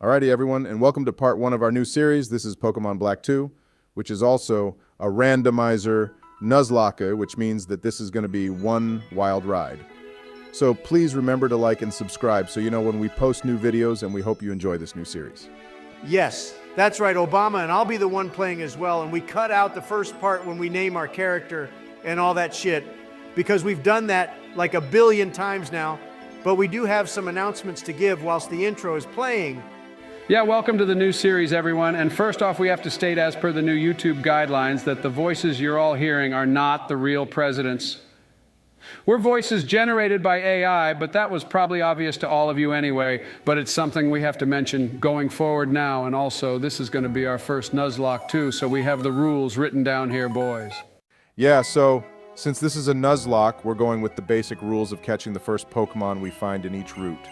Alrighty everyone, and welcome to part 1 of our new series. This is Pokemon Black 2, which is also a randomizer Nuzlocke, which means that this is going to be one wild ride. So please remember to like and subscribe so you know when we post new videos, and we hope you enjoy this new series. Yes, that's right, Obama, and I'll be the one playing as well, and we cut out the first part when we name our character and all that shit, because we've done that like a billion times now, but we do have some announcements to give whilst the intro is playing. Yeah, welcome to the new series, everyone. And first off, we have to state, as per the new YouTube guidelines, that the voices you're all hearing are not the real presidents. We're voices generated by AI, but that was probably obvious to all of you anyway, but it's something we have to mention going forward now, and also, this is going to be our first Nuzlocke too, so we have the rules written down here, boys. Yeah, so since this is a Nuzlocke, we're going with the basic rules of catching the first Pokemon we find in each route.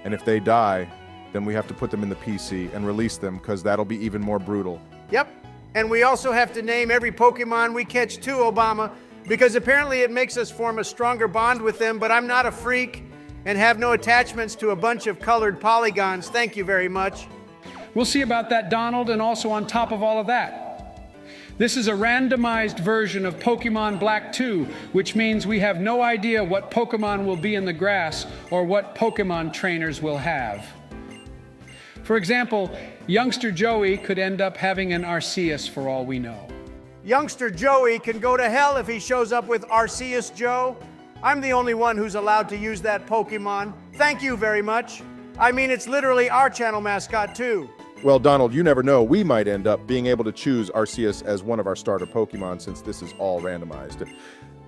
And if they die, then we have to put them in the PC and release them, because that'll be even more brutal. Yep, and we also have to name every Pokemon we catch too, Obama, because apparently it makes us form a stronger bond with them, but I'm not a freak and have no attachments to a bunch of colored polygons. Thank you very much. We'll see about that, Donald, and also on top of all of that, this is a randomized version of Pokemon Black 2, which means we have no idea what Pokemon will be in the grass or what Pokemon trainers will have. For example, youngster Joey could end up having an Arceus for all we know. Youngster Joey can go to hell if he shows up with Arceus Joe. I'm the only one who's allowed to use that Pokemon. Thank you very much. I mean, it's literally our channel mascot too. Well, Donald, you never know. We might end up being able to choose Arceus as one of our starter Pokemon, since this is all randomized.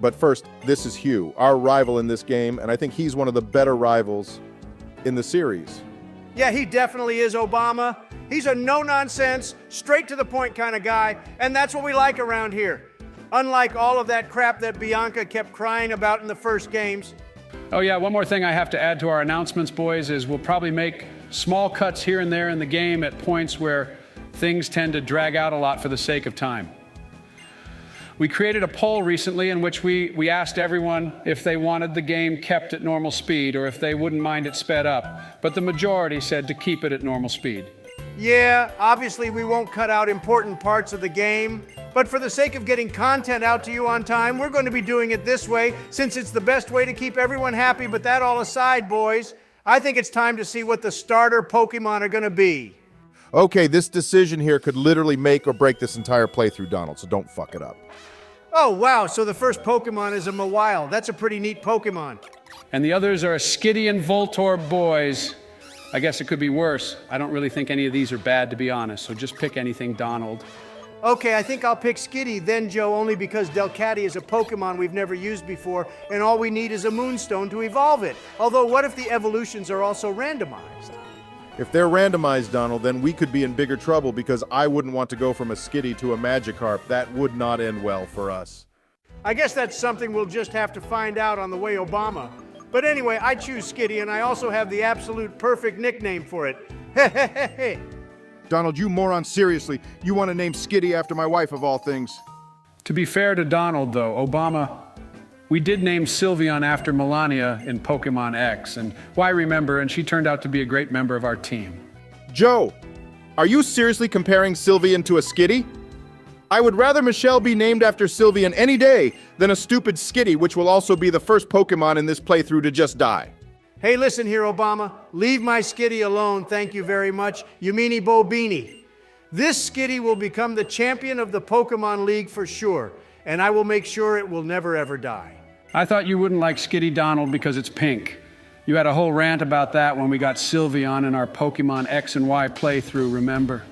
But first, this is Hugh, our rival in this game, and I think he's one of the better rivals in the series. Yeah, he definitely is, Obama. He's a no-nonsense, straight-to-the-point kind of guy, and that's what we like around here. Unlike all of that crap that Bianca kept crying about in the first games. Oh yeah, one more thing I have to add to our announcements, boys, is we'll probably make small cuts here and there in the game at points where things tend to drag out a lot for the sake of time. We created a poll recently in which we asked everyone if they wanted the game kept at normal speed or if they wouldn't mind it sped up, but the majority said to keep it at normal speed. Yeah, obviously we won't cut out important parts of the game, but for the sake of getting content out to you on time, we're going to be doing it this way since it's the best way to keep everyone happy. But that all aside, boys, I think it's time to see what the starter Pokemon are going to be. Okay, this decision here could literally make or break this entire playthrough, Donald, so don't fuck it up. Oh, wow, so the first Pokemon is a Mawile. That's a pretty neat Pokemon. And the others are a Skitty and Voltorb, boys. I guess it could be worse. I don't really think any of these are bad, to be honest, so just pick anything, Donald. Okay, I think I'll pick Skitty then, Joe, only because Delcatty is a Pokemon we've never used before, and all we need is a Moonstone to evolve it. Although, what if the evolutions are also randomized? If they're randomized, Donald, then we could be in bigger trouble, because I wouldn't want to go from a Skitty to a Magikarp. That would not end well for us. I guess that's something we'll just have to find out on the way, Obama. But anyway, I choose Skitty, and I also have the absolute perfect nickname for it. Hehehehe. Donald, you moron, seriously. You want to name Skitty after my wife, of all things. To be fair to Donald, though, Obama, we did name Sylveon after Melania in Pokemon X, and why remember, and she turned out to be a great member of our team. Joe, are you seriously comparing Sylveon to a Skitty? I would rather Michelle be named after Sylveon any day than a stupid Skitty, which will also be the first Pokemon in this playthrough to just die. Hey, listen here, Obama. Leave my Skitty alone, thank you very much. You meanie bo beanie. This Skitty will become the champion of the Pokemon League for sure, and I will make sure it will never ever die. I thought you wouldn't like Skitty, Donald, because it's pink. You had a whole rant about that when we got Sylveon in our Pokemon X and Y playthrough, remember?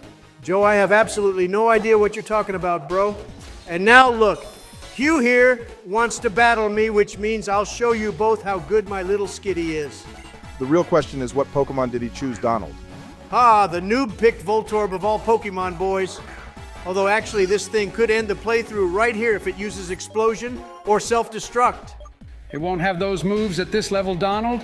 Joe, I have absolutely no idea what you're talking about, bro. And now look, Hugh here wants to battle me, which means I'll show you both how good my little Skitty is. The real question is, what Pokemon did he choose, Donald? Ah, the noob picked Voltorb of all Pokemon, boys. Although actually this thing could end the playthrough right here if it uses Explosion or Self-Destruct. It won't have those moves at this level, Donald.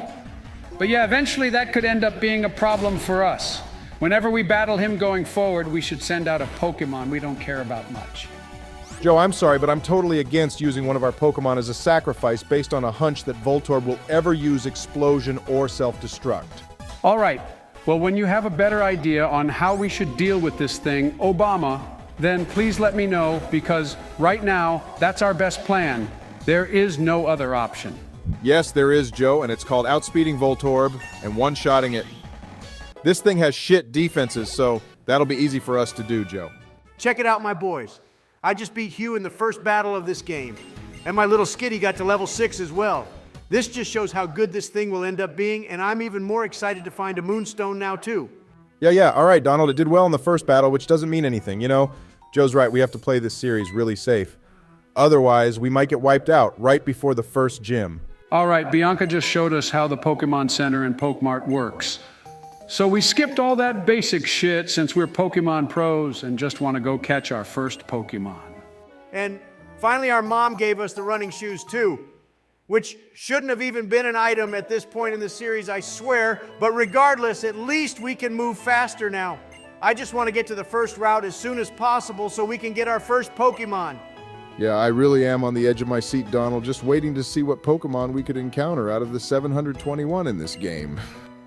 But yeah, eventually that could end up being a problem for us. Whenever we battle him going forward, we should send out a Pokemon we don't care about much. Joe, I'm sorry, but I'm totally against using one of our Pokemon as a sacrifice based on a hunch that Voltorb will ever use Explosion or Self-Destruct. All right, Well, when you have a better idea on how we should deal with this thing, Obama, then please let me know, because right now, that's our best plan. There is no other option. Yes, there is, Joe, and it's called outspeeding Voltorb and one-shotting it. This thing has shit defenses, so that'll be easy for us to do, Joe. Check it out, my boys. I just beat Hugh in the first battle of this game. And my little skitty got to level 6 as well. This just shows how good this thing will end up being, and I'm even more excited to find a moonstone now, too. Yeah, all right, Donald, it did well in the first battle, which doesn't mean anything. You know, Joe's right, we have to play this series really safe. Otherwise, we might get wiped out right before the first gym. All right, Bianca just showed us how the Pokemon Center and Pokemart works. So we skipped all that basic shit since we're Pokemon pros and just want to go catch our first Pokemon. And finally, our mom gave us the running shoes, too, which shouldn't have even been an item at this point in the series, I swear. But regardless, at least we can move faster now. I just want to get to the first route as soon as possible so we can get our first Pokemon. Yeah, I really am on the edge of my seat, Donald, just waiting to see what Pokemon we could encounter out of the 721 in this game.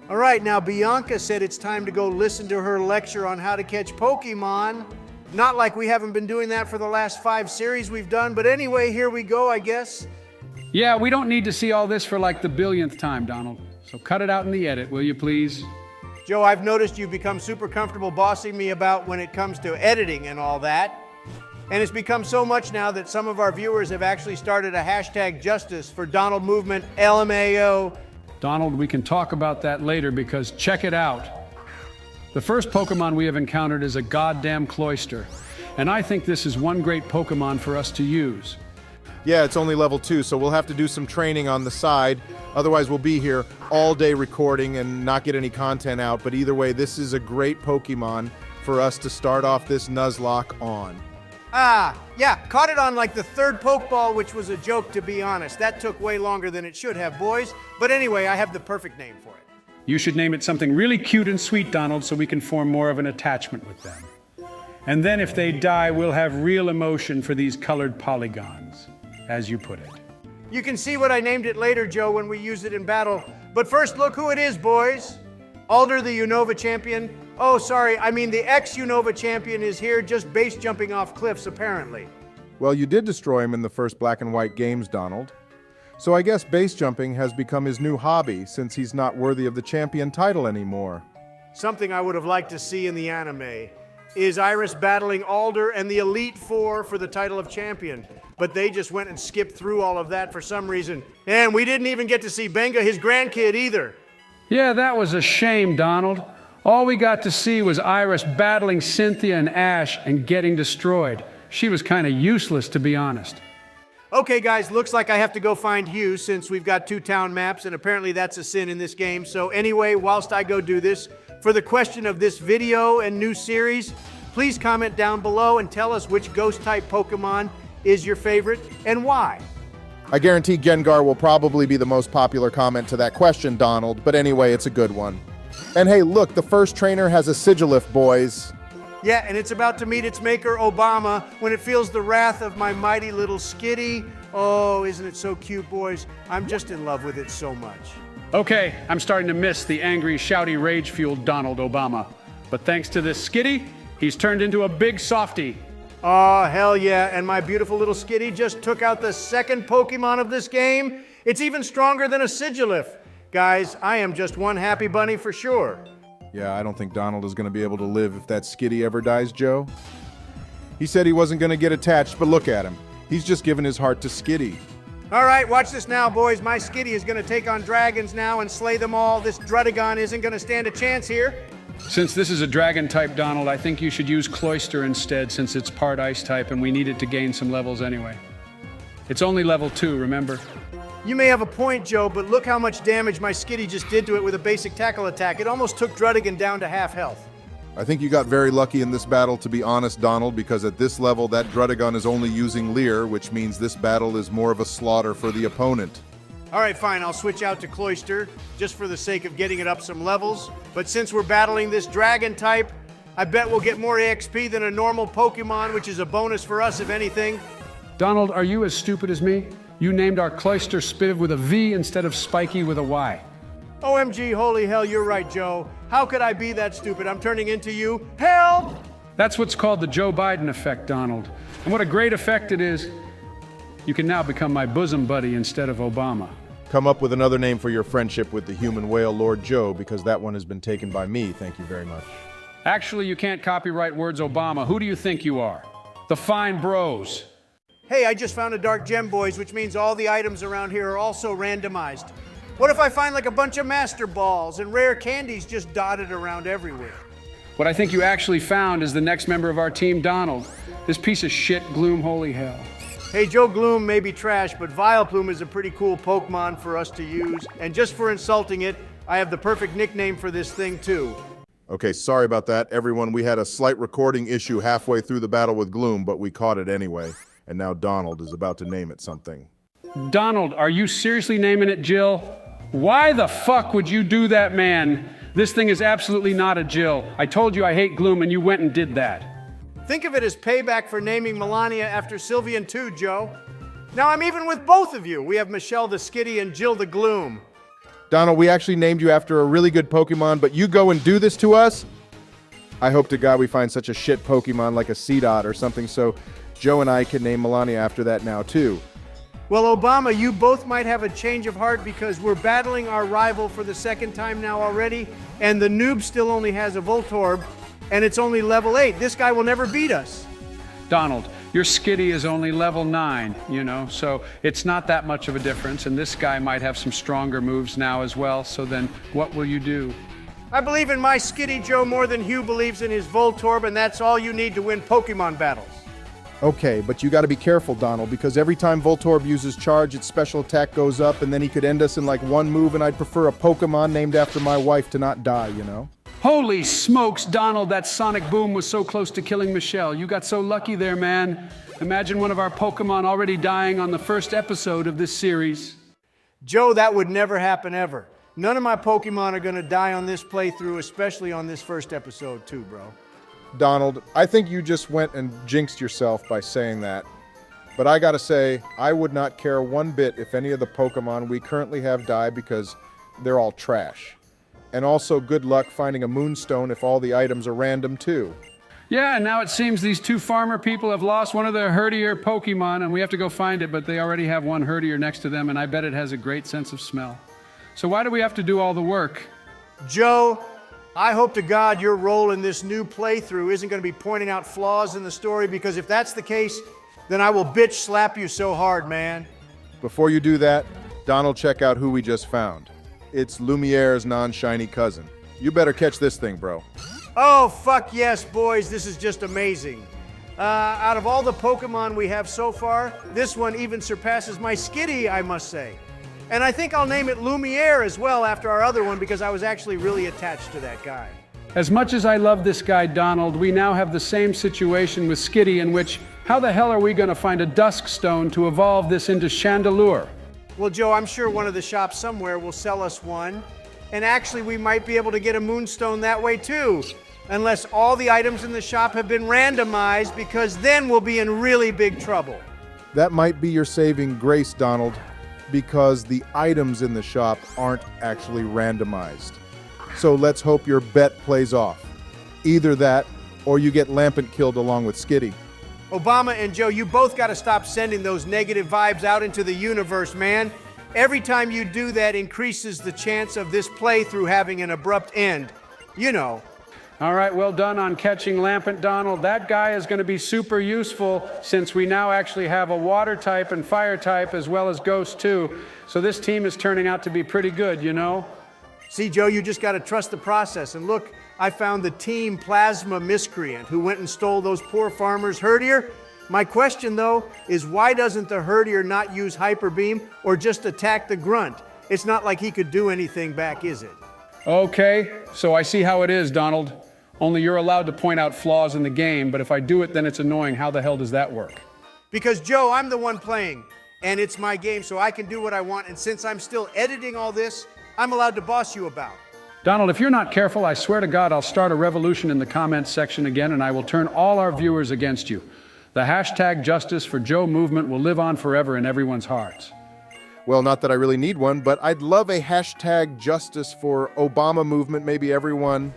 All right, now Bianca said it's time to go listen to her lecture on how to catch Pokemon. Not like we haven't been doing that for the last 5 series we've done, but anyway, here we go, I guess. Yeah, we don't need to see all this for like the billionth time, Donald. So cut it out in the edit, will you please? Joe, I've noticed you've become super comfortable bossing me about when it comes to editing and all that. And it's become so much now that some of our viewers have actually started a hashtag justice for Donald Movement LMAO. Donald, we can talk about that later, because check it out. The first Pokemon we have encountered is a goddamn Cloyster. And I think this is one great Pokemon for us to use. Yeah, it's only level 2, so we'll have to do some training on the side. Otherwise, we'll be here all day recording and not get any content out. But either way, this is a great Pokemon for us to start off this Nuzlocke on. Yeah, caught it on like the 3rd Pokeball, which was a joke, to be honest. That took way longer than it should have, boys. But anyway, I have the perfect name for it. You should name it something really cute and sweet, Donald, so we can form more of an attachment with them. And then if they die, we'll have real emotion for these colored polygons, as you put it. You can see what I named it later, Joe, when we use it in battle. But first, look who it is, boys. Alder, the Unova champion. Oh, sorry, I mean the ex-Unova champion is here, just base jumping off cliffs, apparently. Well, you did destroy him in the first Black and White games, Donald. So I guess base jumping has become his new hobby, since he's not worthy of the champion title anymore. Something I would have liked to see in the anime is Iris battling Alder and the Elite Four for the title of champion. But they just went and skipped through all of that for some reason. And we didn't even get to see Benga, his grandkid, either. Yeah, that was a shame, Donald. All we got to see was Iris battling Cynthia and Ash and getting destroyed. She was kind of useless, to be honest. Okay, guys, looks like I have to go find Hugh since we've got 2 town maps, and apparently that's a sin in this game. So anyway, whilst I go do this, for the question of this video and new series, please comment down below and tell us which ghost-type Pokemon is your favorite and why. I guarantee Gengar will probably be the most popular comment to that question, Donald, but anyway, it's a good one. And hey, look, the first trainer has a Sigilif, boys. Yeah, and it's about to meet its maker, Obama, when it feels the wrath of my mighty little skitty. Oh, isn't it so cute, boys? I'm just in love with it so much. Okay, I'm starting to miss the angry, shouty, rage-fueled Donald Obama. But thanks to this skitty, he's turned into a big softy. Oh, hell yeah, and my beautiful little skitty just took out the 2nd Pokemon of this game. It's even stronger than a Sigilif. Guys, I am just one happy bunny for sure. Yeah, I don't think Donald is going to be able to live if that skitty ever dies, Joe. He said he wasn't going to get attached, but look at him. He's just given his heart to Skitty. All right, watch this now, boys. My skitty is going to take on dragons now and slay them all. This Drudagon isn't going to stand a chance here. Since this is a dragon type, Donald, I think you should use Cloyster instead, since it's part ice type and we need it to gain some levels anyway. It's only level 2, remember? You may have a point, Joe, but look how much damage my skitty just did to it with a basic tackle attack. It almost took Drudagon down to half health. I think you got very lucky in this battle, to be honest, Donald, because at this level, that Drudagon is only using Leer, which means this battle is more of a slaughter for the opponent. All right, fine, I'll switch out to Cloyster, just for the sake of getting it up some levels. But since we're battling this dragon type, I bet we'll get more EXP than a normal Pokemon, which is a bonus for us, if anything. Donald, are you as stupid as me? You named our Cloyster Spiv with a V instead of Spiky with a Y. OMG, holy hell, you're right, Joe. How could I be that stupid? I'm turning into you. Help! That's what's called the Joe Biden effect, Donald. And what a great effect it is. You can now become my bosom buddy instead of Obama. Come up with another name for your friendship with the human whale, Lord Joe, because that one has been taken by me. Thank you very much. Actually, you can't copyright words Obama. Who do you think you are? The Fine Bros. Hey, I just found a dark gem, boys, which means all the items around here are also randomized. What if I find like a bunch of master balls and rare candies just dotted around everywhere? What I think you actually found is the next member of our team, Donald. This piece of shit, Gloom, holy hell. Hey, Joe Gloom may be trash, but Vileplume is a pretty cool Pokemon for us to use. And just for insulting it, I have the perfect nickname for this thing, too. Okay, sorry about that, everyone. We had a slight recording issue halfway through the battle with Gloom, but we caught it anyway. And now Donald is about to name it something. Donald, are you seriously naming it Jill? Why the fuck would you do that, man? This thing is absolutely not a Jill. I told you I hate Gloom and you went and did that. Think of it as payback for naming Melania after Sylveon too, Joe. Now I'm even with both of you. We have Michelle the Skitty and Jill the Gloom. Donald, we actually named you after a really good Pokemon, but you go and do this to us? I hope to God we find such a shit Pokemon like a Seedot or something so Joe and I can name Melania after that now too. Well, Obama, you both might have a change of heart because we're battling our rival for the second time now already, and the noob still only has a Voltorb, and it's only level 8. This guy will never beat us. Donald, your Skitty is only level 9, so it's not that much of a difference, and this guy might have some stronger moves now as well, so then what will you do? I believe in my Skitty, Joe, more than Hugh believes in his Voltorb, and that's all you need to win Pokemon battles. Okay, but you gotta be careful, Donald, because every time Voltorb uses charge, its special attack goes up, and then he could end us in like one move, and I'd prefer a Pokemon named after my wife to not die, Holy smokes, Donald, that sonic boom was so close to killing Michelle. You got so lucky there, man. Imagine one of our Pokemon already dying on the first episode of this series. Joe, that would never happen ever. None of my Pokemon are gonna die on this playthrough, especially on this first episode too, bro. Donald, I think you just went and jinxed yourself by saying that. But I gotta say, I would not care one bit if any of the Pokemon we currently have die because they're all trash. And also good luck finding a Moonstone if all the items are random too. Yeah, and now it seems these two farmer people have lost one of their herdier Pokemon, and we have to go find it, but they already have one herdier next to them, and I bet it has a great sense of smell. So why do we have to do all the work? Joe, I hope to God your role in this new playthrough isn't going to be pointing out flaws in the story, because if that's the case, then I will bitch slap you so hard, man. Before you do that, Donald, check out who we just found. It's Lumiere's non-shiny cousin. You better catch this thing, bro. Oh, fuck yes, boys. This is just amazing. Out of all the Pokemon we have so far, this one even surpasses my Skitty, I must say. And I think I'll name it Lumiere as well after our other one because I was actually really attached to that guy. As much as I love this guy, Donald, we now have the same situation with Skitty in which, how the hell are we going to find a Dusk Stone to evolve this into Chandelure? Well, Joe, I'm sure one of the shops somewhere will sell us one. And actually, we might be able to get a Moonstone that way too. Unless all the items in the shop have been randomized, because then we'll be in really big trouble. That might be your saving grace, Donald, because the items in the shop aren't actually randomized. So let's hope your bet plays off. Either that, or you get Lampent killed along with Skitty. Obama and Joe, you both got to stop sending those negative vibes out into the universe, man. Every time you do that increases the chance of this playthrough having an abrupt end. You know. All right, well done on catching Lampent, Donald. That guy is going to be super useful since we now actually have a water type and fire type as well as ghost too. So this team is turning out to be pretty good, See, Joe, you just got to trust the process. And look, I found the Team Plasma Miscreant who went and stole those poor farmers' herdier. My question, though, is why doesn't the herdier not use Hyper Beam or just attack the grunt? It's not like he could do anything back, is it? Okay, so I see how it is, Donald. Only you're allowed to point out flaws in the game, but if I do it, then it's annoying. How the hell does that work? Because, Joe, I'm the one playing, and it's my game, so I can do what I want. And since I'm still editing all this, I'm allowed to boss you about. Donald, if you're not careful, I swear to God, I'll start a revolution in the comments section again, and I will turn all our viewers against you. The hashtag Justice for Joe movement will live on forever in everyone's hearts. Well, not that I really need one, but I'd love a hashtag justice for Obama movement, maybe everyone.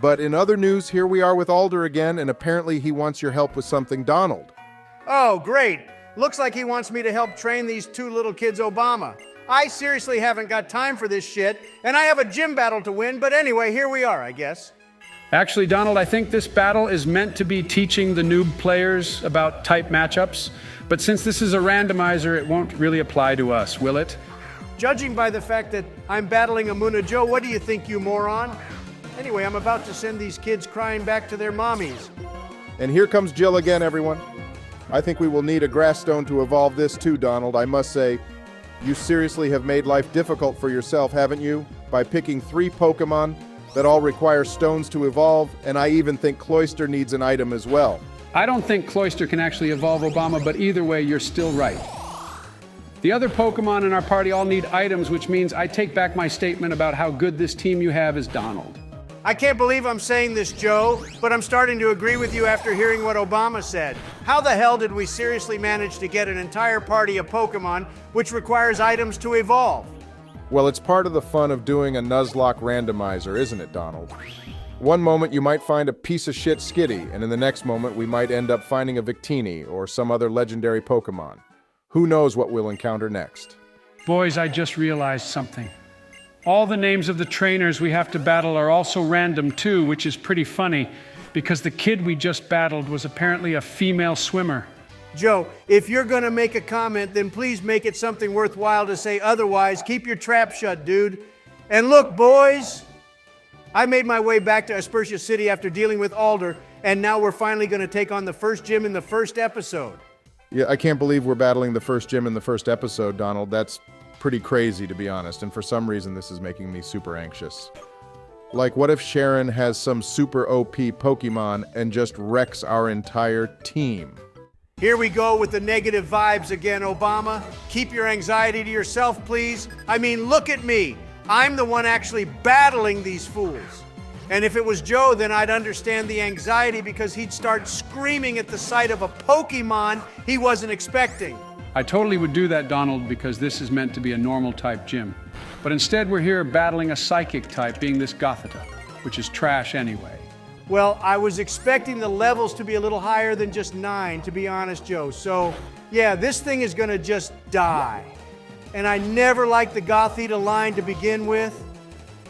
But in other news, here we are with Alder again, and apparently he wants your help with something, Donald. Oh, great. Looks like he wants me to help train these two little kids Obama. I seriously haven't got time for this shit, and I have a gym battle to win, but anyway, here we are, I guess. Actually, Donald, I think this battle is meant to be teaching the noob players about type matchups, but since this is a randomizer, it won't really apply to us, will it? Judging by the fact that I'm battling Amuna Joe, what do you think, you moron? Anyway, I'm about to send these kids crying back to their mommies. And here comes Jill again, everyone. I think we will need a grass stone to evolve this too, Donald. I must say, you seriously have made life difficult for yourself, haven't you? By picking 3 Pokemon that all require stones to evolve, and I even think Cloyster needs an item as well. I don't think Cloyster can actually evolve Obama, but either way, you're still right. The other Pokemon in our party all need items, which means I take back my statement about how good this team you have is, Donald. I can't believe I'm saying this, Joe, but I'm starting to agree with you after hearing what Obama said. How the hell did we seriously manage to get an entire party of Pokemon which requires items to evolve? Well, it's part of the fun of doing a Nuzlocke randomizer, isn't it, Donald? One moment you might find a piece of shit Skitty, and in the next moment we might end up finding a Victini or some other legendary Pokemon. Who knows what we'll encounter next? Boys, I just realized something. All the names of the trainers we have to battle are also random too, which is pretty funny, because the kid we just battled was apparently a female swimmer. Joe, if you're gonna make a comment, then please make it something worthwhile to say. Otherwise, keep your trap shut, dude. And look, boys, I made my way back to Aspertia City after dealing with Alder, and now we're finally gonna take on the first gym in the first episode. Yeah, I can't believe we're battling the first gym in the first episode, Donald. That's pretty crazy, to be honest, and for some reason this is making me super anxious. Like, what if Sharon has some super OP Pokemon and just wrecks our entire team? Here we go with the negative vibes again, Obama. Keep your anxiety to yourself, please. I mean, look at me. I'm the one actually battling these fools. And if it was Joe, then I'd understand the anxiety because he'd start screaming at the sight of a Pokemon he wasn't expecting. I totally would do that, Donald, because this is meant to be a normal type gym. But instead we're here battling a psychic type, being this Gothita, which is trash anyway. Well, I was expecting the levels to be a little higher than just 9, to be honest, Joe. So, yeah, this thing is gonna just die. And I never liked the Gothita line to begin with.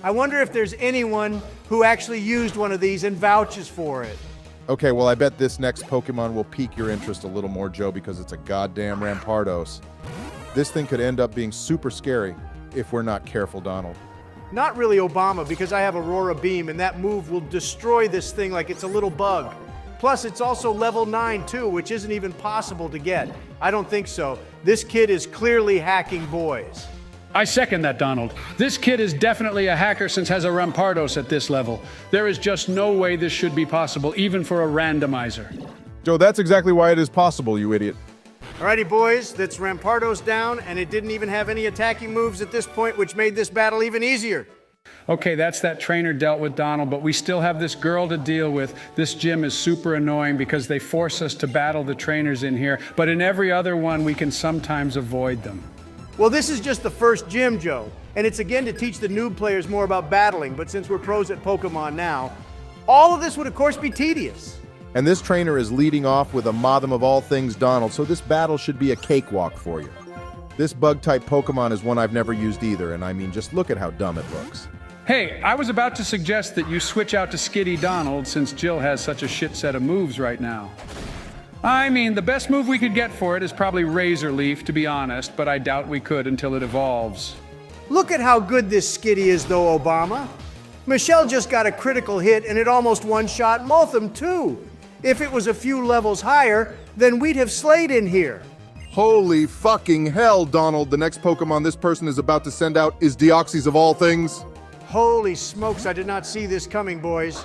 I wonder if there's anyone who actually used one of these and vouches for it. Okay, well, I bet this next Pokemon will pique your interest a little more, Joe, because it's a goddamn Rampardos. This thing could end up being super scary if we're not careful, Donald. Not really Obama, because I have Aurora Beam, and that move will destroy this thing like it's a little bug. Plus, it's also level 9, too, which isn't even possible to get. I don't think so. This kid is clearly hacking boys. I second that, Donald. This kid is definitely a hacker since has a Rampardos at this level. There is just no way this should be possible, even for a randomizer. Joe, that's exactly why it is possible, you idiot. Alrighty, boys, that's Rampardos down, and it didn't even have any attacking moves at this point, which made this battle even easier. Okay, that's that trainer dealt with, Donald, but we still have this girl to deal with. This gym is super annoying because they force us to battle the trainers in here, but in every other one, we can sometimes avoid them. Well, this is just the first gym, Joe, and it's again to teach the noob players more about battling, but since we're pros at Pokemon now, all of this would, of course, be tedious. And this trainer is leading off with a Mothim of all things, Donald, so this battle should be a cakewalk for you. This bug-type Pokemon is one I've never used either, and I mean, just look at how dumb it looks. Hey, I was about to suggest that you switch out to Skitty Donald since Jill has such a shit set of moves right now. I mean, the best move we could get for it is probably Razor Leaf, to be honest, but I doubt we could until it evolves. Look at how good this Skitty is, though, Obama. Michelle just got a critical hit, and it almost one-shot Mothim, too. If it was a few levels higher, then we'd have slayed in here. Holy fucking hell, Donald. The next Pokemon this person is about to send out is Deoxys of all things. Holy smokes, I did not see this coming, boys.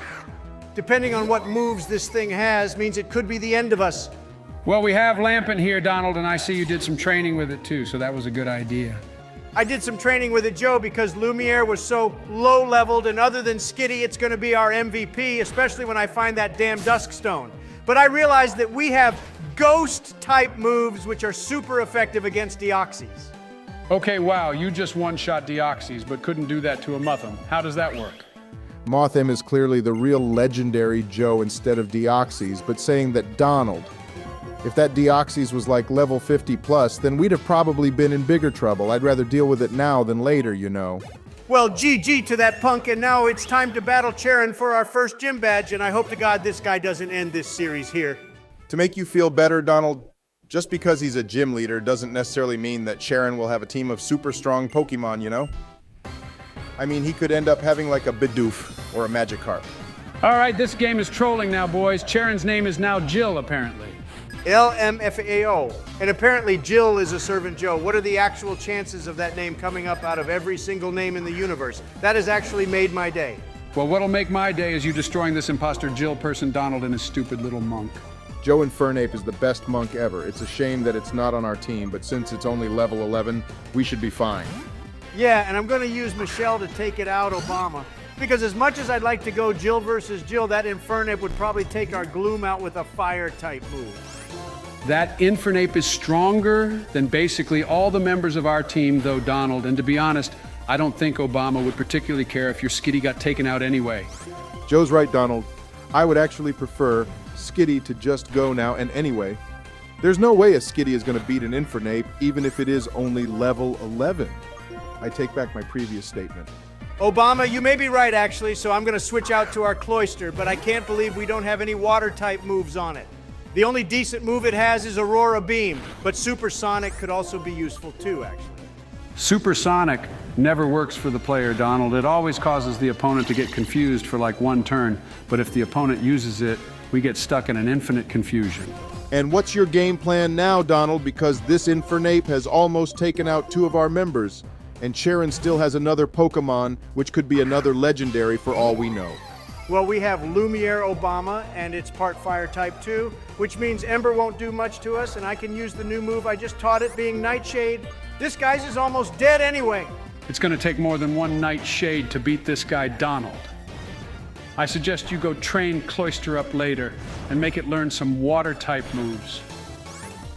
Depending on what moves this thing has, means it could be the end of us. Well, we have Lampin here, Donald, and I see you did some training with it too, so that was a good idea. I did some training with it, Joe, because Lumiere was so low-leveled, and other than Skitty, it's going to be our MVP, especially when I find that damn Duskstone. But I realized that we have Ghost-type moves, which are super effective against Deoxys. Okay, wow, you just one-shot Deoxys, but couldn't do that to a Mutham. How does that work? Mothim is clearly the real legendary Joe instead of Deoxys, but saying that Donald, if that Deoxys was like level 50 plus, then we'd have probably been in bigger trouble. I'd rather deal with it now than later, you know. Well, GG to that punk, and now it's time to battle Charon for our first gym badge, and I hope to God this guy doesn't end this series here. To make you feel better, Donald, just because he's a gym leader doesn't necessarily mean that Charon will have a team of super strong Pokemon, you know? I mean, he could end up having like a Bidoof or a Magikarp. All right, this game is trolling now, boys. Charon's name is now Jill, apparently. LMFAO. And apparently Jill is a servant Joe. What are the actual chances of that name coming up out of every single name in the universe? That has actually made my day. Well, what'll make my day is you destroying this imposter Jill person Donald and his stupid little monk. Joe Infernape is the best monk ever. It's a shame that it's not on our team, but since it's only level 11, we should be fine. Yeah, and I'm going to use Michelle to take it out Obama. Because as much as I'd like to go Jill versus Jill, that Infernape would probably take our Gloom out with a fire-type move. That Infernape is stronger than basically all the members of our team, though, Donald. And to be honest, I don't think Obama would particularly care if your Skitty got taken out anyway. Joe's right, Donald. I would actually prefer Skitty to just go now, and anyway, there's no way a Skitty is going to beat an Infernape, even if it is only level 11. I take back my previous statement. Obama, you may be right, actually, so I'm going to switch out to our Cloyster, but I can't believe we don't have any water-type moves on it. The only decent move it has is Aurora Beam, but Supersonic could also be useful too, actually. Supersonic never works for the player, Donald. It always causes the opponent to get confused for like one turn, but if the opponent uses it, we get stuck in an infinite confusion. And what's your game plan now, Donald? Because this Infernape has almost taken out 2 of our members, and Charon still has another Pokemon, which could be another legendary for all we know. Well, we have Lumiere Obama, and it's part fire type too, which means Ember won't do much to us, and I can use the new move I just taught it, being Nightshade. This guy's is almost dead anyway. It's going to take more than one Nightshade to beat this guy, Donald. I suggest you go train Cloyster up later and make it learn some water-type moves.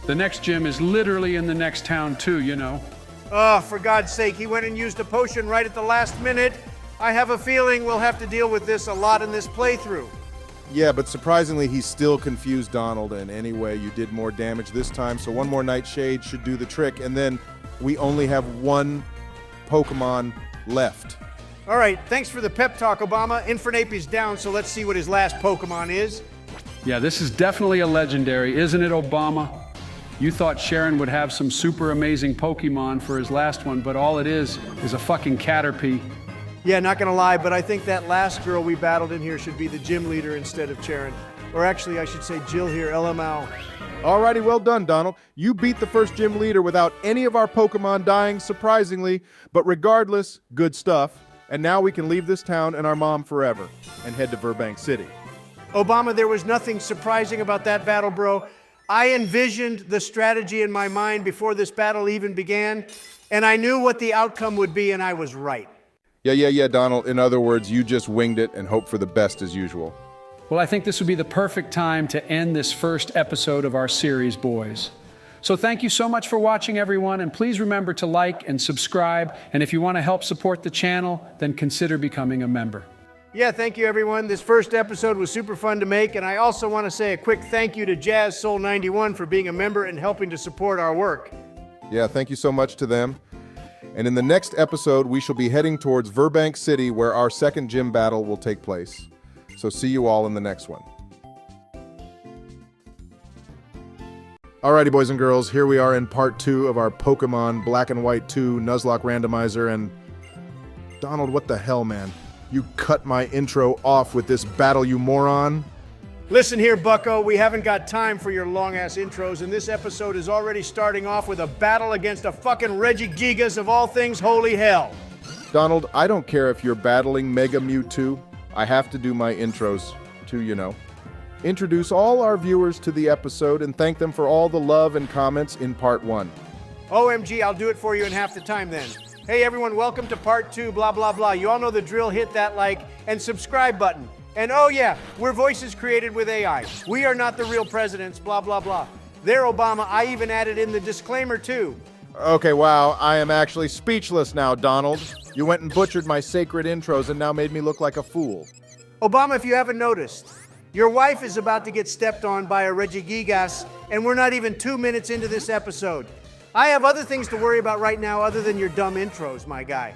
The next gym is literally in the next town too, you know. Oh, for God's sake, he went and used a potion right at the last minute. I have a feeling we'll have to deal with this a lot in this playthrough. Yeah, but surprisingly, he's still confused Donald, and anyway, you did more damage this time, so one more Nightshade should do the trick, and then we only have one Pokemon left. All right, thanks for the pep talk, Obama. Infernape is down, so let's see what his last Pokemon is. Yeah, this is definitely a legendary, isn't it, Obama? You thought Charon would have some super amazing Pokemon for his last one, but all it is a fucking Caterpie. Yeah, not gonna lie, but I think that last girl we battled in here should be the gym leader instead of Charon. Or actually, I should say Jill here, LMAO. Alrighty, well done, Donald. You beat the first gym leader without any of our Pokemon dying, surprisingly. But regardless, good stuff. And now we can leave this town and our mom forever and head to Verbank City. Obama, there was nothing surprising about that battle, bro. I envisioned the strategy in my mind before this battle even began, and I knew what the outcome would be, and I was right. Yeah, Donald. In other words, you just winged it and hoped for the best as usual. Well, I think this would be the perfect time to end this first episode of our series, boys. So thank you so much for watching, everyone, and please remember to like and subscribe, and if you want to help support the channel, then consider becoming a member. Yeah, thank you, everyone. This first episode was super fun to make, and I also want to say a quick thank you to Jazz Soul 91 for being a member and helping to support our work. Yeah, thank you so much to them. And in the next episode, we shall be heading towards Verbank City, where our second gym battle will take place. So see you all in the next one. Alrighty, boys and girls, here we are in part 2 of our Pokemon Black and White 2 Nuzlocke Randomiser, and Donald, what the hell, man? You cut my intro off with this battle, you moron. Listen here, bucko, we haven't got time for your long-ass intros, and this episode is already starting off with a battle against a fucking Regigigas of all things holy hell. Donald, I don't care if you're battling Mega Mewtwo. I have to do my intros to, you know, introduce all our viewers to the episode and thank them for all the love and comments in part 1. OMG, I'll do it for you in half the time then. Hey everyone, welcome to part 2, blah, blah, blah. You all know the drill, hit that like and subscribe button. And oh yeah, we're voices created with AI. We are not the real presidents, blah, blah, blah. There, Obama, I even added in the disclaimer too. Okay, wow, I am actually speechless now, Donald. You went and butchered my sacred intros and now made me look like a fool. Obama, if you haven't noticed, your wife is about to get stepped on by a Regigigas, and we're not even 2 minutes into this episode. I have other things to worry about right now other than your dumb intros, my guy.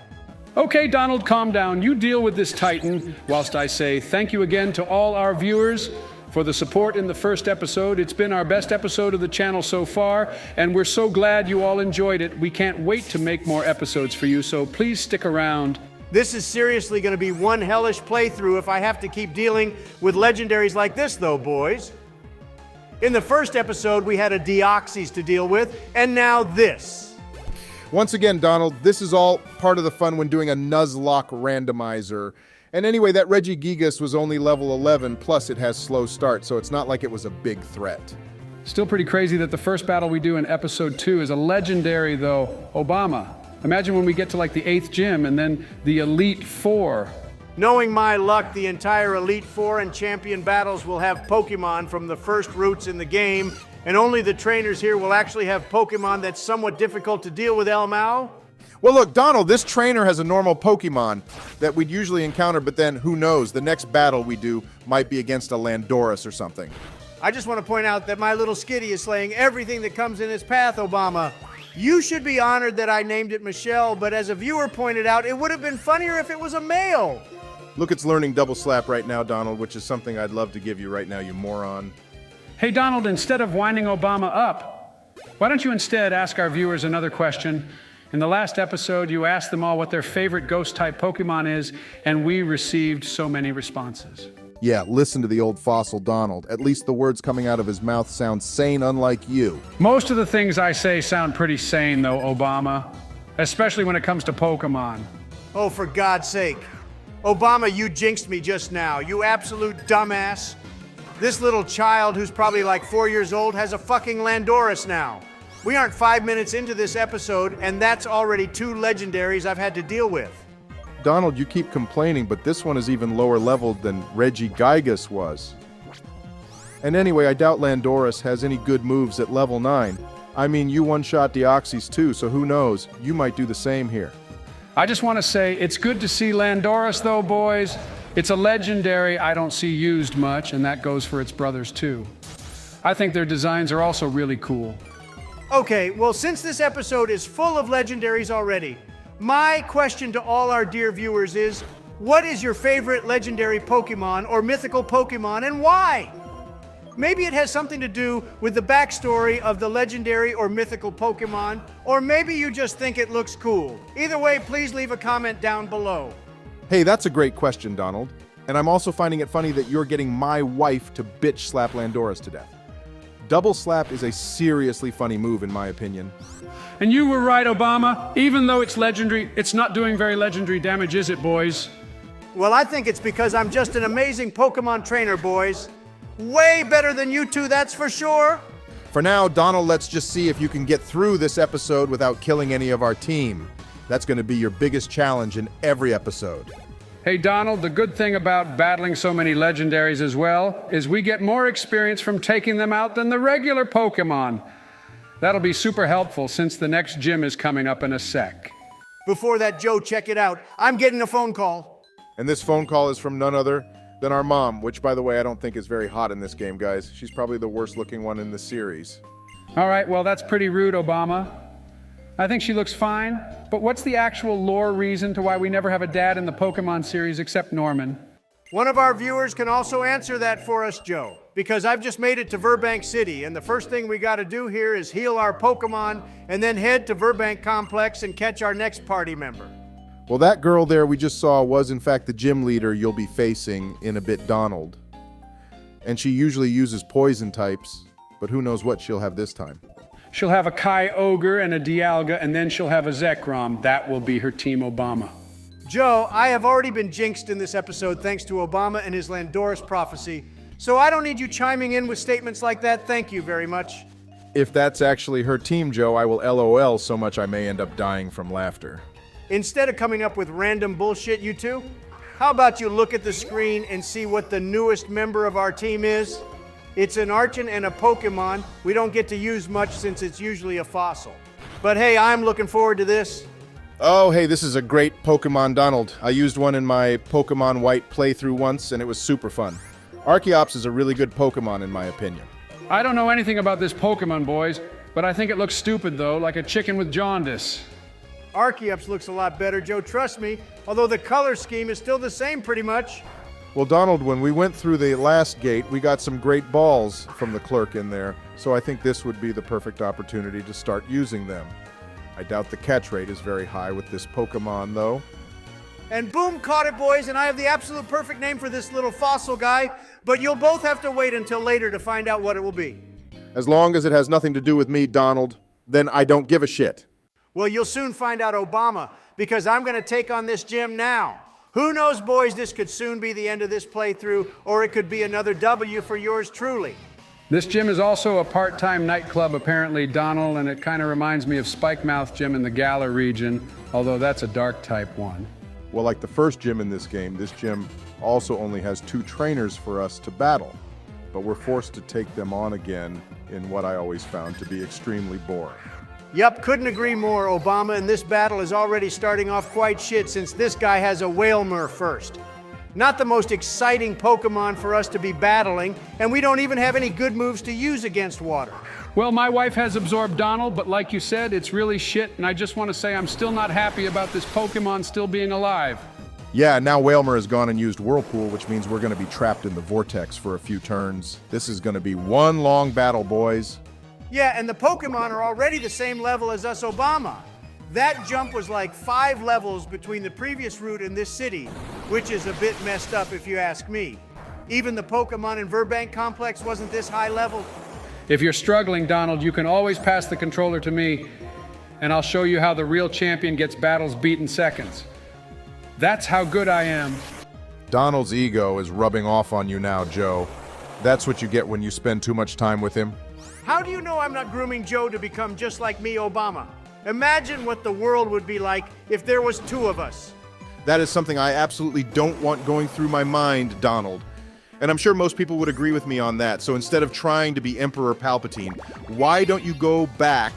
Okay, Donald, calm down. You deal with this Titan, whilst I say thank you again to all our viewers for the support in the first episode. It's been our best episode of the channel so far, and we're so glad you all enjoyed it. We can't wait to make more episodes for you, so please stick around. This is seriously going to be one hellish playthrough if I have to keep dealing with legendaries like this, though, boys. In the first episode, we had a Deoxys to deal with, and now this. Once again, Donald, this is all part of the fun when doing a Nuzlocke randomizer. And anyway, that Regigigas was only level 11, plus it has slow start, so it's not like it was a big threat. Still pretty crazy that the first battle we do in episode 2 is a legendary, though. Obama, imagine when we get to like the 8th gym and then the Elite Four. Knowing my luck, the entire Elite Four and Champion battles will have Pokemon from the first routes in the game, and only the trainers here will actually have Pokemon that's somewhat difficult to deal with, El Mao. Well, look, Donald, this trainer has a normal Pokemon that we'd usually encounter, but then who knows? The next battle we do might be against a Landorus or something. I just want to point out that my little skitty is slaying everything that comes in its path, Obama. You should be honored that I named it Michelle, but as a viewer pointed out, it would have been funnier if it was a male. Look, it's learning double slap right now, Donald, which is something I'd love to give you right now, you moron. Hey, Donald, instead of winding Obama up, why don't you instead ask our viewers another question? In the last episode, you asked them all what their favorite ghost-type Pokemon is, and we received so many responses. Yeah, listen to the old fossil Donald. At least the words coming out of his mouth sound sane, unlike you. Most of the things I say sound pretty sane, though, Obama. Especially when it comes to Pokemon. Oh, for God's sake. Obama, you jinxed me just now. You absolute dumbass. This little child who's probably like 4 years old has a fucking Landorus now. We aren't 5 minutes into this episode, and that's already 2 legendaries I've had to deal with. Donald, you keep complaining, but this one is even lower leveled than Regigigas was. And anyway, I doubt Landorus has any good moves at level 9. I mean, you one-shot Deoxys too, so who knows? You might do the same here. I just want to say, it's good to see Landorus, though, boys. It's a legendary I don't see used much, and that goes for its brothers, too. I think their designs are also really cool. Okay, well, since this episode is full of legendaries already, my question to all our dear viewers is, what is your favorite legendary Pokemon or mythical Pokemon, and why? Maybe it has something to do with the backstory of the legendary or mythical Pokemon, or maybe you just think it looks cool. Either way, please leave a comment down below. Hey, that's a great question, Donald. And I'm also finding it funny that you're getting my wife to bitch slap Landorus to death. Double slap is a seriously funny move, in my opinion. And you were right, Obama. Even though it's legendary, it's not doing very legendary damage, is it, boys? Well, I think it's because I'm just an amazing Pokemon trainer, boys. Way better than you two, that's for sure. For now, Donald, let's just see if you can get through this episode without killing any of our team. That's going to be your biggest challenge in every episode. Hey, Donald, the good thing about battling so many legendaries as well is we get more experience from taking them out than the regular Pokemon. That'll be super helpful since the next gym is coming up in a sec. Before that, Joe, check it out. I'm getting a phone call. And this phone call is from none other than our mom, which, by the way, I don't think is very hot in this game, guys. She's probably the worst looking one in the series. All right, well, that's pretty rude, Obama. I think she looks fine, but what's the actual lore reason to why we never have a dad in the Pokemon series except Norman? One of our viewers can also answer that for us, Joe, because I've just made it to Verbank City, and the first thing we gotta do here is heal our Pokemon and then head to Verbank Complex and catch our next party member. Well, that girl there we just saw was, in fact, the gym leader you'll be facing in a bit, Donald. And she usually uses poison types, but who knows what she'll have this time. She'll have a Kyogre and a Dialga, and then she'll have a Zekrom. That will be her Team Obama. Joe, I have already been jinxed in this episode thanks to Obama and his Landorus prophecy, so I don't need you chiming in with statements like that. Thank you very much. If that's actually her team, Joe, I will LOL so much I may end up dying from laughter. Instead of coming up with random bullshit, you two, how about you look at the screen and see what the newest member of our team is? It's an Archon and a Pokemon we don't get to use much since it's usually a fossil. But hey, I'm looking forward to this. Oh, hey, this is a great Pokemon, Donald. I used one in my Pokemon White playthrough once, and it was super fun. Archeops is a really good Pokemon, in my opinion. I don't know anything about this Pokemon, boys, but I think it looks stupid, though, like a chicken with jaundice. Archeops looks a lot better, Joe, trust me, although the color scheme is still the same pretty much. Well, Donald, when we went through the last gate, we got some great balls from the clerk in there, so I think this would be the perfect opportunity to start using them. I doubt the catch rate is very high with this Pokemon, though. And boom, caught it, boys, and I have the absolute perfect name for this little fossil guy, but you'll both have to wait until later to find out what it will be. As long as it has nothing to do with me, Donald, then I don't give a shit. Well, you'll soon find out, Obama, because I'm going to take on this gym now. Who knows, boys, this could soon be the end of this playthrough, or it could be another W for yours truly. This gym is also a part-time nightclub, apparently, Donald, and it kind of reminds me of Spikemouth Gym in the Gala region, although that's a dark type one. Well, like the first gym in this game, this gym also only has 2 trainers for us to battle, but we're forced to take them on again in what I always found to be extremely boring. Yep, couldn't agree more, Obama, and this battle is already starting off quite shit since this guy has a Whalmer first. Not the most exciting Pokemon for us to be battling, and we don't even have any good moves to use against water. Well, my wife has absorbed Donald, but like you said, it's really shit, and I just want to say I'm still not happy about this Pokemon still being alive. Yeah, now Whalmer has gone and used Whirlpool, which means we're going to be trapped in the vortex for a few turns. This is going to be one long battle, boys. Yeah, and the Pokemon are already the same level as us, Obama. That jump was like 5 levels between the previous route and this city, which is a bit messed up if you ask me. Even the Pokemon in Verbank complex wasn't this high level. If you're struggling, Donald, you can always pass the controller to me, and I'll show you how the real champion gets battles beat in seconds. That's how good I am. Donald's ego is rubbing off on you now, Joe. That's what you get when you spend too much time with him. How do you know I'm not grooming Joe to become just like me, Obama? Imagine what the world would be like if there was 2 of us. That is something I absolutely don't want going through my mind, Donald. And I'm sure most people would agree with me on that. So instead of trying to be Emperor Palpatine, why don't you go back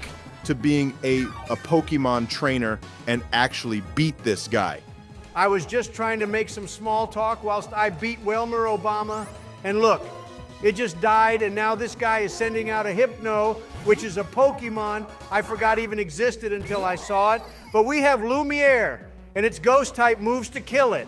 to being a Pokemon trainer and actually beat this guy? I was just trying to make some small talk whilst I beat Whalmer, Obama. And look, it just died, and now this guy is sending out a Hypno, which is a Pokemon I forgot even existed until I saw it. But we have Lumiere, and its Ghost-type moves to kill it.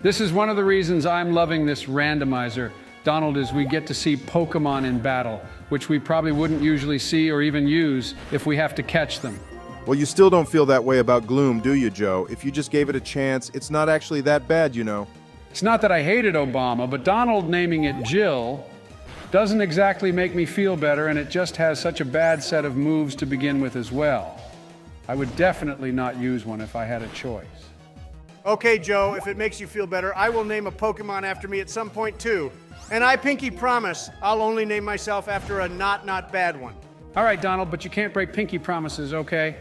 This is one of the reasons I'm loving this randomizer, Donald, is we get to see Pokemon in battle, which we probably wouldn't usually see or even use if we have to catch them. Well, you still don't feel that way about Gloom, do you, Joe? If you just gave it a chance, it's not actually that bad, you know. It's not that I hated Obama, but Donald naming it Jill doesn't exactly make me feel better, and it just has such a bad set of moves to begin with as well. I would definitely not use one if I had a choice. Okay, Joe, if it makes you feel better, I will name a Pokemon after me at some point too. And I pinky promise I'll only name myself after a not bad one. All right, Donald, but you can't break pinky promises, okay?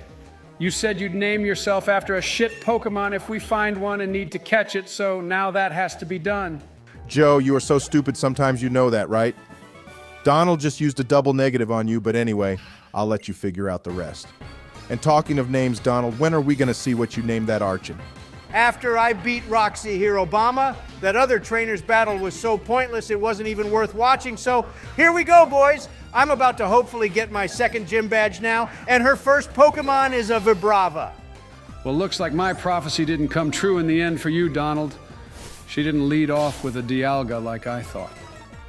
You said you'd name yourself after a shit Pokemon if we find one and need to catch it, so now that has to be done. Joe, you are so stupid sometimes you know that, right? Donald just used a double negative on you, but anyway, I'll let you figure out the rest. And talking of names, Donald, when are we going to see what you named that Archon? After I beat Roxy here, Obama, that other trainer's battle was so pointless it wasn't even worth watching, so here we go, boys. I'm about to hopefully get my second gym badge now, and her first Pokemon is a Vibrava. Well, looks like my prophecy didn't come true in the end for you, Donald. She didn't lead off with a Dialga like I thought.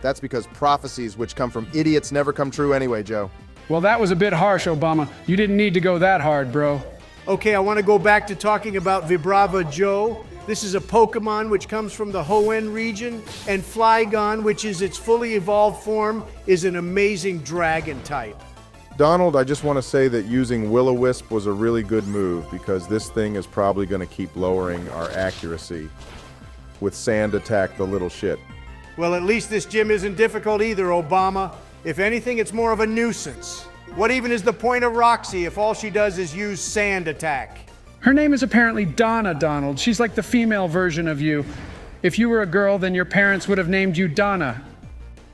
That's because prophecies which come from idiots never come true anyway, Joe. Well, that was a bit harsh, Obama. You didn't need to go that hard, bro. Okay, I want to go back to talking about Vibrava Joe. This is a Pokemon which comes from the Hoenn region, and Flygon, which is its fully evolved form, is an amazing dragon type. Donald, I just want to say that using Will-O-Wisp was a really good move because this thing is probably going to keep lowering our accuracy with Sand Attack the little shit. Well, at least this gym isn't difficult either, Obama. If anything, it's more of a nuisance. What even is the point of Roxy if all she does is use Sand Attack? Her name is apparently Donna, Donald. She's like the female version of you. If you were a girl, then your parents would have named you Donna.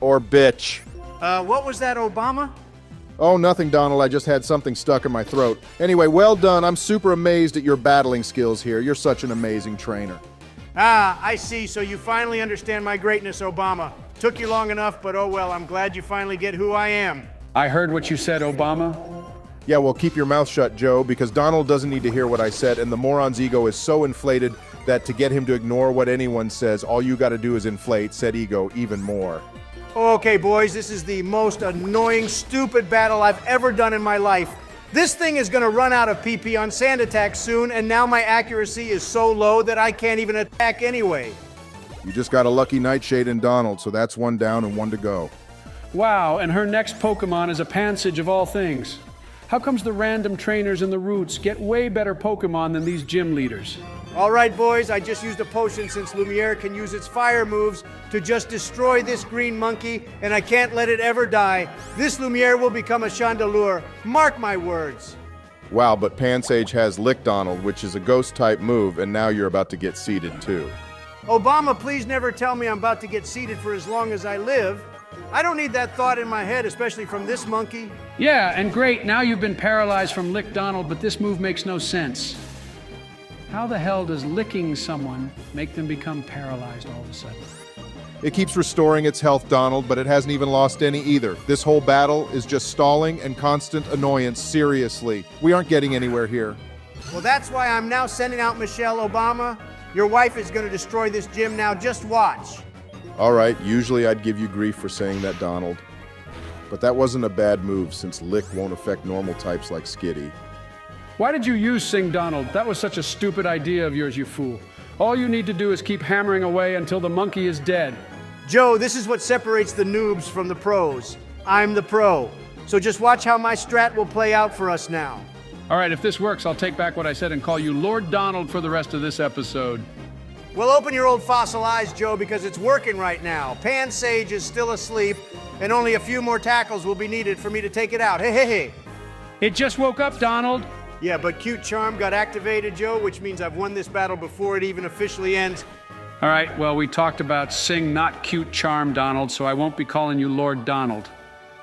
Or bitch. What was that, Obama? Oh, nothing, Donald. I just had something stuck in my throat. Anyway, well done. I'm super amazed at your battling skills here. You're such an amazing trainer. Ah, I see. So you finally understand my greatness, Obama. Took you long enough, but oh well, I'm glad you finally get who I am. I heard what you said, Obama. Yeah, well, keep your mouth shut, Joe, because Donald doesn't need to hear what I said, and the moron's ego is so inflated that to get him to ignore what anyone says, all you gotta do is inflate said ego even more. Okay, boys, this is the most annoying, stupid battle I've ever done in my life. This thing is gonna run out of PP on sand attack soon, and now my accuracy is so low that I can't even attack anyway. You just got a lucky Nightshade in Donald, so that's one down and one to go. Wow, and her next Pokemon is a Pansage of all things. How comes the random trainers and the Roots get way better Pokemon than these gym leaders? All right, boys, I just used a potion since Lumiere can use its fire moves to just destroy this green monkey, and I can't let it ever die. This Lumiere will become a Chandelure. Mark my words. Wow, but Pansage has Lick Donald, which is a ghost-type move, and now you're about to get seeded, too. Obama, please never tell me I'm about to get seated for as long as I live. I don't need that thought in my head, especially from this monkey. Yeah, and great, now you've been paralyzed from Lick Donald, but this move makes no sense. How the hell does licking someone make them become paralyzed all of a sudden? It keeps restoring its health, Donald, but it hasn't even lost any either. This whole battle is just stalling and constant annoyance, seriously. We aren't getting anywhere here. Well, that's why I'm now sending out Michelle Obama. Your wife is going to destroy this gym now, just watch. All right, usually I'd give you grief for saying that, Donald. But that wasn't a bad move, since Lick won't affect normal types like Skitty. Why did you use Sing Donald? That was such a stupid idea of yours, you fool. All you need to do is keep hammering away until the monkey is dead. Joe, this is what separates the noobs from the pros. I'm the pro. So just watch how my strat will play out for us now. All right, if this works, I'll take back what I said and call you Lord Donald for the rest of this episode. Well, open your old fossil eyes, Joe, because it's working right now. Pansage is still asleep, and only a few more tackles will be needed for me to take it out. Hey, hey, hey. It just woke up, Donald. Yeah, but Cute Charm got activated, Joe, which means I've won this battle before it even officially ends. All right, well, we talked about Sing, not Cute Charm, Donald, so I won't be calling you Lord Donald.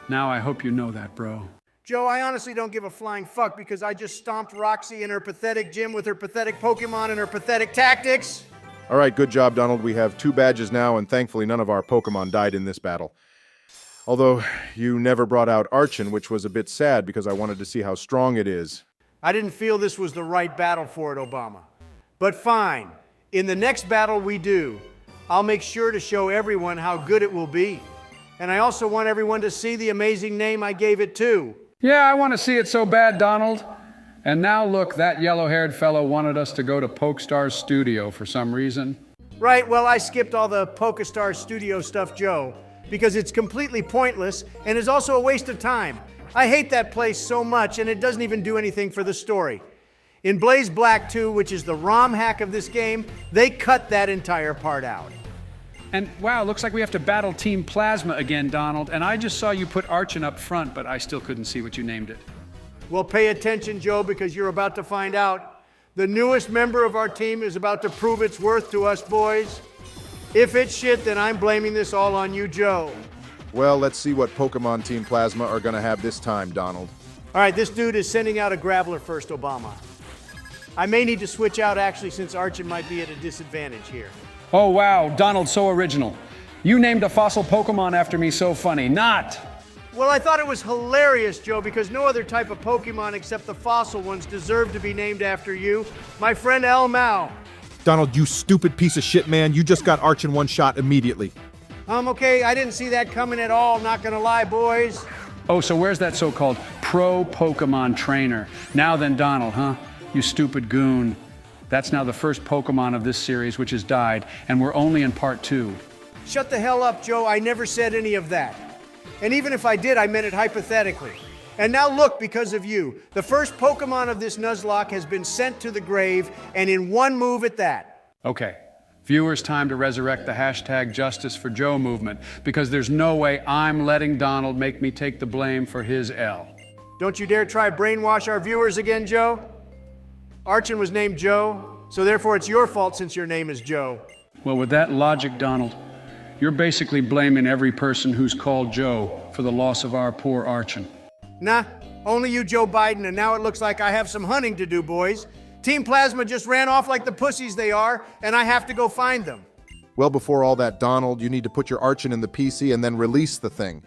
Now I hope you know that, bro. Joe, I honestly don't give a flying fuck because I just stomped Roxy in her pathetic gym with her pathetic Pokemon and her pathetic tactics. All right, good job, Donald. We have 2 badges now, and thankfully none of our Pokemon died in this battle. Although, you never brought out Archon, which was a bit sad because I wanted to see how strong it is. I didn't feel this was the right battle for it, Obama. But fine. In the next battle we do, I'll make sure to show everyone how good it will be. And I also want everyone to see the amazing name I gave it too. Yeah, I want to see it so bad, Donald. And now look, that yellow-haired fellow wanted us to go to Pokestar's studio for some reason. Right, well, I skipped all the Pokestar studio stuff, Joe, because it's completely pointless and is also a waste of time. I hate that place so much, and it doesn't even do anything for the story. In Blaze Black 2, which is the ROM hack of this game, they cut that entire part out. And wow, looks like we have to battle Team Plasma again, Donald. And I just saw you put Archon up front, but I still couldn't see what you named it. Well, pay attention, Joe, because you're about to find out. The newest member of our team is about to prove its worth to us, boys. If it's shit, then I'm blaming this all on you, Joe. Well, let's see what Pokemon Team Plasma are going to have this time, Donald. All right, this dude is sending out a Graveler first, Obama. I may need to switch out, actually, since Archon might be at a disadvantage here. Oh wow, Donald, so original. You named a fossil Pokemon after me, so funny. Not! Well, I thought it was hilarious, Joe, because no other type of Pokemon except the fossil ones deserve to be named after you. My friend El Mao. Donald, you stupid piece of shit, man. You just got Archon one shot immediately. Okay, I didn't see that coming at all, not gonna lie, boys. Oh, so where's that so-called pro Pokemon trainer? Now then, Donald, huh? You stupid goon. That's now the first Pokemon of this series which has died, and we're only in part 2. Shut the hell up, Joe. I never said any of that. And even if I did, I meant it hypothetically. And now look, because of you, the first Pokemon of this Nuzlocke has been sent to the grave, and in one move at that. Okay. Viewers, time to resurrect the hashtag Justice for Joe movement, because there's no way I'm letting Donald make me take the blame for his L. Don't you dare try brainwash our viewers again, Joe. Archon was named Joe, so therefore it's your fault since your name is Joe. Well, with that logic, Donald, you're basically blaming every person who's called Joe for the loss of our poor Archon. Nah, only you, Joe Biden, and now it looks like I have some hunting to do, boys. Team Plasma just ran off like the pussies they are, and I have to go find them. Well, before all that, Donald, you need to put your Archon in the PC and then release the thing.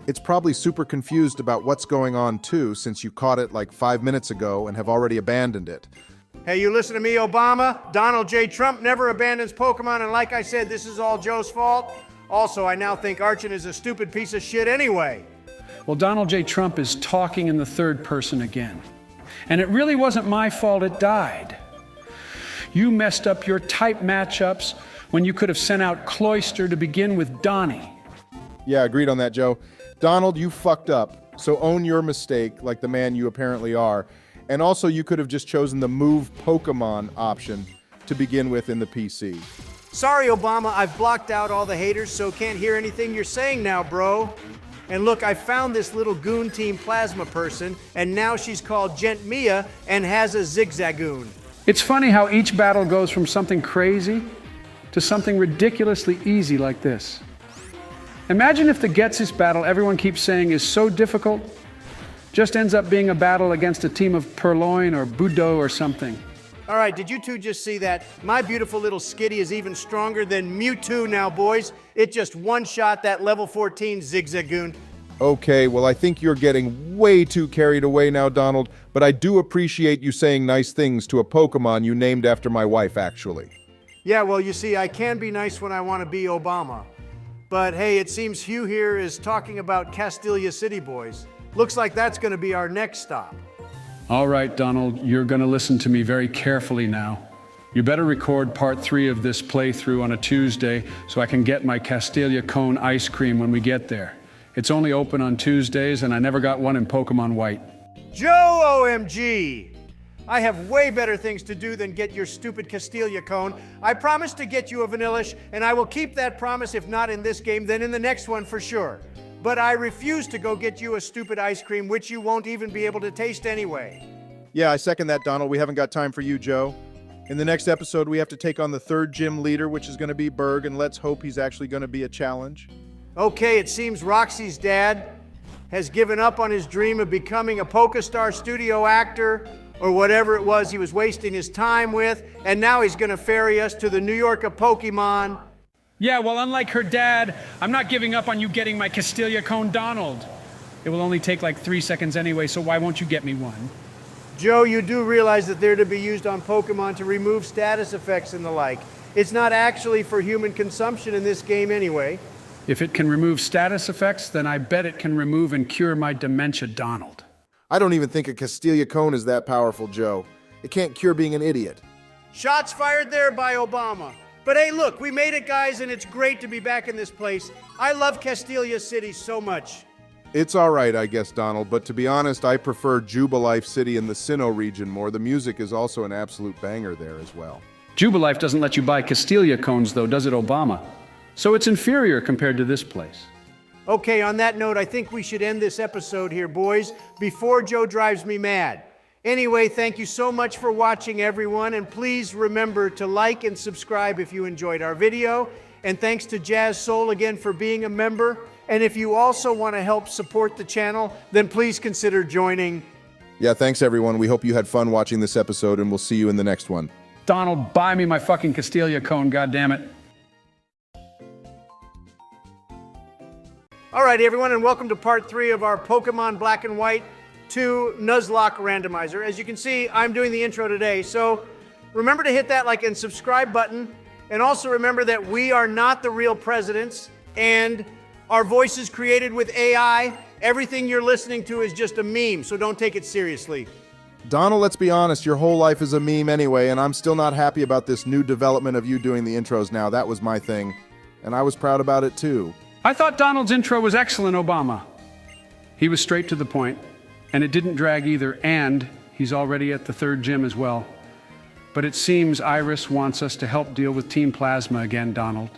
It's probably super confused about what's going on too, since you caught it like 5 minutes ago and have already abandoned it. Hey, you listen to me, Obama? Donald J. Trump never abandons Pokemon, and like I said, this is all Joe's fault. Also, I now think Archon is a stupid piece of shit anyway. Well, Donald J. Trump is talking in the third person again. And it really wasn't my fault it died. You messed up your type matchups when you could have sent out Cloyster to begin with Donnie. Yeah, agreed on that, Joe. Donald, you fucked up, so own your mistake like the man you apparently are. And also, you could have just chosen the move Pokemon option to begin with in the PC. Sorry, Obama, I've blocked out all the haters, so can't hear anything you're saying now, bro. And look, I found this little goon Team Plasma person, and now she's called Gent Mia and has a zigzagoon. It's funny how each battle goes from something crazy to something ridiculously easy like this. Imagine if the getus battle everyone keeps saying is so difficult just ends up being a battle against a team of Purloin or Budo or something. All right, did you two just see that? My beautiful little Skitty is even stronger than Mewtwo now, boys. It just one-shot that level 14 zigzagoon. Okay, well, I think you're getting way too carried away now, Donald, but I do appreciate you saying nice things to a Pokemon you named after my wife, actually. Yeah, well, you see, I can be nice when I want to be Obama. But hey, it seems Hugh here is talking about Castelia City, boys. Looks like that's going to be our next stop. All right, Donald, you're going to listen to me very carefully now. You better record part 3 of this playthrough on a Tuesday so I can get my Castelia cone ice cream when we get there. It's only open on Tuesdays, and I never got one in Pokemon White. Joe, OMG! I have way better things to do than get your stupid Castelia cone. I promise to get you a Vanillish, and I will keep that promise if not in this game, then in the next one for sure. But I refuse to go get you a stupid ice cream, which you won't even be able to taste anyway. Yeah, I second that, Donald. We haven't got time for you, Joe. In the next episode, we have to take on the 3rd gym leader, which is going to be Berg, and let's hope he's actually going to be a challenge. Okay, it seems Roxy's dad has given up on his dream of becoming a PokeStar studio actor, or whatever it was he was wasting his time with, and now he's going to ferry us to the New York of Pokemon. Yeah, well, unlike her dad, I'm not giving up on you getting my Castelia cone, Donald. It will only take like 3 seconds anyway, so why won't you get me one? Joe, you do realize that they're to be used on Pokemon to remove status effects and the like. It's not actually for human consumption in this game anyway. If it can remove status effects, then I bet it can remove and cure my dementia, Donald. I don't even think a Castelia cone is that powerful, Joe. It can't cure being an idiot. Shots fired there by Obama. But hey, look, we made it, guys, and it's great to be back in this place. I love Castelia City so much. It's all right, I guess, Donald, but to be honest, I prefer Jubilife City in the Sinnoh region more. The music is also an absolute banger there as well. Jubilife doesn't let you buy Castelia cones, though, does it, Obama? So it's inferior compared to this place. Okay, on that note, I think we should end this episode here, boys, before Joe drives me mad. Anyway, thank you so much for watching, everyone, and please remember to like and subscribe if you enjoyed our video. And thanks to Jazz Soul again for being a member. And if you also want to help support the channel, then please consider joining. Yeah, thanks, everyone. We hope you had fun watching this episode, and we'll see you in the next one. Donald, buy me my fucking Castelia cone, goddammit. All right, everyone, and welcome to part 3 of our Pokemon Black and White 2 Nuzlocke randomizer. As you can see, I'm doing the intro today, so remember to hit that like and subscribe button, and also remember that we are not the real presidents, and our voice is created with AI. Everything you're listening to is just a meme, so don't take it seriously. Donald, let's be honest, your whole life is a meme anyway, and I'm still not happy about this new development of you doing the intros now. That was my thing, and I was proud about it too. I thought Donald's intro was excellent, Obama. He was straight to the point, and it didn't drag either, and he's already at the 3rd gym as well. But it seems Iris wants us to help deal with Team Plasma again, Donald.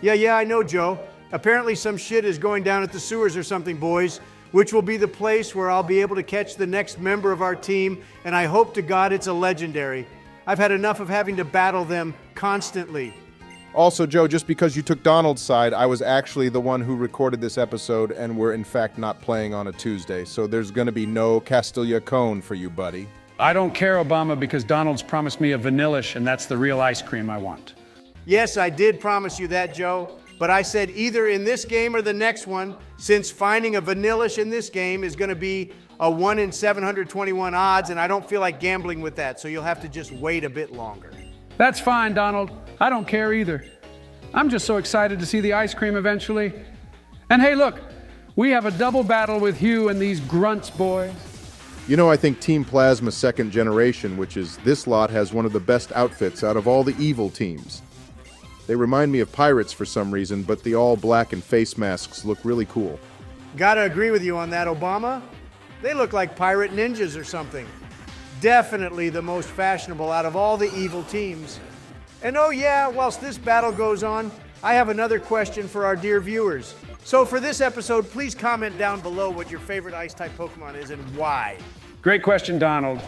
Yeah, I know, Joe. Apparently some shit is going down at the sewers or something, boys, which will be the place where I'll be able to catch the next member of our team, and I hope to God it's a legendary. I've had enough of having to battle them constantly. Also, Joe, just because you took Donald's side, I was actually the one who recorded this episode, and we're in fact not playing on a Tuesday, so there's gonna be no Castelia cone for you, buddy. I don't care, Obama, because Donald's promised me a vanillish, and that's the real ice cream I want. Yes, I did promise you that, Joe. But I said either in this game or the next one, since finding a vanillish in this game is going to be a 1 in 721 odds, and I don't feel like gambling with that, so you'll have to just wait a bit longer. That's fine, Donald. I don't care either. I'm just so excited to see the ice cream eventually. And hey, look, we have a double battle with Hugh and these grunts, boys. You know, I think Team Plasma Second Generation, which is this lot, has one of the best outfits out of all the evil teams. They remind me of pirates for some reason, but the all black and face masks look really cool. Gotta agree with you on that, Obama. They look like pirate ninjas or something. Definitely the most fashionable out of all the evil teams. And oh yeah, whilst this battle goes on, I have another question for our dear viewers. So for this episode, please comment down below what your favorite ice-type Pokemon is and why. Great question, Donald.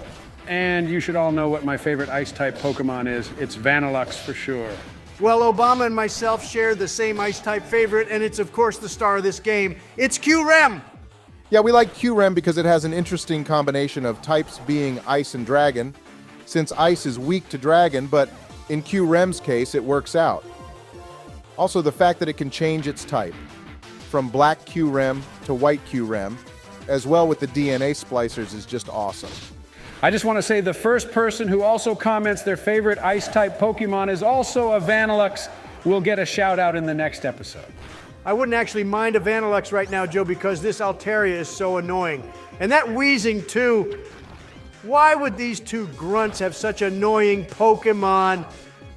And you should all know what my favorite ice-type Pokemon is. It's Vanillux for sure. Well, Obama and myself share the same ice-type favorite, and it's of course the star of this game. It's Q-Rem! Yeah, we like Q-Rem because it has an interesting combination of types being ice and dragon, since ice is weak to dragon, but in Q-Rem's case, it works out. Also, the fact that it can change its type, from black Q-Rem to white Q-Rem, as well with the DNA splicers, is just awesome. I just want to say the first person who also comments their favorite ice-type Pokemon is also a Vanillux will get a shout-out in the next episode. I wouldn't actually mind a Vanillux right now, Joe, because this Altaria is so annoying. And that wheezing, too. Why would these two grunts have such annoying Pokemon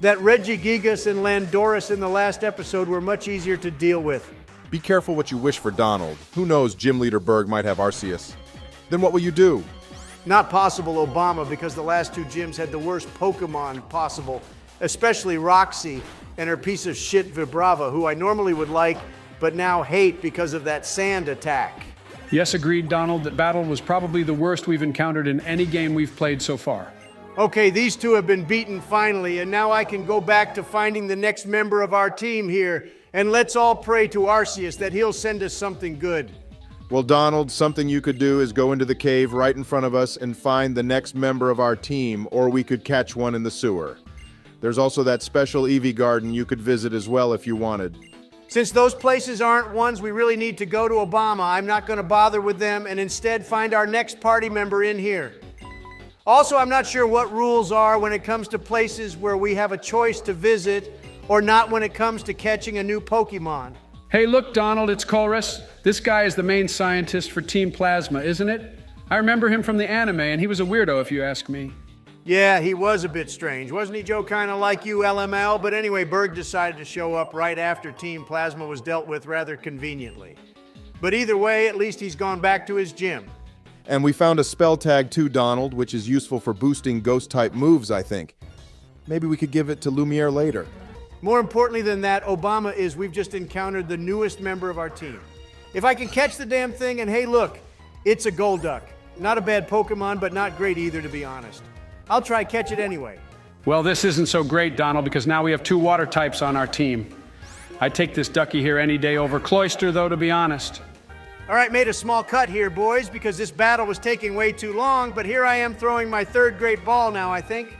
that Regigigas and Landorus in the last episode were much easier to deal with? Be careful what you wish for Donald. Who knows, Gym Leader Berg might have Arceus. Then what will you do? Not possible, Obama, because the last two gyms had the worst Pokemon possible, especially Roxy and her piece of shit Vibrava, who I normally would like, but now hate because of that sand attack. Yes, agreed, Donald, that battle was probably the worst we've encountered in any game we've played so far. Okay, these two have been beaten finally, and now I can go back to finding the next member of our team here, and let's all pray to Arceus that he'll send us something good. Well, Donald, something you could do is go into the cave right in front of us and find the next member of our team, or we could catch one in the sewer. There's also that special Eevee garden you could visit as well if you wanted. Since those places aren't ones we really need to go to Obama, I'm not going to bother with them and instead find our next party member in here. Also, I'm not sure what rules are when it comes to places where we have a choice to visit or not when it comes to catching a new Pokemon. Hey, look, Donald, it's Chorus. This guy is the main scientist for Team Plasma, isn't it? I remember him from the anime, and he was a weirdo, if you ask me. Yeah, he was a bit strange. Wasn't he, Joe, kind of like you, LML? But anyway, Berg decided to show up right after Team Plasma was dealt with rather conveniently. But either way, at least he's gone back to his gym. And we found a spell tag too, Donald, which is useful for boosting ghost-type moves, I think. Maybe we could give it to Lumiere later. More importantly than that, Obama, is we've just encountered the newest member of our team. If I can catch the damn thing, and hey, look, it's a Golduck. Not a bad Pokemon, but not great either, to be honest. I'll try catch it anyway. Well, this isn't so great, Donald, because now we have two water types on our team. I'd take this ducky here any day over Cloyster, though, to be honest. All right, made a small cut here, boys, because this battle was taking way too long, but here I am throwing my third great ball now, I think.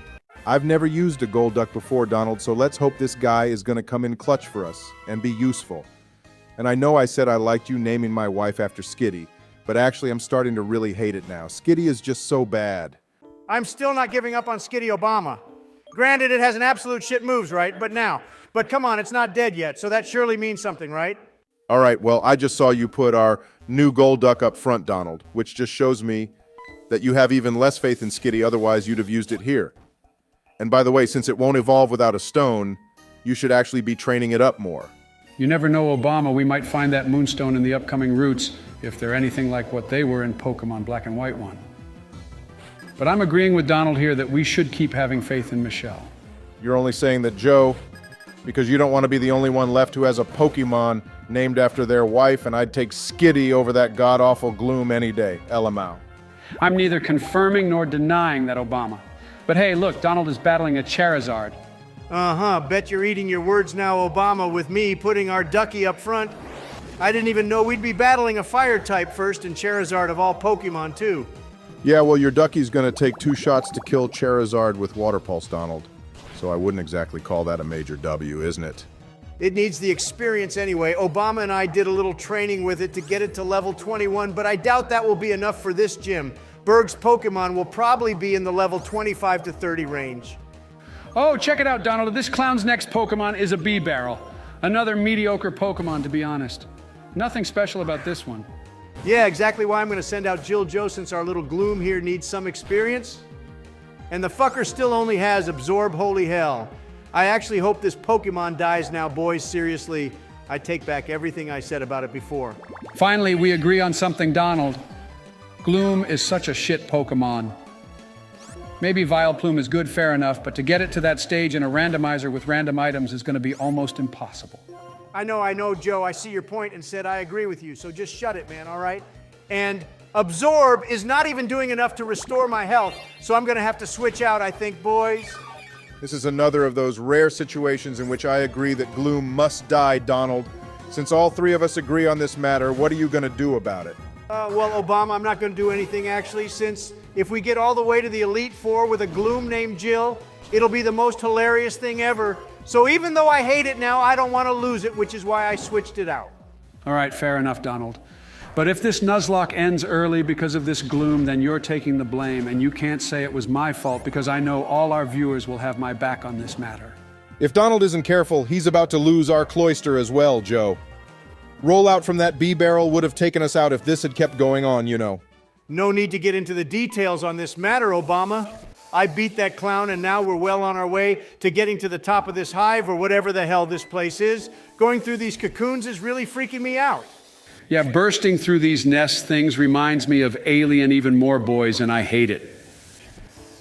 I've never used a Golduck before, Donald, so let's hope this guy is going to come in clutch for us and be useful. And I know I said I liked you naming my wife after Skitty, but actually I'm starting to really hate it now. Skitty is just so bad. I'm still not giving up on Skitty Obama. Granted, it has an absolute shit moves, right? But come on, it's not dead yet, so that surely means something, right? All right, well, I just saw you put our new Golduck up front, Donald, which just shows me that you have even less faith in Skitty, otherwise you'd have used it here. And by the way, since it won't evolve without a stone, you should actually be training it up more. You never know, Obama, we might find that moonstone in the upcoming routes if they're anything like what they were in Pokemon Black and White 1. But I'm agreeing with Donald here that we should keep having faith in Michelle. You're only saying that, Joe, because you don't want to be the only one left who has a Pokemon named after their wife, and I'd take Skitty over that god-awful Gloom any day, LMAO. I'm neither confirming nor denying that, Obama. But hey, look, Donald is battling a Charizard. Uh-huh, bet you're eating your words now, Obama, with me putting our ducky up front. I didn't even know we'd be battling a fire type first, and Charizard of all Pokemon, too. Yeah, well, your ducky's gonna take 2 shots to kill Charizard with Water Pulse, Donald. So I wouldn't exactly call that a major W, isn't it? It needs the experience anyway. Obama and I did a little training with it to get it to level 21, but I doubt that will be enough for this gym. Berg's Pokemon will probably be in the level 25 to 30 range. Oh, check it out, Donald. This clown's next Pokemon is a B-Barrel. Another mediocre Pokemon, to be honest. Nothing special about this one. Yeah, exactly why I'm going to send out Jill Joe since our little Gloom here needs some experience. And the fucker still only has Absorb Holy Hell. I actually hope this Pokemon dies now, boys. Seriously, I take back everything I said about it before. Finally, we agree on something, Donald. Gloom is such a shit Pokemon. Maybe Vileplume is good, fair enough, but to get it to that stage in a randomizer with random items is going to be almost impossible. I know, Joe. I see your point and said I agree with you, so just shut it, man, all right? And Absorb is not even doing enough to restore my health, so I'm going to have to switch out, I think, boys. This is another of those rare situations in which I agree that Gloom must die, Donald. Since all 3 of us agree on this matter, what are you gonna do about it? Well, Obama, I'm not going to do anything, actually, since if we get all the way to the Elite Four with a Gloom named Jill, it'll be the most hilarious thing ever. So even though I hate it now, I don't want to lose it, which is why I switched it out. All right, fair enough, Donald. But if this Nuzlocke ends early because of this Gloom, then you're taking the blame, and you can't say it was my fault because I know all our viewers will have my back on this matter. If Donald isn't careful, he's about to lose our cloister as well, Joe. Rollout from that B-Barrel would have taken us out if this had kept going on, you know. No need to get into the details on this matter, Obama. I beat that clown, and now we're well on our way to getting to the top of this hive, or whatever the hell this place is. Going through these cocoons is really freaking me out. Yeah, bursting through these nest things reminds me of Alien even more, boys, and I hate it.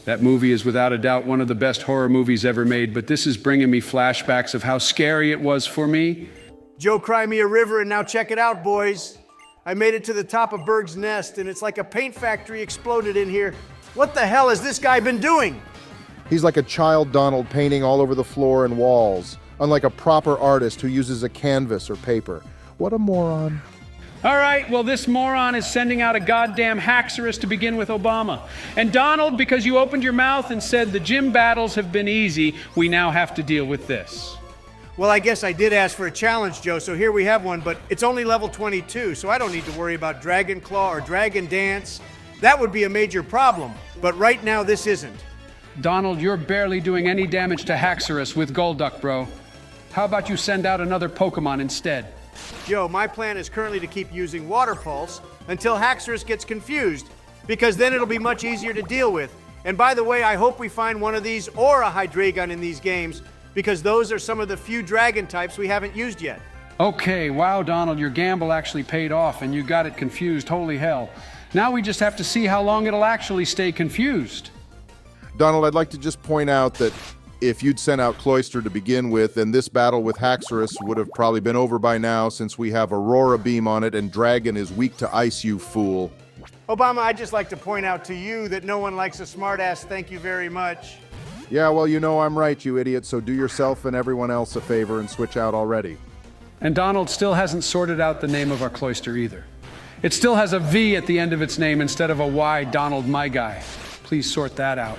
That movie is without a doubt one of the best horror movies ever made, but this is bringing me flashbacks of how scary it was for me. Joe, cry me a river, and now check it out, boys. I made it to the top of Berg's nest, and it's like a paint factory exploded in here. What the hell has this guy been doing? He's like a child Donald painting all over the floor and walls, unlike a proper artist who uses a canvas or paper. What a moron. All right, well, this moron is sending out a goddamn Haxorus to begin with, Obama. And Donald, because you opened your mouth and said the gym battles have been easy, we now have to deal with this. Well, I guess I did ask for a challenge, Joe, so here we have one, but it's only level 22, so I don't need to worry about Dragon Claw or Dragon Dance. That would be a major problem, but right now this isn't. Donald, you're barely doing any damage to Haxorus with Golduck, bro. How about you send out another Pokemon instead? Joe, my plan is currently to keep using Water Pulse until Haxorus gets confused, because then it'll be much easier to deal with. And by the way, I hope we find one of these or a Hydreigon in these games, because those are some of the few dragon types we haven't used yet. Okay, wow, Donald, your gamble actually paid off and you got it confused, holy hell. Now we just have to see how long it'll actually stay confused. Donald, I'd like to just point out that if you'd sent out Cloyster to begin with, then this battle with Haxorus would have probably been over by now, since we have Aurora Beam on it and Dragon is weak to ice, you fool. Obama, I'd just like to point out to you that no one likes a smartass. Thank you very much. Yeah, well, you know I'm right, you idiot, so do yourself and everyone else a favor and switch out already. And Donald still hasn't sorted out the name of our cloister either. It still has a V at the end of its name instead of a Y, Donald, my guy. Please sort that out.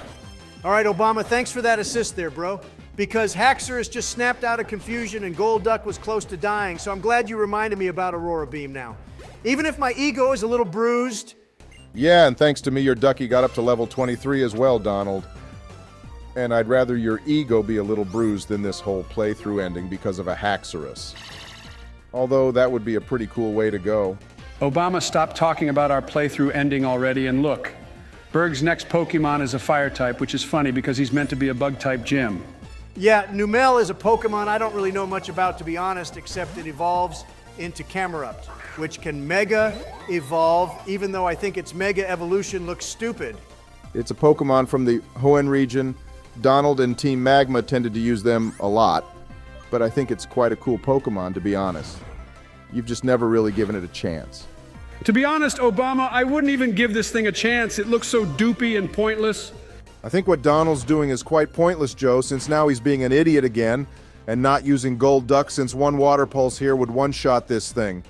All right, Obama, thanks for that assist there, bro. Because Haxorus just snapped out of confusion and Golduck was close to dying, so I'm glad you reminded me about Aurora Beam now. Even if my ego is a little bruised. Yeah, and thanks to me, your ducky got up to level 23 as well, Donald. And I'd rather your ego be a little bruised than this whole playthrough ending because of a Haxorus. Although that would be a pretty cool way to go. Obama, stop talking about our playthrough ending already, and look. Berg's next Pokemon is a fire type, which is funny because he's meant to be a bug type gym. Yeah, Numel is a Pokemon I don't really know much about, to be honest, except it evolves into Camerupt, which can Mega Evolve, even though I think its Mega Evolution looks stupid. It's a Pokemon from the Hoenn region. Donald and Team Magma tended to use them a lot, but I think it's quite a cool Pokemon, to be honest. You've just never really given it a chance. To be honest, Obama, I wouldn't even give this thing a chance. It looks so doopy and pointless. I think what Donald's doing is quite pointless, Joe, since now he's being an idiot again and not using gold duck since one water pulse here would one-shot this thing.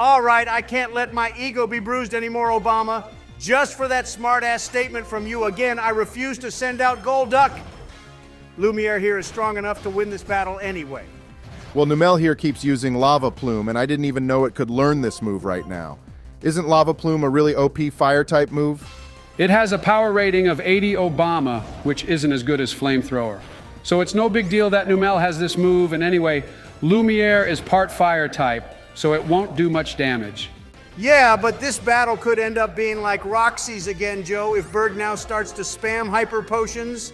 All right, I can't let my ego be bruised anymore, Obama. Just for that smart-ass statement from you again, I refuse to send out gold duck. Lumiere here is strong enough to win this battle anyway. Well, Numel here keeps using Lava Plume, and I didn't even know it could learn this move right now. Isn't Lava Plume a really OP fire-type move? It has a power rating of 80 Obama, which isn't as good as Flamethrower. So it's no big deal that Numel has this move, and anyway, Lumiere is part fire type, so it won't do much damage. Yeah, but this battle could end up being like Roxy's again, Joe, if Berg now starts to spam hyper potions.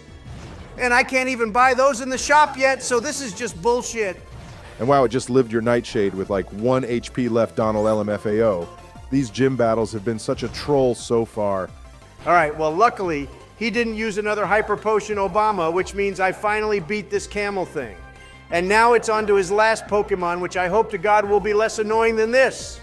And I can't even buy those in the shop yet, so this is just bullshit. And wow, it just lived your Nightshade with like 1 HP left Donald LMFAO. These gym battles have been such a troll so far. All right, well, luckily, he didn't use another hyper potion Obama, which means I finally beat this camel thing. And now it's on to his last Pokemon, which I hope to God will be less annoying than this.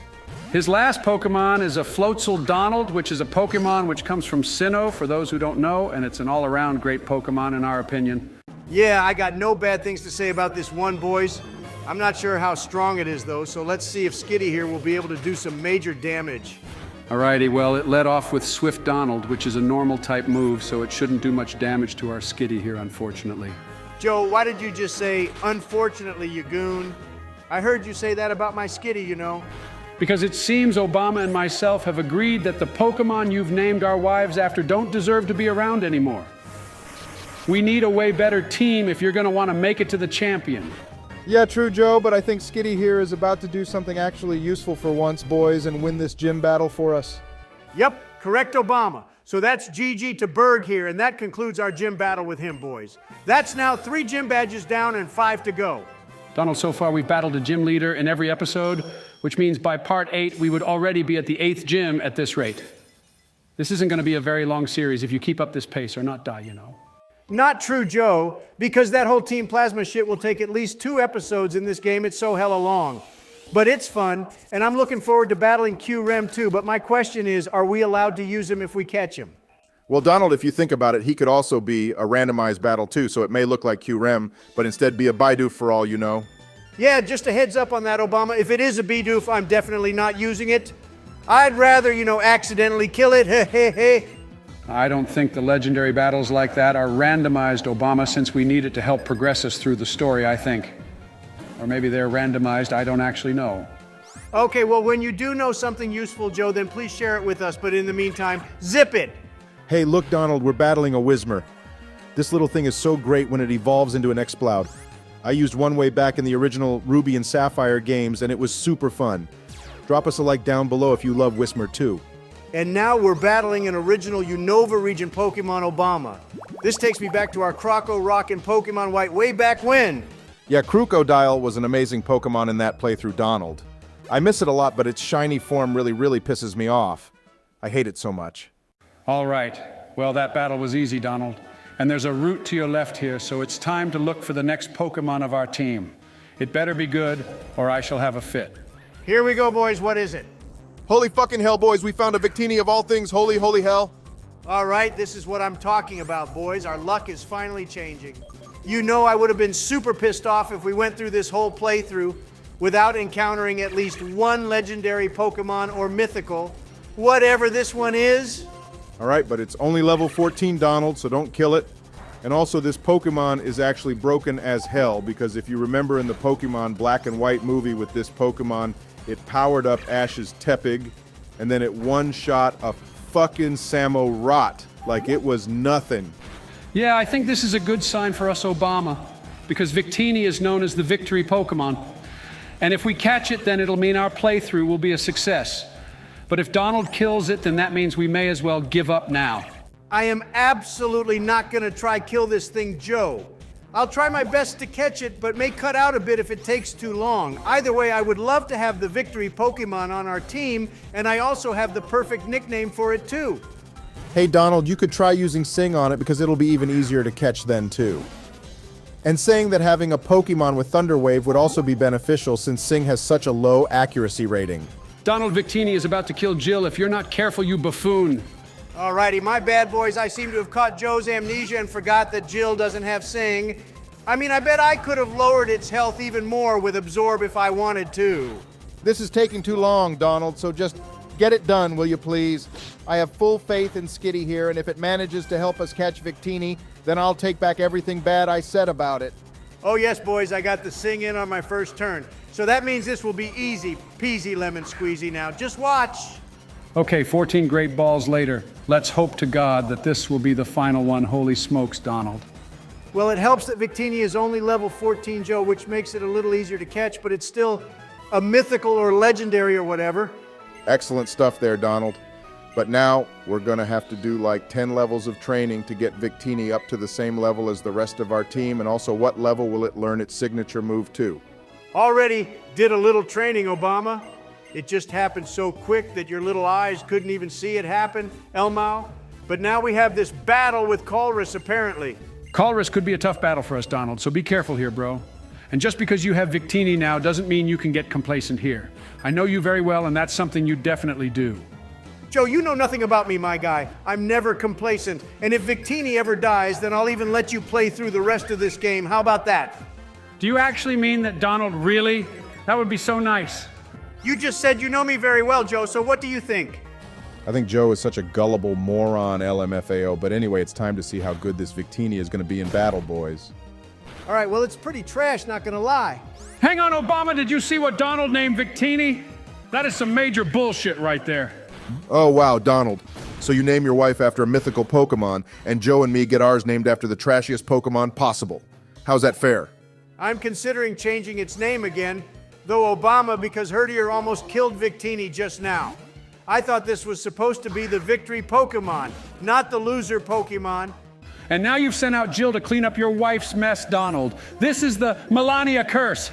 His last Pokemon is a Floatzel Donald, which is a Pokemon which comes from Sinnoh, for those who don't know, and it's an all-around great Pokemon in our opinion. Yeah, I got no bad things to say about this one, boys. I'm not sure how strong it is, though, so let's see if Skitty here will be able to do some major damage. Alrighty, well, it led off with Swift Donald, which is a normal type move, so it shouldn't do much damage to our Skitty here, unfortunately. Joe, why did you just say, unfortunately, you goon? I heard you say that about my Skitty, you know. Because it seems Obama and myself have agreed that the Pokemon you've named our wives after don't deserve to be around anymore. We need a way better team if you're going to want to make it to the champion. Yeah, true, Joe, but I think Skitty here is about to do something actually useful for once, boys, and win this gym battle for us. Yep, correct, Obama. So that's GG to Berg here, and that concludes our gym battle with him, boys. That's now 3 gym badges down and 5 to go. Donald, so far we've battled a gym leader in every episode, which means by part 8 we would already be at the 8th gym at this rate. This isn't going to be a very long series if you keep up this pace or not die, you know. Not true, Joe, because that whole Team Plasma shit will take at least 2 episodes in this game. It's so hella long. But it's fun, and I'm looking forward to battling Q-Rem too, but my question is, are we allowed to use him if we catch him? Well, Donald, if you think about it, he could also be a randomized battle too, so it may look like Q-Rem, but instead be a Bidoof for all you know. Yeah, just a heads up on that, Obama. If it is a Bidoof, I'm definitely not using it. I'd rather, accidentally kill it. I don't think the legendary battles like that are randomized, Obama, since we need it to help progress us through the story, I think. Or maybe they're randomized, I don't actually know. Okay, well, when you do know something useful, Joe, then please share it with us. But in the meantime, zip it. Hey, look, Donald, we're battling a Whismur. This little thing is so great when it evolves into an Exploud. I used one way back in the original Ruby and Sapphire games, and it was super fun. Drop us a like down below if you love Whismur too. And now we're battling an original Unova region Pokemon, Obama. This takes me back to our Croco Rock and Pokemon White way back when. Yeah, Crocodile was an amazing Pokemon in that playthrough, Donald. I miss it a lot, but its shiny form really pisses me off. I hate it so much. All right. Well, that battle was easy, Donald. And there's a route to your left here, so it's time to look for the next Pokemon of our team. It better be good, or I shall have a fit. Here we go, boys. What is it? Holy fucking hell, boys, we found a Victini of all things. Holy hell. All right, this is what I'm talking about, boys. Our luck is finally changing. You know I would have been super pissed off if we went through this whole playthrough without encountering at least one legendary Pokemon or mythical, whatever this one is. All right, but it's only level 14, Donald, so don't kill it. And also, this Pokemon is actually broken as hell, because if you remember in the Pokemon Black and White movie with this Pokemon, it powered up Ash's Tepig, and then it one-shot a fucking Samurott like it was nothing. Yeah, I think this is a good sign for us, Obama, because Victini is known as the victory Pokemon. And if we catch it, then it'll mean our playthrough will be a success. But if Donald kills it, then that means we may as well give up now. I am absolutely not going to try kill this thing, Joe. I'll try my best to catch it, but may cut out a bit if it takes too long. Either way, I would love to have the victory Pokemon on our team, and I also have the perfect nickname for it too. Hey, Donald, you could try using Sing on it because it'll be even easier to catch then, too. And saying that having a Pokemon with Thunder Wave would also be beneficial since Sing has such a low accuracy rating. Donald Victini is about to kill Jill. If you're not careful, you buffoon. Alrighty, my bad, boys. I seem to have caught Joe's amnesia and forgot that Jill doesn't have Sing. I mean, I bet I could have lowered its health even more with Absorb if I wanted to. This is taking too long, Donald, so just get it done, will you please? I have full faith in Skitty here, and if it manages to help us catch Victini, then I'll take back everything bad I said about it. Oh yes, boys, I got the Sing in on my first turn. So that means this will be easy peasy lemon squeezy now. Just watch. Okay, 14 great balls later. Let's hope to God that this will be the final one. Holy smokes, Donald. Well, it helps that Victini is only level 14, Joe, which makes it a little easier to catch, but it's still a mythical or legendary or whatever. Excellent stuff there, Donald. But now we're gonna have to do like 10 levels of training to get Victini up to the same level as the rest of our team, and also what level will it learn its signature move to? Already did a little training, Obama. It just happened so quick that your little eyes couldn't even see it happen, Elmau. But now we have this battle with Colress, apparently. Colress could be a tough battle for us, Donald, so be careful here, bro. And just because you have Victini now doesn't mean you can get complacent here. I know you very well, and that's something you definitely do. Joe, you know nothing about me, my guy. I'm never complacent. And if Victini ever dies, then I'll even let you play through the rest of this game. How about that? Do you actually mean that, Donald? Really? That would be so nice. You just said you know me very well, Joe, so what do you think? I think Joe is such a gullible moron, LMFAO, but anyway, it's time to see how good this Victini is gonna be in battle, boys. All right, well, it's pretty trash, not gonna lie. Hang on, Obama, did you see what Donald named Victini? That is some major bullshit right there. Oh, wow, Donald. So you name your wife after a mythical Pokemon, and Joe and me get ours named after the trashiest Pokemon possible. How's that fair? I'm considering changing its name again, though Obama, because Herdier almost killed Victini just now. I thought this was supposed to be the victory Pokemon, not the loser Pokemon. And now you've sent out Jill to clean up your wife's mess, Donald. This is the Melania curse.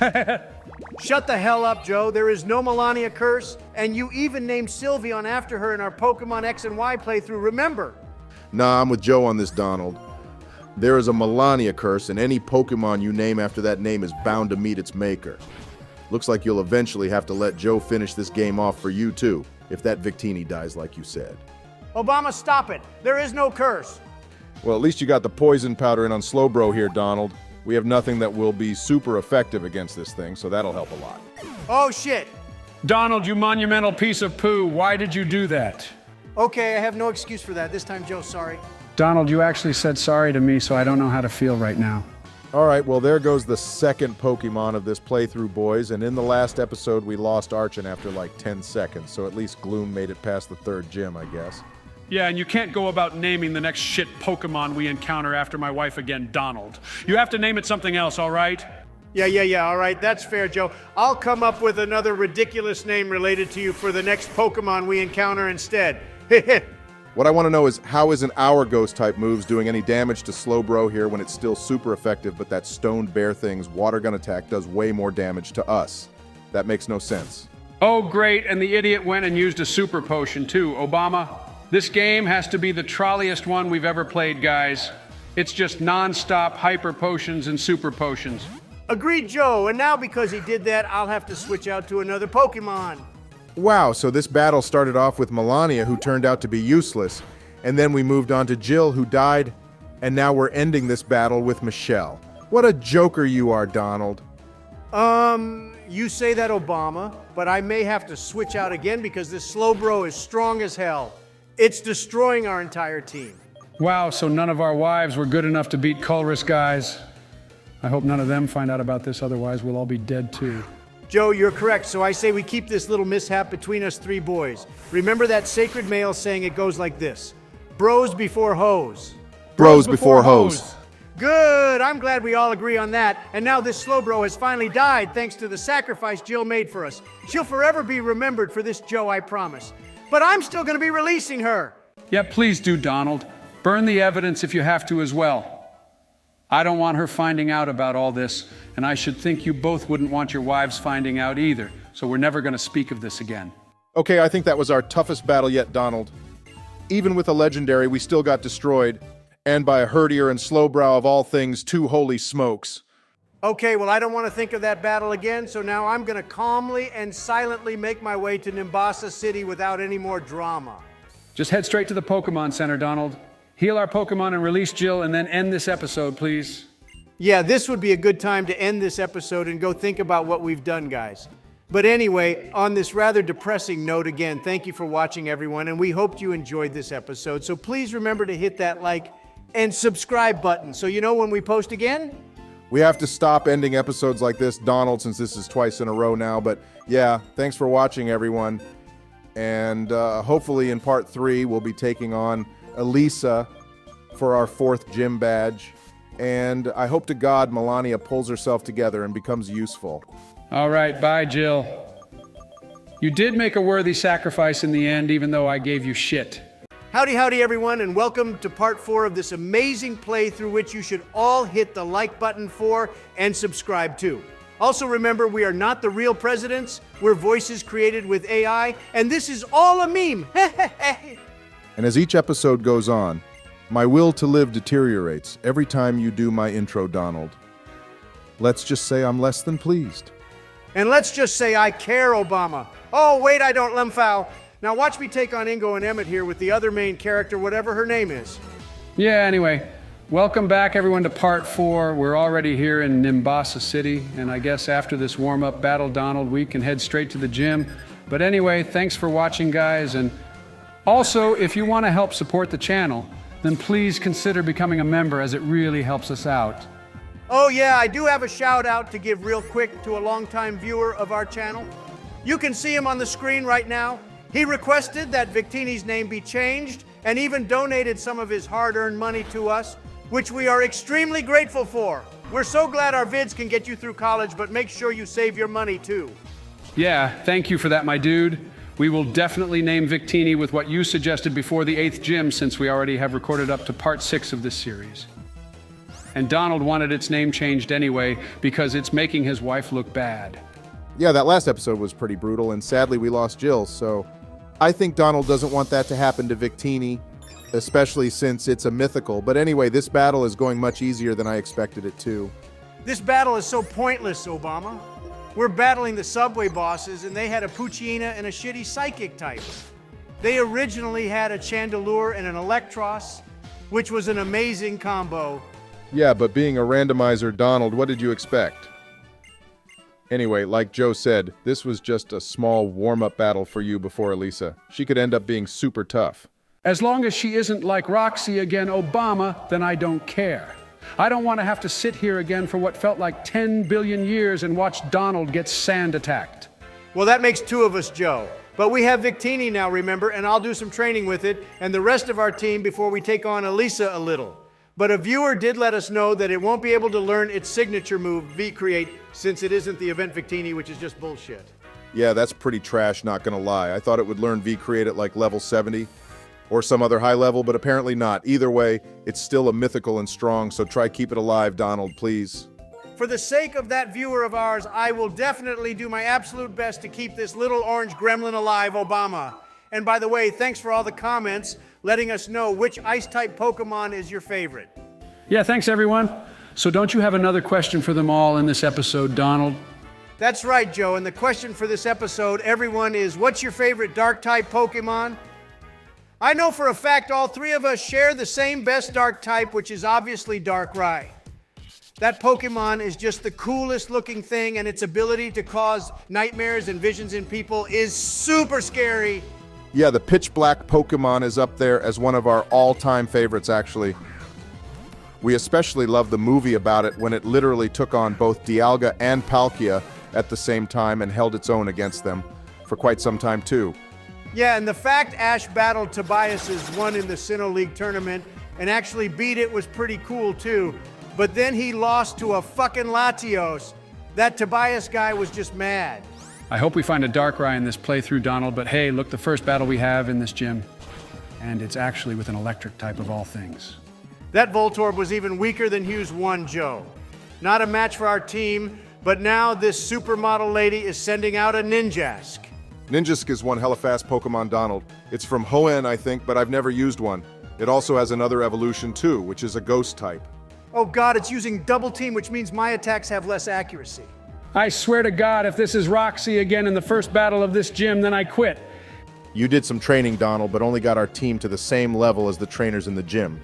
Shut the hell up, Joe. There is no Melania curse, and you even named Sylveon after her in our Pokemon X and Y playthrough, remember? Nah, I'm with Joe on this, Donald. There is a Melania curse, and any Pokemon you name after that name is bound to meet its maker. Looks like you'll eventually have to let Joe finish this game off for you, too, if that Victini dies like you said. Obama, stop it. There is no curse. Well, at least you got the poison powder in on Slowbro here, Donald. We have nothing that will be super effective against this thing, so that'll help a lot. Oh, shit. Donald, you monumental piece of poo, why did you do that? Okay, I have no excuse for that. This time, Joe, sorry. Donald, you actually said sorry to me, so I don't know how to feel right now. All right, well, there goes the second Pokemon of this playthrough, boys, and in the last episode, we lost Archon after like 10 seconds, so at least Gloom made it past the third gym, I guess. Yeah, and you can't go about naming the next shit Pokemon we encounter after my wife again, Donald. You have to name it something else, all right? Yeah, all right, that's fair, Joe. I'll come up with another ridiculous name related to you for the next Pokemon we encounter instead. What I want to know is, how isn't our Ghost-type moves doing any damage to Slowbro here when it's still super effective, but that Stoned Bear thing's Water Gun attack does way more damage to us? That makes no sense. Oh, great, and the idiot went and used a super potion, too. Obama, this game has to be the trolliest one we've ever played, guys. It's just non-stop hyper potions and super potions. Agreed, Joe, and now because he did that, I'll have to switch out to another Pokemon. Wow, so this battle started off with Melania, who turned out to be useless, and then we moved on to Jill, who died, and now we're ending this battle with Michelle. What a joker you are, Donald. You say that, Obama, but I may have to switch out again because this Slowbro is strong as hell. It's destroying our entire team. Wow, so none of our wives were good enough to beat Colress, guys. I hope none of them find out about this, otherwise we'll all be dead too. Joe, you're correct, so I say we keep this little mishap between us three boys. Remember that sacred male saying it goes like this: bros before hoes. Bros before hoes. Good, I'm glad we all agree on that. And now this Slowbro has finally died thanks to the sacrifice Jill made for us. She'll forever be remembered for this, Joe, I promise. But I'm still gonna be releasing her. Yeah, please do, Donald. Burn the evidence if you have to as well. I don't want her finding out about all this, and I should think you both wouldn't want your wives finding out either, so we're never going to speak of this again. Okay, I think that was our toughest battle yet, Donald. Even with a legendary, we still got destroyed, and by a Herdier and Slowbrow of all things, two holy smokes. Okay, well, I don't want to think of that battle again, so now I'm gonna calmly and silently make my way to Nimbasa City without any more drama. Just head straight to the Pokemon Center, Donald. Heal our Pokemon and release Jill, and then end this episode, please. Yeah, this would be a good time to end this episode and go think about what we've done, guys. But anyway, on this rather depressing note, again, thank you for watching, everyone, and we hoped you enjoyed this episode. So please remember to hit that like and subscribe button so you know when we post again. We have to stop ending episodes like this, Donald, since this is twice in a row now. But yeah, thanks for watching, everyone. And hopefully in part 3, we'll be taking on Elisa for our 4th gym badge. And I hope to God Melania pulls herself together and becomes useful. All right, bye, Jill. You did make a worthy sacrifice in the end, even though I gave you shit. Howdy, howdy, everyone, and welcome to part 4 of this amazing playthrough, which you should all hit the like button for and subscribe to. Also remember, we are not the real presidents. We're voices created with AI, and this is all a meme. And as each episode goes on, my will to live deteriorates every time you do my intro, Donald. Let's just say I'm less than pleased. And let's just say I care, Obama. Oh, wait, I don't, Lemfow. Now watch me take on Ingo and Emmett here with the other main character, whatever her name is. Yeah, anyway, welcome back, everyone, to part 4. We're already here in Nimbasa City, and I guess after this warm-up battle, Donald, we can head straight to the gym. But anyway, thanks for watching, guys, and also, if you want to help support the channel, then please consider becoming a member, as it really helps us out. Oh yeah, I do have a shout out to give real quick to a longtime viewer of our channel. You can see him on the screen right now. He requested that Victini's name be changed and even donated some of his hard-earned money to us, which we are extremely grateful for. We're so glad our vids can get you through college, but make sure you save your money too. Yeah, thank you for that, my dude. We will definitely name Victini with what you suggested before the 8th gym, since we already have recorded up to part 6 of this series. And Donald wanted its name changed anyway, because it's making his wife look bad. Yeah, that last episode was pretty brutal, and sadly we lost Jill, so I think Donald doesn't want that to happen to Victini, especially since it's a mythical. But anyway, this battle is going much easier than I expected it to. This battle is so pointless, Obama. We're battling the subway bosses, and they had a Puccina and a shitty psychic type. They originally had a Chandelure and an Electros, which was an amazing combo. Yeah, but being a randomizer, Donald, what did you expect? Anyway, like Joe said, this was just a small warm-up battle for you before Elisa. She could end up being super tough. As long as she isn't like Roxy again, Obama, then I don't care. I don't want to have to sit here again for what felt like 10 billion years and watch Donald get sand attacked. Well, that makes 2 of us, Joe. But we have Victini now, remember, and I'll do some training with it and the rest of our team before we take on Elisa a little. But a viewer did let us know that it won't be able to learn its signature move, V-Create, since it isn't the event Victini, which is just bullshit. Yeah, that's pretty trash, not gonna lie. I thought it would learn V-Create at like level 70 or some other high level, but apparently not. Either way, it's still a mythical and strong, so try keep it alive, Donald, please. For the sake of that viewer of ours, I will definitely do my absolute best to keep this little orange gremlin alive, Obama. And by the way, thanks for all the comments letting us know which Ice-type Pokemon is your favorite. Yeah, thanks, everyone. So don't you have another question for them all in this episode, Donald? That's right, Joe, and the question for this episode, everyone, is what's your favorite Dark-type Pokemon? I know for a fact all 3 of us share the same best Dark type, which is obviously Darkrai. That Pokemon is just the coolest looking thing, and its ability to cause nightmares and visions in people is super scary. Yeah, the pitch black Pokemon is up there as one of our all-time favorites, actually. We especially love the movie about it when it literally took on both Dialga and Palkia at the same time and held its own against them for quite some time, too. Yeah, and the fact Ash battled Tobias's one in the Sinnoh League tournament and actually beat it was pretty cool, too. But then he lost to a fucking Latios. That Tobias guy was just mad. I hope we find a Darkrai in this playthrough, Donald, but hey, look, the first battle we have in this gym, and it's actually with an electric type of all things. That Voltorb was even weaker than Hugh's one, Joe. Not a match for our team, but now this supermodel lady is sending out a Ninjask. Ninjask is one hella fast Pokemon, Donald. It's from Hoenn, I think, but I've never used one. It also has another evolution, too, which is a ghost type. Oh god, it's using double team, which means my attacks have less accuracy. I swear to God, if this is Roxy again in the first battle of this gym, then I quit. You did some training, Donald, but only got our team to the same level as the trainers in the gym.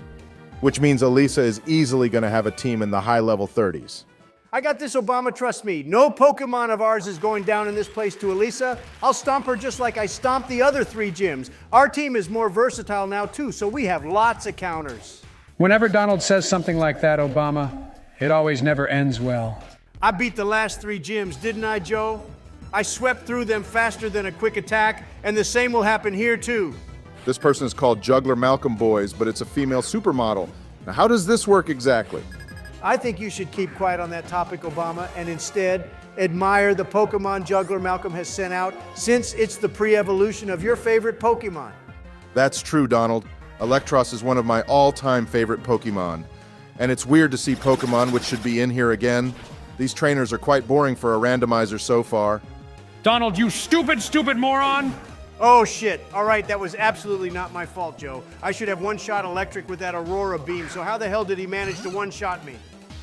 Which means Elisa is easily going to have a team in the high-level 30s. I got this, Obama, trust me. No Pokemon of ours is going down in this place to Elisa. I'll stomp her just like I stomped the other 3 gyms. Our team is more versatile now, too, so we have lots of counters. Whenever Donald says something like that, Obama, it always never ends well. I beat the last 3 gyms, didn't I, Joe? I swept through them faster than a quick attack, and the same will happen here, too. This person is called Juggler Malcolm Boys, but it's a female supermodel. Now, how does this work exactly? I think you should keep quiet on that topic, Obama, and instead admire the Pokemon Juggler Malcolm has sent out, since it's the pre-evolution of your favorite Pokemon. That's true, Donald. Electros is one of my all-time favorite Pokemon. And it's weird to see Pokemon which should be in here again. These trainers are quite boring for a randomizer so far. Donald, you stupid, stupid moron! Oh shit, all right, that was absolutely not my fault, Joe. I should have one-shot electric with that Aurora beam, so how the hell did he manage to one-shot me?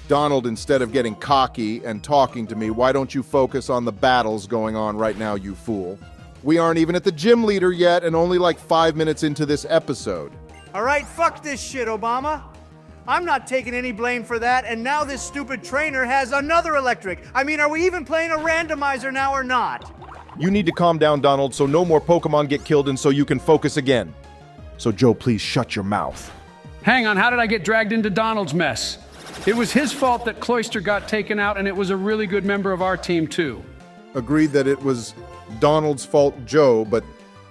Donald, instead of getting cocky and talking to me, why don't you focus on the battles going on right now, you fool? We aren't even at the gym leader yet, and only like 5 minutes into this episode. All right, fuck this shit, Obama. I'm not taking any blame for that, and now this stupid trainer has another electric. I mean, are we even playing a randomizer now or not? You need to calm down, Donald, so no more Pokemon get killed and so you can focus again. So Joe, please shut your mouth. Hang on, how did I get dragged into Donald's mess? It was his fault that Cloyster got taken out, and it was a really good member of our team, too. Agreed that it was Donald's fault, Joe, but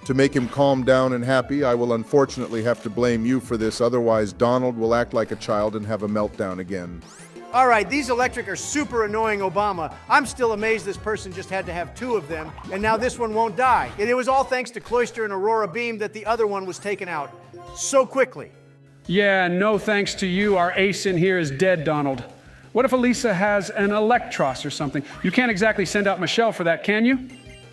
to make him calm down and happy, I will unfortunately have to blame you for this. Otherwise, Donald will act like a child and have a meltdown again. All right, these electric are super annoying, Obama. I'm still amazed this person just had to have 2 of them, and now this one won't die. And it was all thanks to Cloyster and Aurora Beam that the other one was taken out so quickly. Yeah, no thanks to you, our ace in here is dead, Donald. What if Elisa has an Electros or something? You can't exactly send out Michelle for that, can you?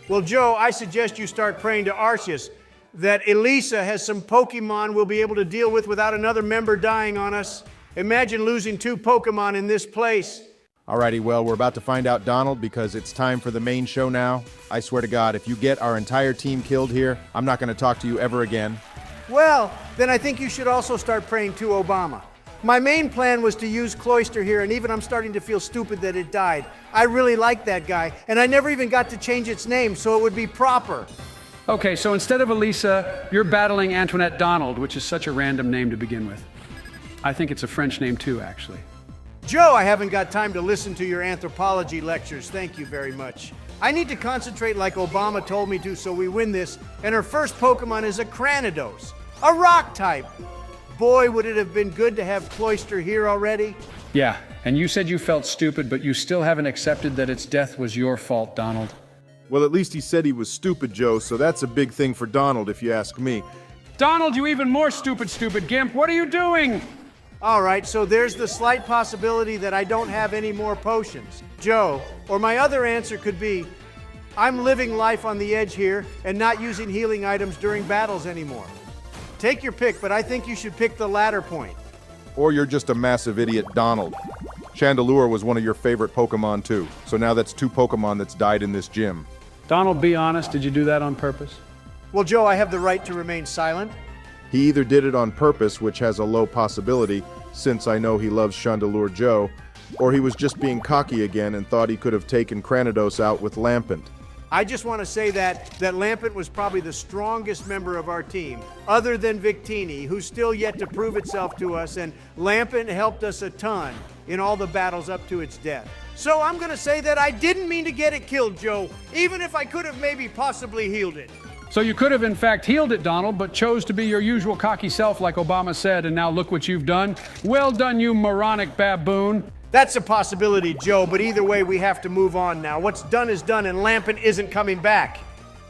Well, Joe, I suggest you start praying to Arceus that Elisa has some Pokemon we'll be able to deal with without another member dying on us. Imagine losing 2 Pokemon in this place. Alrighty, well, we're about to find out, Donald, because it's time for the main show now. I swear to God, if you get our entire team killed here, I'm not going to talk to you ever again. Well, then I think you should also start praying to Obama. My main plan was to use Cloyster here, and even I'm starting to feel stupid that it died. I really like that guy, and I never even got to change its name, so it would be proper. Okay, so instead of Elisa, you're battling Antoinette Donald, which is such a random name to begin with. I think it's a French name too, actually. Joe, I haven't got time to listen to your anthropology lectures. Thank you very much. I need to concentrate like Obama told me to so we win this, and her first Pokemon is a Cranidos, a rock type. Boy, would it have been good to have Cloyster here already. Yeah, and you said you felt stupid, but you still haven't accepted that its death was your fault, Donald. Well, at least he said he was stupid, Joe, so that's a big thing for Donald, if you ask me. Donald, you even more stupid gimp. What are you doing? All right, so there's the slight possibility that I don't have any more potions. Joe, or my other answer could be, I'm living life on the edge here and not using healing items during battles anymore. Take your pick, but I think you should pick the latter point. Or you're just a massive idiot, Donald. Chandelure was one of your favorite Pokemon, too. So now that's 2 Pokemon that's died in this gym. Donald, be honest, did you do that on purpose? Well, Joe, I have the right to remain silent. He either did it on purpose, which has a low possibility, since I know he loves Chandelure Joe, or he was just being cocky again and thought he could have taken Cranidos out with Lampent. I just want to say that Lampent was probably the strongest member of our team, other than Victini, who's still yet to prove itself to us, and Lampent helped us a ton in all the battles up to its death. So I'm going to say that I didn't mean to get it killed, Joe, even if I could have maybe possibly healed it. So you could have in fact healed it, Donald, but chose to be your usual cocky self like Obama said, and now look what you've done. Well done, you moronic baboon. That's a possibility, Joe, but either way, we have to move on now. What's done is done, and Lampent isn't coming back.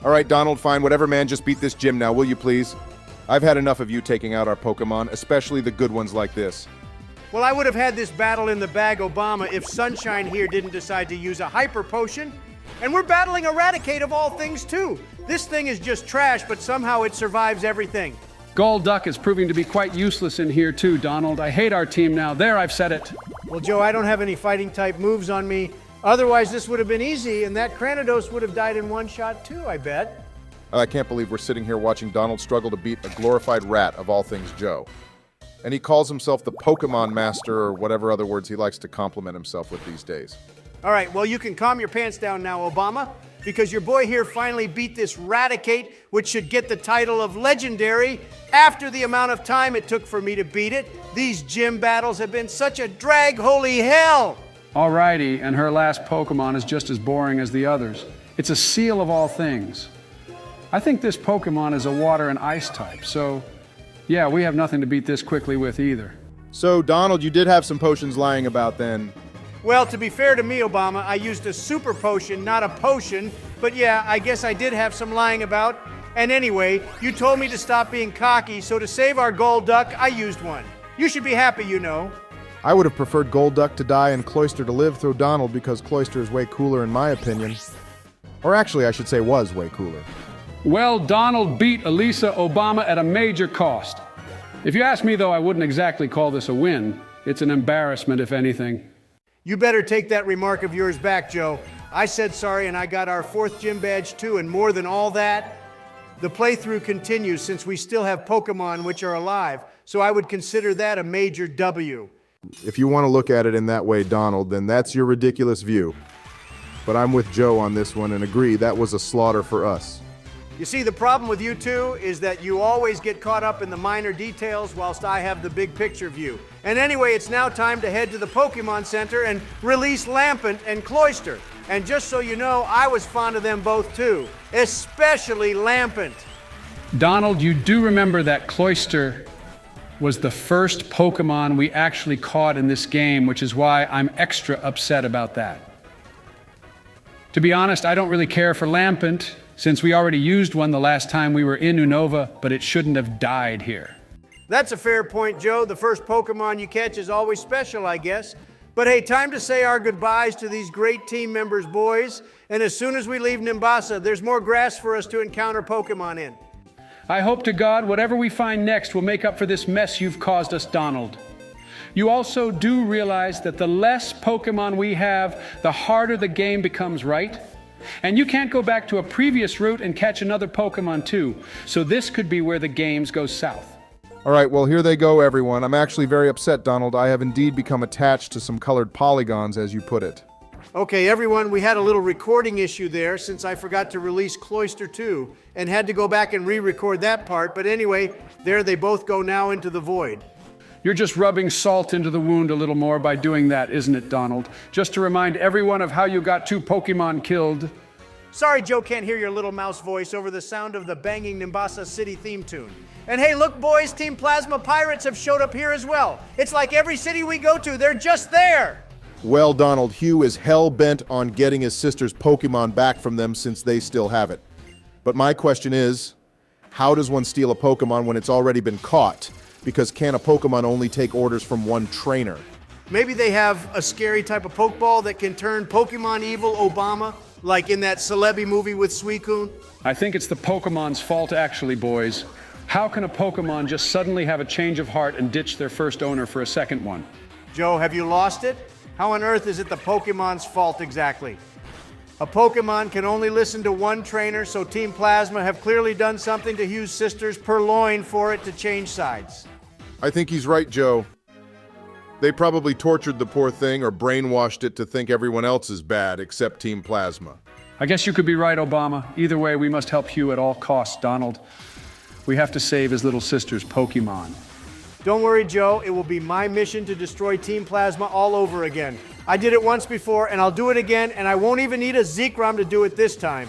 All right, Donald, fine. Whatever, man. Just beat this gym now, will you please? I've had enough of you taking out our Pokemon, especially the good ones like this. Well, I would have had this battle in the bag, Obama, if Sunshine here didn't decide to use a Hyper Potion. And we're battling Eradicate of all things, too. This thing is just trash, but somehow it survives everything. Golduck is proving to be quite useless in here, too, Donald. I hate our team now. There, I've said it. Well, Joe, I don't have any fighting-type moves on me. Otherwise, this would have been easy, and that Cranidos would have died in one shot, too, I bet. I can't believe we're sitting here watching Donald struggle to beat a glorified rat of all things Joe. And he calls himself the Pokemon Master or whatever other words he likes to compliment himself with these days. All right, well, you can calm your pants down now, Obama, because your boy here finally beat this Raticate, which should get the title of Legendary after the amount of time it took for me to beat it. These gym battles have been such a drag, holy hell! Alrighty, and her last Pokemon is just as boring as the others. It's a seal of all things. I think this Pokemon is a water and ice type, so yeah, we have nothing to beat this quickly with either. So, Donald, you did have some potions lying about then. Well, to be fair to me, Obama, I used a super potion, not a potion, but yeah, I guess I did have some lying about. And anyway, you told me to stop being cocky, so to save our gold duck, I used one. You should be happy, you know. I would have preferred Golduck to die and Cloyster to live through Donald because Cloyster is way cooler in my opinion. Or actually, I should say was way cooler. Well, Donald beat Elisa Obama at a major cost. If you ask me, though, I wouldn't exactly call this a win. It's an embarrassment, if anything. You better take that remark of yours back, Joe. I said sorry and I got our 4th gym badge too, and more than all that, the playthrough continues since we still have Pokemon which are alive, so I would consider that a major W. If you want to look at it in that way, Donald, then that's your ridiculous view. But I'm with Joe on this one and agree that was a slaughter for us. You see, the problem with you two is that you always get caught up in the minor details whilst I have the big picture view. And anyway, it's now time to head to the Pokemon Center and release Lampent and Cloyster. And just so you know, I was fond of them both too, especially Lampent. Donald, you do remember that Cloyster was the first Pokemon we actually caught in this game, which is why I'm extra upset about that. To be honest, I don't really care for Lampent, since we already used one the last time we were in Unova, but it shouldn't have died here. That's a fair point, Joe. The first Pokemon you catch is always special, I guess. But hey, time to say our goodbyes to these great team members, boys. And as soon as we leave Nimbasa, there's more grass for us to encounter Pokemon in. I hope to God whatever we find next will make up for this mess you've caused us, Donald. You also do realize that the less Pokemon we have, the harder the game becomes, right? And you can't go back to a previous route and catch another Pokemon too, so this could be where the games go south. All right, well, here they go, everyone. I'm actually very upset, Donald. I have indeed become attached to some colored polygons, as you put it. Okay, everyone, we had a little recording issue there since I forgot to release Cloyster 2 and had to go back and re-record that part. But anyway, there they both go now into the void. You're just rubbing salt into the wound a little more by doing that, isn't it, Donald? Just to remind everyone of how you got 2 Pokemon killed. Sorry Joe can't hear your little mouse voice over the sound of the banging Nimbasa City theme tune. And hey, look boys, Team Plasma Pirates have showed up here as well. It's like every city we go to, they're just there. Well, Donald, Hugh is hell-bent on getting his sister's Pokemon back from them since they still have it. But my question is, how does one steal a Pokemon when it's already been caught? Because can a Pokemon only take orders from one trainer? Maybe they have a scary type of Pokeball that can turn Pokemon evil Obama, like in that Celebi movie with Suicune. I think it's the Pokemon's fault, actually, boys. How can a Pokemon just suddenly have a change of heart and ditch their first owner for a second one? Joe, have you lost it? How on earth is it the Pokemon's fault exactly? A Pokemon can only listen to one trainer, so Team Plasma have clearly done something to Hugh's sister's purloin for it to change sides. I think he's right, Joe. They probably tortured the poor thing or brainwashed it to think everyone else is bad except Team Plasma. I guess you could be right, Obama. Either way, we must help Hugh at all costs, Donald. We have to save his little sister's Pokemon. Don't worry, Joe. It will be my mission to destroy Team Plasma all over again. I did it once before, and I'll do it again, and I won't even need a Zekrom to do it this time.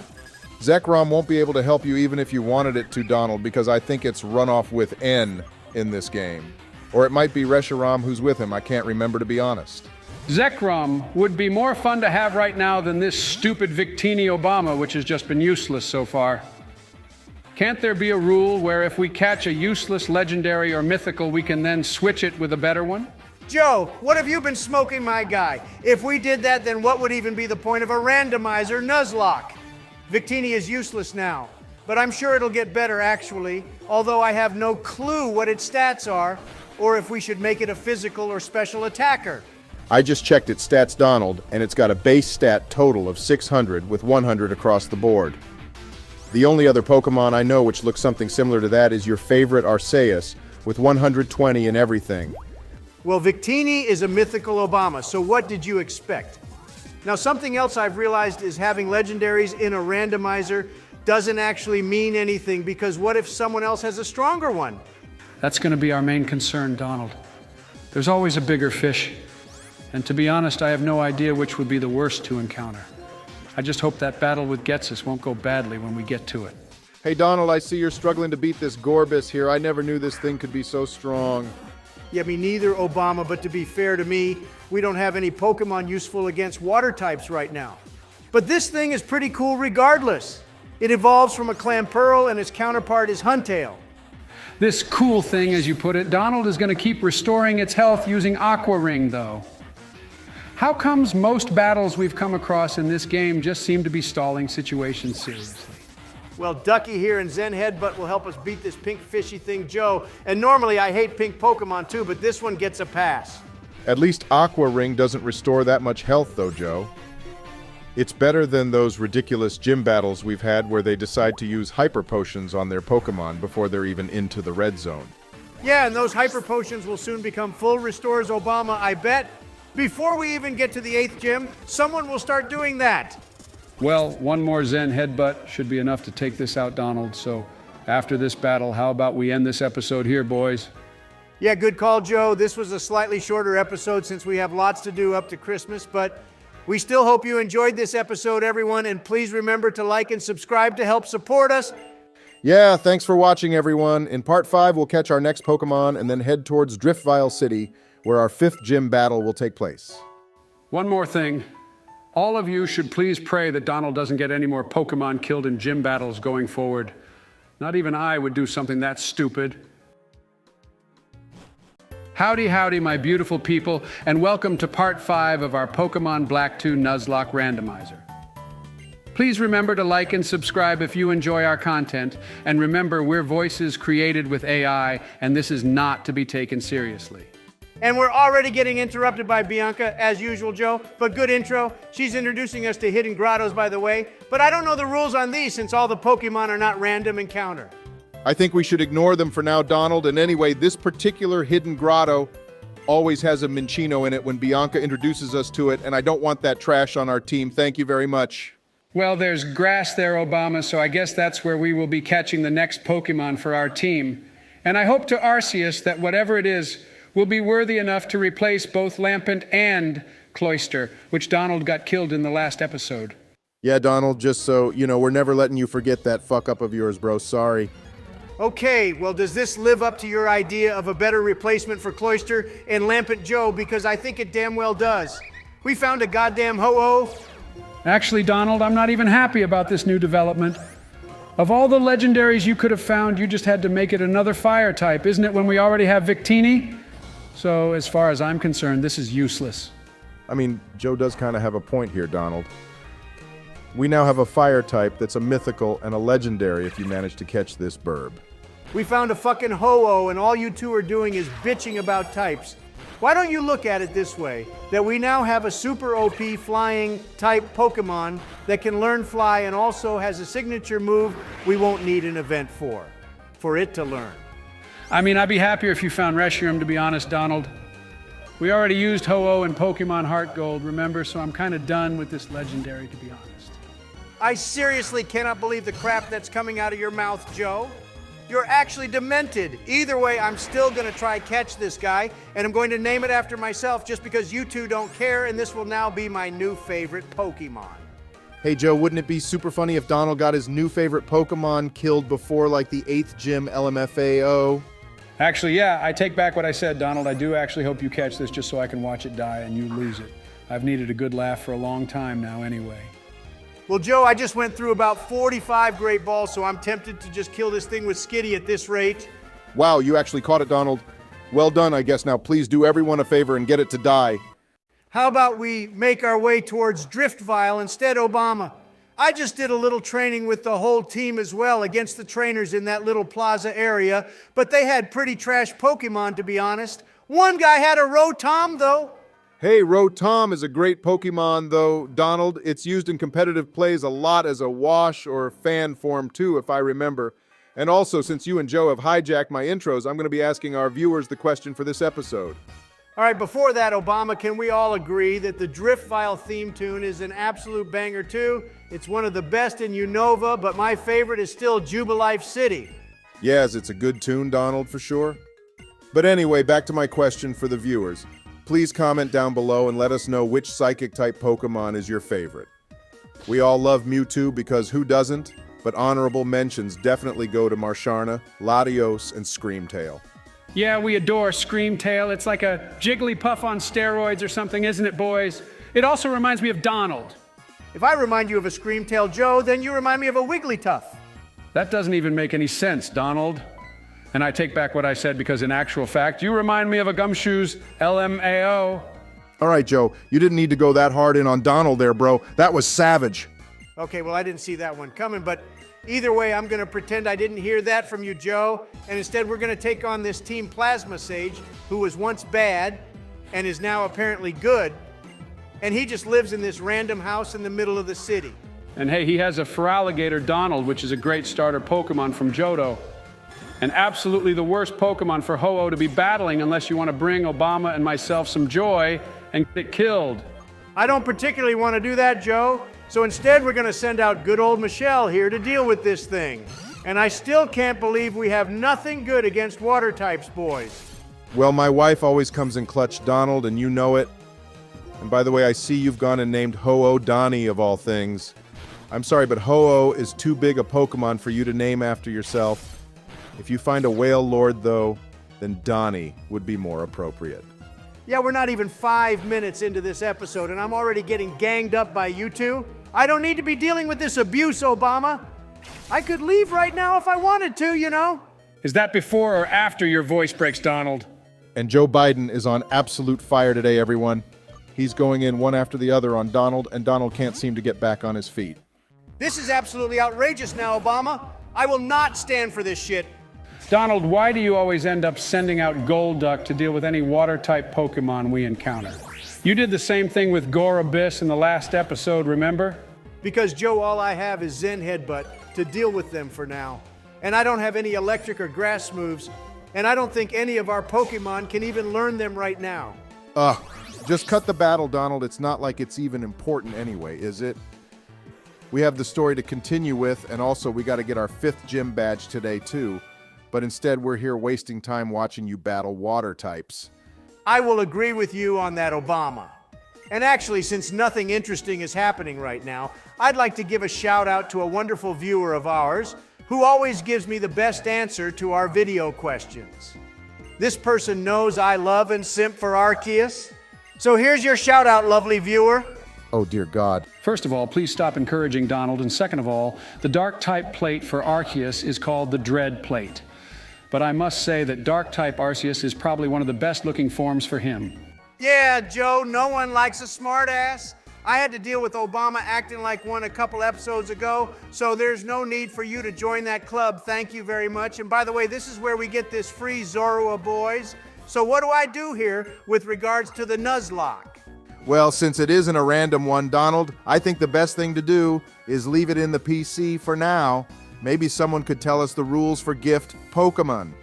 Zekrom won't be able to help you even if you wanted it to, Donald, because I think it's run off with N in this game. Or it might be Reshiram who's with him. I can't remember, to be honest. Zekrom would be more fun to have right now than this stupid Victini Obama, which has just been useless so far. Can't there be a rule where if we catch a useless legendary or mythical, we can then switch it with a better one? Joe, what have you been smoking, my guy? If we did that, then what would even be the point of a randomiser Nuzlocke? Victini is useless now, but I'm sure it'll get better actually, although I have no clue what its stats are, or if we should make it a physical or special attacker. I just checked its stats, Donald, and it's got a base stat total of 600 with 100 across the board. The only other Pokemon I know which looks something similar to that is your favorite Arceus, with 120 and everything. Well, Victini is a mythical Obama, so what did you expect? Now, something else I've realized is having legendaries in a randomizer doesn't actually mean anything, because what if someone else has a stronger one? That's going to be our main concern, Donald. There's always a bigger fish. And to be honest, I have no idea which would be the worst to encounter. I just hope that battle with Getus won't go badly when we get to it. Hey Donald, I see you're struggling to beat this Gorbis here. I never knew this thing could be so strong. Yeah, me neither, Obama, but to be fair to me, we don't have any Pokemon useful against water types right now. But this thing is pretty cool regardless. It evolves from a Clamperl and its counterpart is Huntail. This cool thing, as you put it, Donald is going to keep restoring its health using Aqua Ring, though. How comes most battles we've come across in this game just seem to be stalling situations seriously? Well, Ducky here and Zen Headbutt will help us beat this pink fishy thing, Joe. And normally I hate pink Pokemon too, but this one gets a pass. At least Aqua Ring doesn't restore that much health though, Joe. It's better than those ridiculous gym battles we've had where they decide to use hyper potions on their Pokemon before they're even into the red zone. Yeah, and those hyper potions will soon become full restores, Obama, I bet. Before we even get to the 8th gym, someone will start doing that. Well, one more Zen Headbutt should be enough to take this out, Donald. So after this battle, how about we end this episode here, boys? Yeah, good call, Joe. This was a slightly shorter episode since we have lots to do up to Christmas, but we still hope you enjoyed this episode, everyone, and please remember to like and subscribe to help support us. Yeah, thanks for watching, everyone. In Part 5, we'll catch our next Pokemon and then head towards Driftveil City, where our 5th gym battle will take place. One more thing. All of you should please pray that Donald doesn't get any more Pokemon killed in gym battles going forward. Not even I would do something that stupid. Howdy, howdy, my beautiful people, and welcome to Part 5 of our Pokemon Black 2 Nuzlocke Randomiser. Please remember to like and subscribe if you enjoy our content, and remember, we're voices created with AI, and this is not to be taken seriously. And we're already getting interrupted by Bianca, as usual, Joe, but good intro. She's introducing us to hidden grottos, by the way, but I don't know the rules on these since all the Pokemon are not random encounter. I think we should ignore them for now, Donald, and anyway, this particular hidden grotto always has a Minccino in it when Bianca introduces us to it, and I don't want that trash on our team. Thank you very much. Well, there's grass there, Obama, so I guess that's where we will be catching the next Pokemon for our team. And I hope to Arceus that whatever it is will be worthy enough to replace both Lampent and Cloyster, which Donald got killed in the last episode. Yeah, Donald, just so, you know, we're never letting you forget that fuck-up of yours, bro. Sorry. Okay, well, does this live up to your idea of a better replacement for Cloyster and Lampent Joe? Because I think it damn well does. We found a goddamn ho-oh. Actually, Donald, I'm not even happy about this new development. Of all the legendaries you could have found, you just had to make it another fire type, isn't it, when we already have Victini? So, as far as I'm concerned, this is useless. I mean, Joe does kind of have a point here, Donald. We now have a fire type that's a mythical and a legendary if you manage to catch this burb. We found a fucking ho-oh and all you two are doing is bitching about types. Why don't you look at it this way, that we now have a super OP flying type Pokemon that can learn fly and also has a signature move we won't need an event for it to learn. I mean, I'd be happier if you found Reshiram, to be honest, Donald. We already used Ho-Oh in Pokemon Heart Gold, remember? So I'm kind of done with this legendary, to be honest. I seriously cannot believe the crap that's coming out of your mouth, Joe. You're actually demented. Either way, I'm still gonna try catch this guy, and I'm going to name it after myself just because you two don't care, and this will now be my new favorite Pokemon. Hey Joe, wouldn't it be super funny if Donald got his new favorite Pokemon killed before like the 8th gym LMFAO? Actually, yeah, I take back what I said, Donald. I do actually hope you catch this just so I can watch it die and you lose it. I've needed a good laugh for a long time now anyway. Well, Joe, I just went through about 45 great balls, so I'm tempted to just kill this thing with Skitty at this rate. Wow, you actually caught it, Donald. Well done, I guess. Now please do everyone a favor and get it to die. How about we make our way towards Driftveil instead, Obama? I just did a little training with the whole team as well against the trainers in that little plaza area, but they had pretty trash Pokemon, to be honest. One guy had a Rotom, though. Hey, Rotom is a great Pokemon, though, Donald. It's used in competitive plays a lot as a wash or fan form, too, if I remember. And also, since you and Joe have hijacked my intros, I'm going to be asking our viewers the question for this episode. All right, before that, Obama, can we all agree that the Driftveil theme tune is an absolute banger, too? It's one of the best in Unova, but my favorite is still Jubilife City. Yes, it's a good tune, Donald, for sure. But anyway, back to my question for the viewers. Please comment down below and let us know which Psychic-type Pokemon is your favorite. We all love Mewtwo because who doesn't? But honorable mentions definitely go to Marsharna, Latios, and Screamtail. Yeah, we adore Screamtail. It's like a Jigglypuff on steroids or something, isn't it, boys? It also reminds me of Donald. If I remind you of a Screamtail Joe, then you remind me of a Wigglytuff. That doesn't even make any sense, Donald. And I take back what I said because in actual fact, you remind me of a Gumshoe's LMAO. All right, Joe, you didn't need to go that hard in on Donald there, bro. That was savage. Okay, well, I didn't see that one coming, but either way, I'm going to pretend I didn't hear that from you, Joe, and instead we're going to take on this Team Plasma Sage, who was once bad and is now apparently good, and he just lives in this random house in the middle of the city. And hey, he has a Feraligatr Donald, which is a great starter Pokemon from Johto. And absolutely the worst Pokemon for Ho-Oh to be battling unless you want to bring Obama and myself some joy and get it killed. I don't particularly want to do that, Joe, so instead we're going to send out good old Michelle here to deal with this thing. And I still can't believe we have nothing good against water types, boys. Well, my wife always comes in clutch, Donald, and you know it. And by the way, I see you've gone and named Ho-Oh Donnie of all things. I'm sorry, but Ho-Oh is too big a Pokemon for you to name after yourself. If you find a whale lord, though, then Donnie would be more appropriate. Yeah, we're not even 5 minutes into this episode, and I'm already getting ganged up by you two. I don't need to be dealing with this abuse, Obama. I could leave right now if I wanted to, you know. Is that before or after your voice breaks, Donald? And Joe Biden is on absolute fire today, everyone. He's going in one after the other on Donald, and Donald can't seem to get back on his feet. This is absolutely outrageous now, Obama. I will not stand for this shit. Donald, why do you always end up sending out Golduck to deal with any water-type Pokemon we encounter? You did the same thing with Gore Abyss in the last episode, remember? Because, Joe, all I have is Zen Headbutt to deal with them for now. And I don't have any electric or grass moves, and I don't think any of our Pokemon can even learn them right now. Just cut the battle, Donald. It's not like it's even important anyway, is it? We have the story to continue with, and also we got to get our 5th gym badge today, too. But instead, we're here wasting time watching you battle water types. I will agree with you on that, Obama. And actually, since nothing interesting is happening right now, I'd like to give a shout out to a wonderful viewer of ours who always gives me the best answer to our video questions. This person knows I love and simp for Arceus. So here's your shout out, lovely viewer. Oh, dear God. First of all, please stop encouraging Donald. And second of all, the Dark-type plate for Arceus is called the Dread Plate. But I must say that Dark-type Arceus is probably one of the best-looking forms for him. Yeah, Joe, no one likes a smartass. I had to deal with Obama acting like one a couple episodes ago, so there's no need for you to join that club. Thank you very much. And by the way, this is where we get this free Zorua, boys. So what do I do here with regards to the Nuzlocke? Well, since it isn't a random one, Donald, I think the best thing to do is leave it in the PC for now. Maybe someone could tell us the rules for gift Pokemon.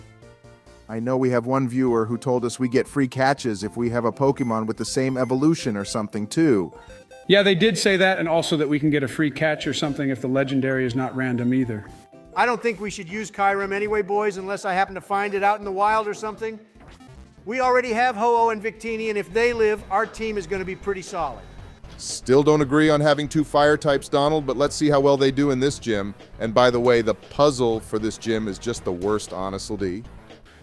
I know we have one viewer who told us we get free catches if we have a Pokemon with the same evolution or something, too. Yeah, they did say that, and also that we can get a free catch or something if the legendary is not random either. I don't think we should use Kyurem anyway, boys, unless I happen to find it out in the wild or something. We already have Ho-Oh and Victini, and if they live, our team is going to be pretty solid. Still don't agree on having 2 fire types, Donald, but let's see how well they do in this gym. And by the way, the puzzle for this gym is just the worst, honestly.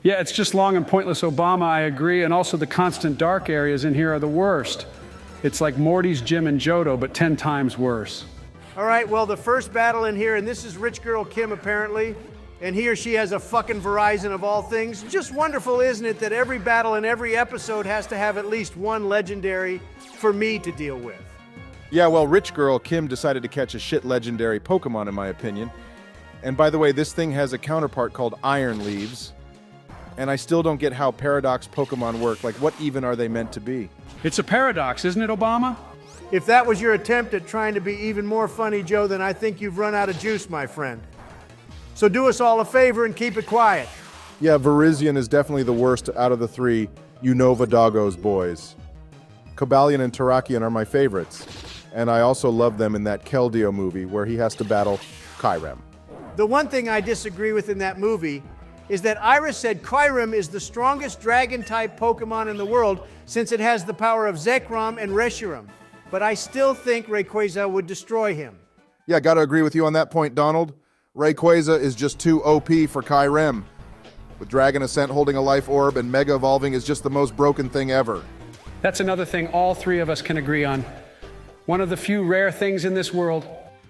Yeah, it's just long and pointless, Obama, I agree, and also the constant dark areas in here are the worst. It's like Morty's gym in Johto, but 10 times worse. All right, well, the first battle in here, and this is Rich Girl Kim, apparently, and he or she has a fucking Verizon of all things. Just wonderful, isn't it, that every battle in every episode has to have at least one legendary for me to deal with? Yeah, well, Rich Girl Kim decided to catch a shit legendary Pokemon, in my opinion. And by the way, this thing has a counterpart called Iron Leaves. And I still don't get how paradox Pokemon work. Like, what even are they meant to be? It's a paradox, isn't it, Obama? If that was your attempt at trying to be even more funny, Joe, then I think you've run out of juice, my friend. So do us all a favor and keep it quiet. Yeah, Virizion is definitely the worst out of the three Unova Doggos boys. Cobalion and Terrakion are my favorites. And I also love them in that Keldeo movie where he has to battle Kyurem. The one thing I disagree with in that movie is that Iris said Kyurem is the strongest dragon-type Pokemon in the world since it has the power of Zekrom and Reshiram. But I still think Rayquaza would destroy him. Yeah, gotta agree with you on that point, Donald. Rayquaza is just too OP for Kyurem. With Dragon Ascent holding a life orb and Mega Evolving is just the most broken thing ever. That's another thing all three of us can agree on. One of the few rare things in this world.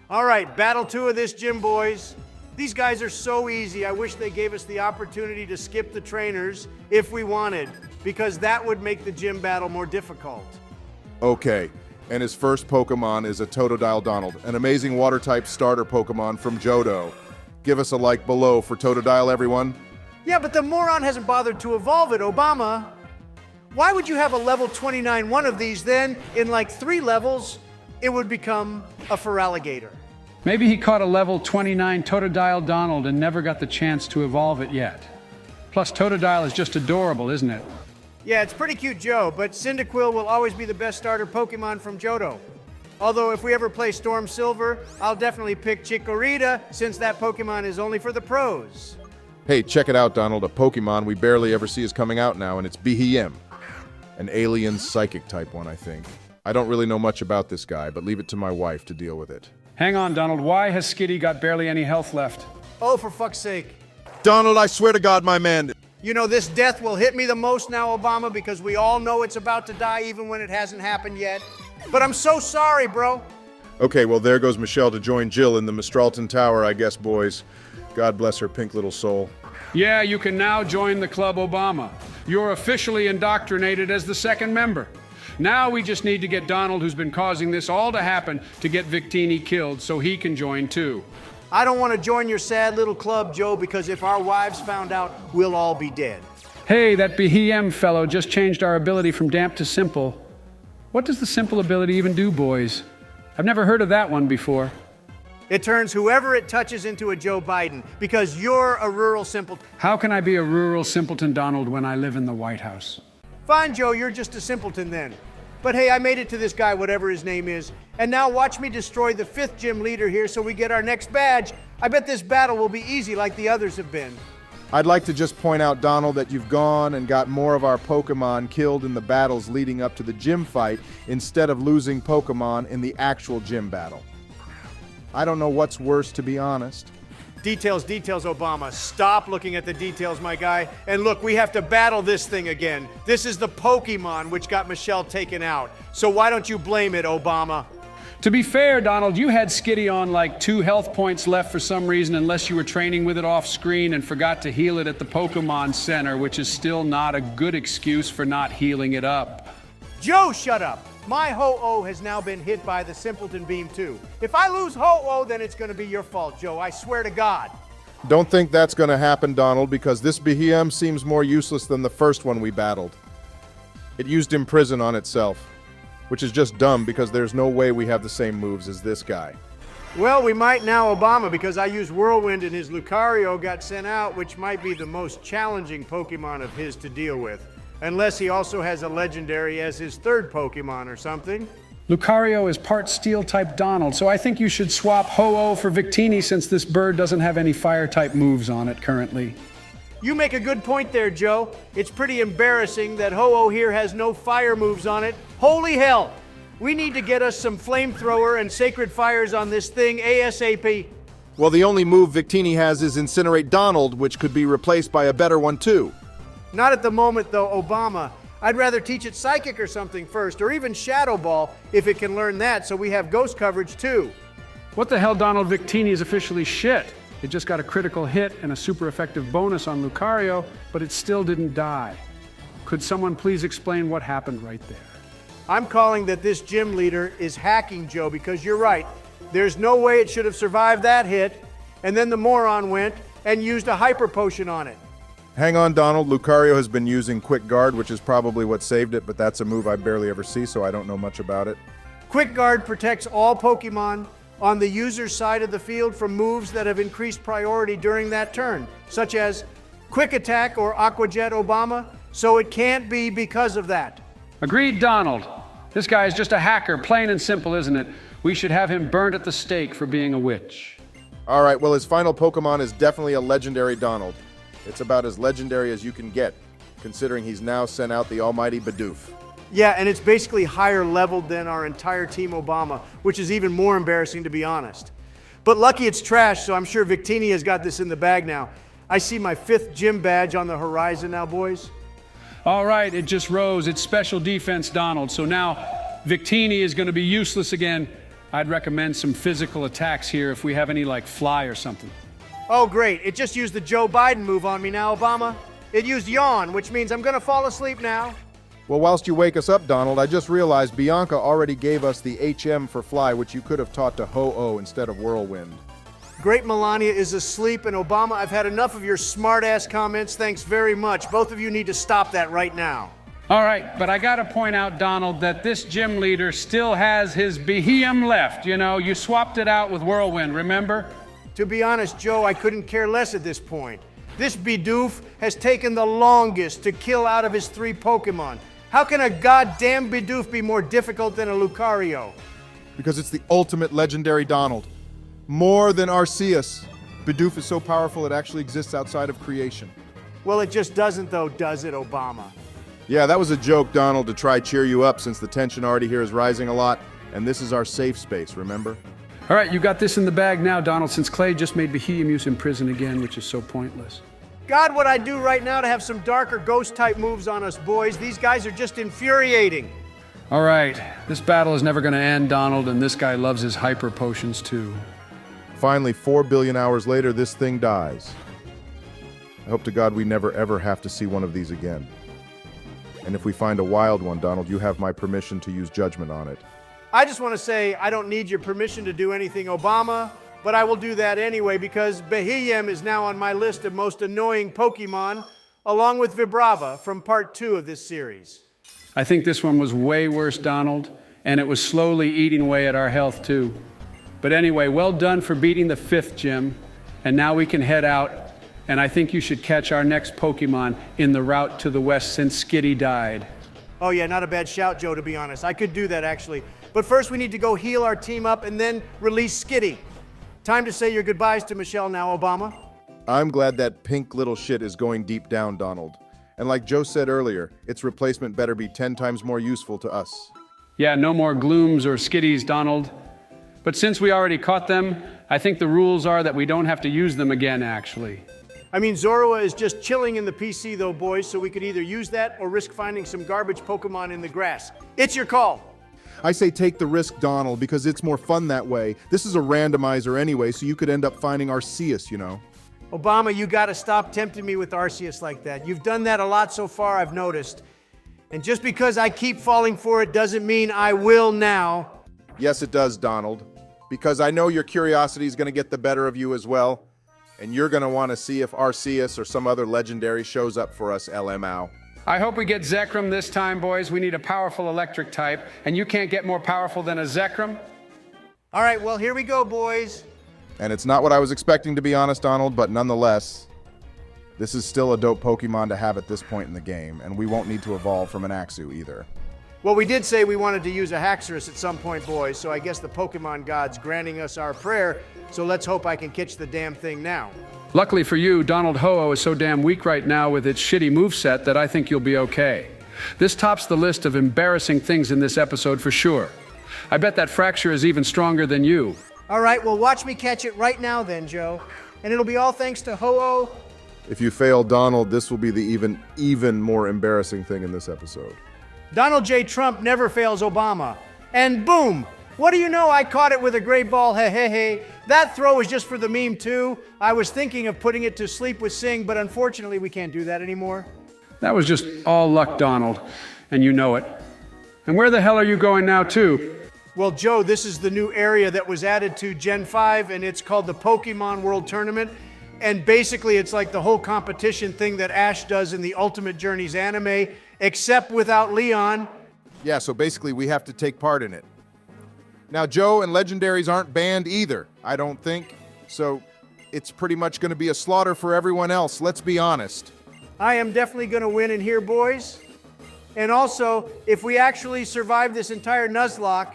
All right, battle 2 of this gym, boys. These guys are so easy. I wish they gave us the opportunity to skip the trainers if we wanted, because that would make the gym battle more difficult. Okay, and his first Pokemon is a Totodile Donald, an amazing water-type starter Pokemon from Johto. Give us a like below for Totodile, everyone. Yeah, but the moron hasn't bothered to evolve it, Obama. Why would you have a level 29 one of these then? In like 3 levels, it would become a Feraligatr. Maybe he caught a level 29 Totodile Donald and never got the chance to evolve it yet. Plus, Totodile is just adorable, isn't it? Yeah, it's pretty cute, Joe, but Cyndaquil will always be the best starter Pokemon from Johto. Although if we ever play Storm Silver, I'll definitely pick Chikorita, since that Pokemon is only for the pros. Hey, check it out, Donald. A Pokemon we barely ever see is coming out now, and it's Behem. An alien psychic type one, I think. I don't really know much about this guy, but leave it to my wife to deal with it. Hang on, Donald. Why has Skitty got barely any health left? Oh, for fuck's sake. Donald, I swear to God, my man. You know, this death will hit me the most now, Obama, because we all know it's about to die even when it hasn't happened yet. But I'm so sorry, bro. Okay, well, there goes Michelle to join Jill in the Mistralton Tower, I guess, boys. God bless her pink little soul. Yeah, you can now join the Club Obama. You're officially indoctrinated as the second member. Now we just need to get Donald, who's been causing this all to happen, to get Victini killed so he can join too. I don't want to join your sad little club, Joe, because if our wives found out, we'll all be dead. Hey, that Behem fellow just changed our ability from damp to simple. What does the simple ability even do, boys? I've never heard of that one before. It turns whoever it touches into a Joe Biden, because you're a rural simpleton. How can I be a rural simpleton, Donald, when I live in the White House? Fine, Joe, you're just a simpleton then. But hey, I made it to this guy, whatever his name is, and now watch me destroy the 5th gym leader here so we get our next badge. I bet this battle will be easy like the others have been. I'd like to just point out, Donald, that you've gone and got more of our Pokemon killed in the battles leading up to the gym fight instead of losing Pokemon in the actual gym battle. I don't know what's worse, to be honest. Details, Obama. Stop looking at the details, my guy. And look, we have to battle this thing again. This is the Pokemon which got Michelle taken out. So why don't you blame it, Obama? To be fair, Donald, you had Skitty on like 2 health points left for some reason, unless you were training with it off screen and forgot to heal it at the Pokemon Center, which is still not a good excuse for not healing it up. Joe, shut up. My Ho-Oh has now been hit by the Simpleton Beam too. If I lose Ho-Oh, then it's going to be your fault, Joe. I swear to God. Don't think that's going to happen, Donald, because this Behem seems more useless than the first one we battled. It used Imprison on itself, which is just dumb because there's no way we have the same moves as this guy. Well, we might now, Obama, because I used Whirlwind and his Lucario got sent out, which might be the most challenging Pokemon of his to deal with. Unless he also has a legendary as his 3rd Pokemon or something. Lucario is part Steel-type Donald, so I think you should swap Ho-Oh for Victini since this bird doesn't have any Fire-type moves on it currently. You make a good point there, Joe. It's pretty embarrassing that Ho-Oh here has no fire moves on it. Holy hell! We need to get us some Flamethrower and Sacred Fires on this thing ASAP. Well, the only move Victini has is Incinerate Donald, which could be replaced by a better one too. Not at the moment, though, Obama. I'd rather teach it Psychic or something first, or even Shadow Ball, if it can learn that, so we have Ghost coverage, too. What the hell, Donald? Victini is officially shit. It just got a critical hit and a super effective bonus on Lucario, but it still didn't die. Could someone please explain what happened right there? I'm calling that this gym leader is hacking, Joe, because you're right. There's no way it should have survived that hit, and then the moron went and used a Hyper Potion on it. Hang on, Donald. Lucario has been using Quick Guard, which is probably what saved it, but that's a move I barely ever see, so I don't know much about it. Quick Guard protects all Pokemon on the user's side of the field from moves that have increased priority during that turn, such as Quick Attack or Aqua Jet Obama, so it can't be because of that. Agreed, Donald. This guy is just a hacker, plain and simple, isn't it? We should have him burned at the stake for being a witch. All right, well, his final Pokemon is definitely a legendary Donald. It's about as legendary as you can get, considering he's now sent out the almighty Bidoof. Yeah, and it's basically higher leveled than our entire Team Obama, which is even more embarrassing, to be honest. But lucky it's trash, so I'm sure Victini has got this in the bag now. I see my 5th gym badge on the horizon now, boys. All right, it just rose. It's special defense, Donald. So now Victini is going to be useless again. I'd recommend some physical attacks here if we have any, like fly or something. Oh, great. It just used the Joe Biden move on me now, Obama. It used yawn, which means I'm going to fall asleep now. Well, whilst you wake us up, Donald, I just realized Bianca already gave us the HM for Fly, which you could have taught to Ho-Oh instead of Whirlwind. Great Melania is asleep, and Obama, I've had enough of your smart-ass comments. Thanks very much. Both of you need to stop that right now. All right, but I got to point out, Donald, that this gym leader still has his Behem left. You know, you swapped it out with Whirlwind, remember? To be honest, Joe, I couldn't care less at this point. This Bidoof has taken the longest to kill out of his 3 Pokemon. How can a goddamn Bidoof be more difficult than a Lucario? Because it's the ultimate legendary Donald. More than Arceus. Bidoof is so powerful it actually exists outside of creation. Well, it just doesn't, though, does it, Obama? Yeah, that was a joke, Donald, to try cheer you up since the tension already here is rising a lot, and this is our safe space, remember? All right, you got this in the bag now, Donald, since Clay just made Behemoth in prison again, which is so pointless. God, what I'd do right now to have some darker ghost-type moves on us, boys. These guys are just infuriating. All right, this battle is never going to end, Donald, and this guy loves his hyper potions, too. Finally, 4 billion hours later, this thing dies. I hope to God we never ever have to see one of these again. And if we find a wild one, Donald, you have my permission to use judgment on it. I just want to say I don't need your permission to do anything, Obama, but I will do that anyway because Behem is now on my list of most annoying Pokemon, along with Vibrava from part 2 of this series. I think this one was way worse, Donald, and it was slowly eating away at our health, too. But anyway, well done for beating the 5th gym, and now we can head out, and I think you should catch our next Pokemon in the route to the west since Skitty died. Oh yeah, not a bad shout, Joe, to be honest. I could do that, actually. But first we need to go heal our team up and then release Skitty. Time to say your goodbyes to Michelle now, Obama. I'm glad that pink little shit is going deep down, Donald. And like Joe said earlier, its replacement better be 10 times more useful to us. Yeah, no more Glooms or Skitties, Donald. But since we already caught them, I think the rules are that we don't have to use them again, actually. I mean, Zorua is just chilling in the PC though, boys, so we could either use that or risk finding some garbage Pokemon in the grass. It's your call. I say take the risk, Donald, because it's more fun that way. This is a randomizer anyway, so you could end up finding Arceus, you know. Obama, you gotta stop tempting me with Arceus like that. You've done that a lot so far, I've noticed. And just because I keep falling for it doesn't mean I will now. Yes, it does, Donald. Because I know your curiosity is going to get the better of you as well. And you're going to want to see if Arceus or some other legendary shows up for us, LMAO. I hope we get Zekrom this time, boys. We need a powerful electric type, and you can't get more powerful than a Zekrom. All right, well, here we go, boys. And it's not what I was expecting, to be honest, Donald, but nonetheless, this is still a dope Pokemon to have at this point in the game, and we won't need to evolve from an Axew either. Well, we did say we wanted to use a Haxorus at some point, boys, so I guess the Pokemon God's granting us our prayer, so let's hope I can catch the damn thing now. Luckily for you, Donald Ho-Oh is so damn weak right now with its shitty moveset that I think you'll be okay. This tops the list of embarrassing things in this episode for sure. I bet that Fracture is even stronger than you. All right, well, watch me catch it right now then, Joe. And it'll be all thanks to Ho-Oh. If you fail Donald, this will be the even more embarrassing thing in this episode. Donald J. Trump never fails Obama. And boom! What do you know? I caught it with a great ball, hey, hey, hey. That throw was just for the meme, too. I was thinking of putting it to sleep with Sing, but unfortunately we can't do that anymore. That was just all luck, Donald, and you know it. And where the hell are you going now, too? Well, Joe, this is the new area that was added to Gen 5, and it's called the Pokemon World Tournament. And basically, it's like the whole competition thing that Ash does in the Ultimate Journeys anime, except without Leon. Yeah, so basically we have to take part in it. Now, Joe and Legendaries aren't banned either, I don't think. So it's pretty much going to be a slaughter for everyone else, let's be honest. I am definitely going to win in here, boys. And also, if we actually survive this entire Nuzlocke,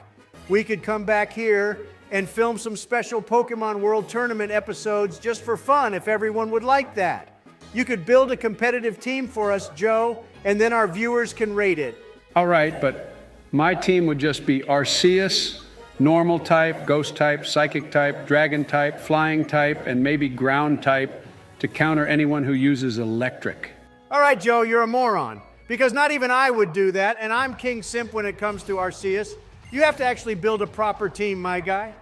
we could come back here and film some special Pokemon World Tournament episodes just for fun if everyone would like that. You could build a competitive team for us, Joe, and then our viewers can rate it. All right, but my team would just be Arceus, normal type, ghost type, psychic type, dragon type, flying type, and maybe ground type to counter anyone who uses electric. All right, Joe, you're a moron. Because not even I would do that, and I'm King Simp when it comes to Arceus. You have to actually build a proper team, my guy.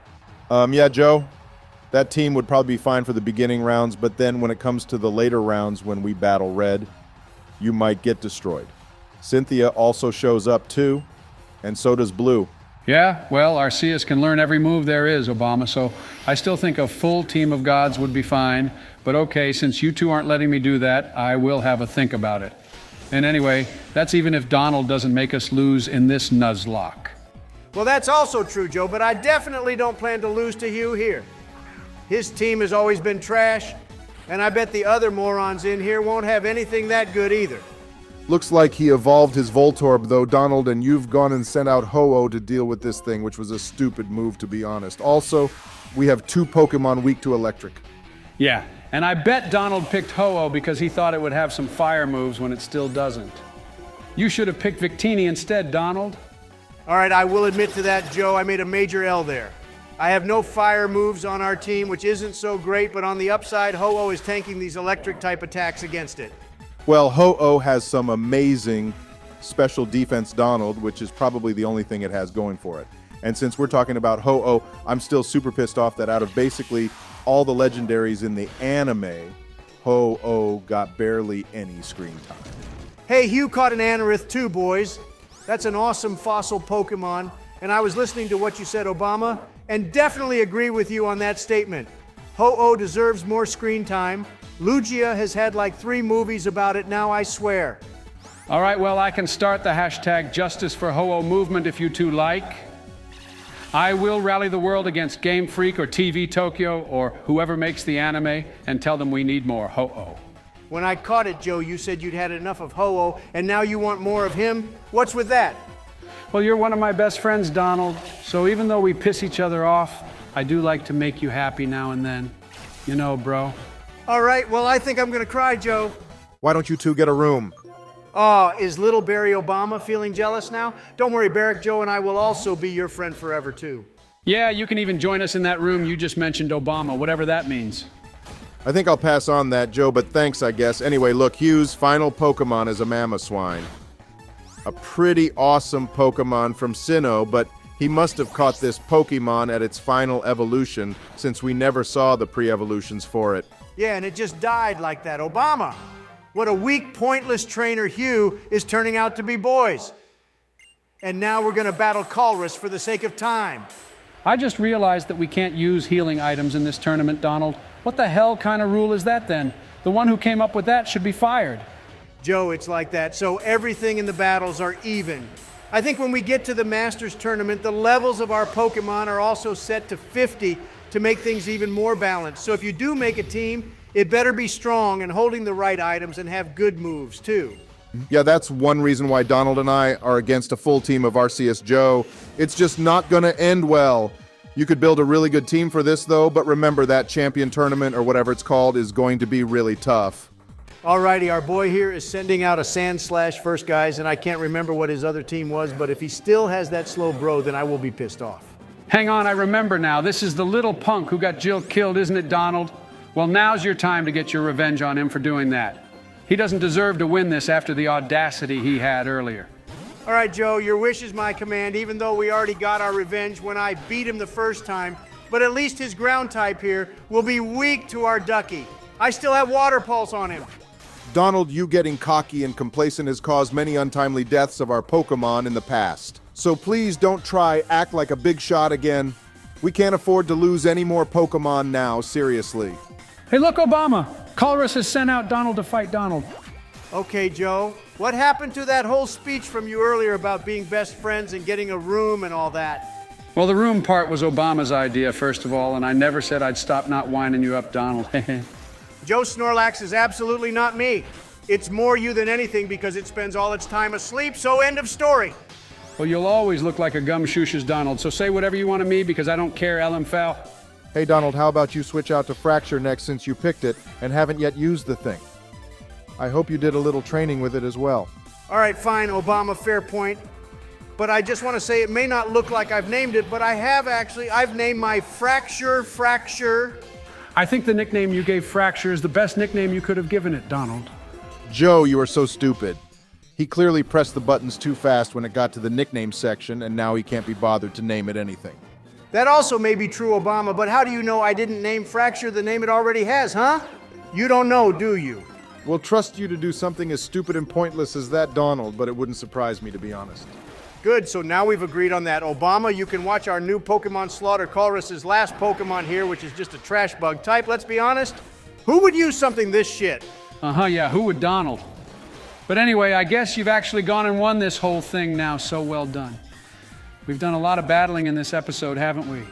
Yeah, Joe, that team would probably be fine for the beginning rounds, but then when it comes to the later rounds when we battle Red, you might get destroyed. Cynthia also shows up too, and so does Blue. Yeah, well, Arceus can learn every move there is, Obama, so I still think a full team of gods would be fine. But okay, since you two aren't letting me do that, I will have a think about it. And anyway, that's even if Donald doesn't make us lose in this Nuzlocke. Well, that's also true, Joe, but I definitely don't plan to lose to Hugh here. His team has always been trash, and I bet the other morons in here won't have anything that good either. Looks like he evolved his Voltorb, though, Donald, and you've gone and sent out Ho-Oh to deal with this thing, which was a stupid move, to be honest. Also, we have 2 Pokemon weak to electric. Yeah, and I bet Donald picked Ho-Oh because he thought it would have some fire moves when it still doesn't. You should have picked Victini instead, Donald. All right, I will admit to that, Joe. I made a major L there. I have no fire moves on our team, which isn't so great, but on the upside, Ho-Oh is tanking these electric-type attacks against it. Well, Ho-Oh has some amazing special defense, Donald, which is probably the only thing it has going for it. And since we're talking about Ho-Oh, I'm still super pissed off that out of basically all the legendaries in the anime, Ho-Oh got barely any screen time. Hey, Hugh caught an Anorith too, boys. That's an awesome fossil Pokemon, and I was listening to what you said, Obama, and definitely agree with you on that statement. Ho-Oh deserves more screen time. Lugia has had like 3 movies about it now, I swear. All right, well, I can start the hashtag Justice for Ho-Oh movement if you two like. I will rally the world against Game Freak or TV Tokyo or whoever makes the anime and tell them we need more Ho-Oh. When I caught it, Joe, you said you'd had enough of Ho-Oh, and now you want more of him? What's with that? Well, you're one of my best friends, Donald, so even though we piss each other off, I do like to make you happy now and then. You know, bro. All right, well, I think I'm gonna cry, Joe. Why don't you two get a room? Oh, is little Barry Obama feeling jealous now? Don't worry, Barrick, Joe and I will also be your friend forever, too. Yeah, you can even join us in that room you just mentioned, Obama, whatever that means. I think I'll pass on that, Joe, but thanks, I guess. Anyway, look, Hugh's final Pokemon is a Mamoswine. A pretty awesome Pokemon from Sinnoh, but he must have caught this Pokemon at its final evolution since we never saw the pre-evolutions for it. Yeah, and it just died like that. Obama! What a weak, pointless trainer Hugh is turning out to be, boys. And now we're gonna battle Colrus for the sake of time. I just realized that we can't use healing items in this tournament, Donald. What the hell kind of rule is that then? The one who came up with that should be fired. Joe, it's like that, so everything in the battles are even. I think when we get to the Masters tournament, the levels of our Pokemon are also set to 50 to make things even more balanced. So if you do make a team, it better be strong and holding the right items and have good moves, too. Yeah, that's one reason why Donald and I are against a full team of Arceus Joe. It's just not gonna end well. You could build a really good team for this, though, but remember that champion tournament, or whatever it's called, is going to be really tough. Alrighty, our boy here is sending out a Sand Slash first, guys, and I can't remember what his other team was, but if he still has that slow bro, then I will be pissed off. Hang on, I remember now. This is the little punk who got Jill killed, isn't it, Donald? Well, now's your time to get your revenge on him for doing that. He doesn't deserve to win this after the audacity he had earlier. All right, Joe, your wish is my command, even though we already got our revenge when I beat him the first time. But at least his ground type here will be weak to our Ducky. I still have Water Pulse on him. Donald, you getting cocky and complacent has caused many untimely deaths of our Pokemon in the past. So please don't try act like a big shot again. We can't afford to lose any more Pokemon now, seriously. Hey, look, Obama. Colress has sent out Donald to fight Donald. Okay, Joe, what happened to that whole speech from you earlier about being best friends and getting a room and all that? Well, the room part was Obama's idea, first of all, and I never said I'd stop not winding you up, Donald. Joe Snorlax is absolutely not me. It's more you than anything because it spends all its time asleep, so end of story. Well, you'll always look like a gumshooshes, Donald, so say whatever you want to me because I don't care, LM Hey, Donald, how about you switch out to Fracture next since you picked it and haven't yet used the thing? I hope you did a little training with it as well. All right, fine, Obama, fair point. But I just want to say it may not look like I've named it, but I have actually. I've named my Fracture. I think the nickname you gave Fracture is the best nickname you could have given it, Donald. Joe, you are so stupid. He clearly pressed the buttons too fast when it got to the nickname section, and now he can't be bothered to name it anything. That also may be true, Obama, but how do you know I didn't name Fracture the name it already has, huh? You don't know, do you? We'll trust you to do something as stupid and pointless as that, Donald, but it wouldn't surprise me, to be honest. Good, so now we've agreed on that. Obama, you can watch our new Pokemon Slaughter Colress's last Pokemon here, which is just a trash bug type. Let's be honest. Who would use something this shit? Yeah, who would Donald? But anyway, I guess you've actually gone and won this whole thing now, so well done. We've done a lot of battling in this episode, haven't we?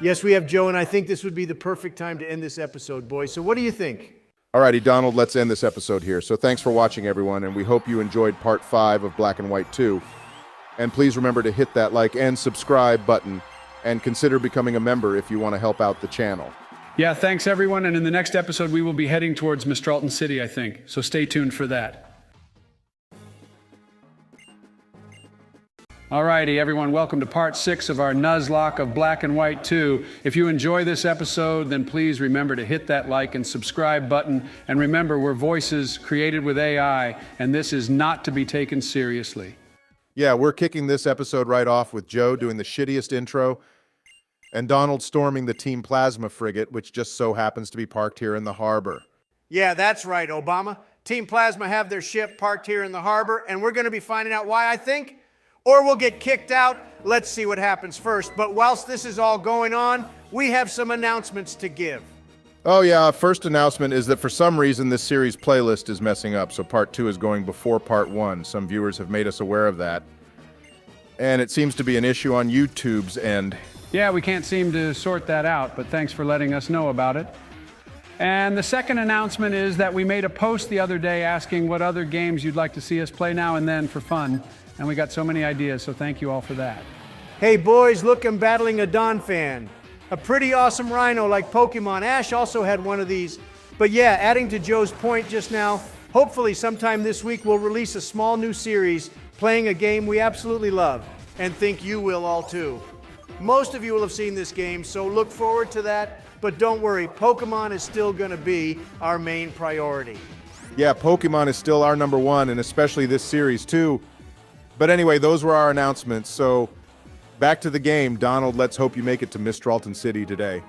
Yes, we have, Joe, and I think this would be the perfect time to end this episode, boys. So what do you think? Alrighty, Donald, let's end this episode here. So thanks for watching, everyone, and we hope you enjoyed part 5 of Black and White 2. And please remember to hit that like and subscribe button, and consider becoming a member if you want to help out the channel. Yeah, thanks everyone, and in the next episode we will be heading towards Mistralton City, I think. So stay tuned for that. Alrighty, everyone, welcome to part 6 of our Nuzlocke of Black and White 2. If you enjoy this episode, then please remember to hit that like and subscribe button. And remember, we're voices created with AI, and this is not to be taken seriously. Yeah, we're kicking this episode right off with Joe doing the shittiest intro, and Donald storming the Team Plasma frigate, which just so happens to be parked here in the harbor. Yeah, that's right, Obama. Team Plasma have their ship parked here in the harbor, and we're going to be finding out why, I think. Or we'll get kicked out. Let's see what happens first. But whilst this is all going on, we have some announcements to give. Oh yeah, first announcement is that for some reason this series playlist is messing up, so part 2 is going before part 1. Some viewers have made us aware of that. And it seems to be an issue on YouTube's end. Yeah, we can't seem to sort that out, but thanks for letting us know about it. And the second announcement is that we made a post the other day asking what other games you'd like to see us play now and then for fun. And we got so many ideas, so thank you all for that. Hey boys, look, I'm battling a Don fan. A pretty awesome rhino like Pokemon. Ash also had one of these. But yeah, adding to Joe's point just now, hopefully sometime this week we'll release a small new series playing a game we absolutely love and think you will all too. Most of you will have seen this game, so look forward to that. But don't worry, Pokemon is still going to be our main priority. Yeah, Pokemon is still our number 1, and especially this series too. But anyway, those were our announcements, so back to the game. Donald, let's hope you make it to Mistralton City today.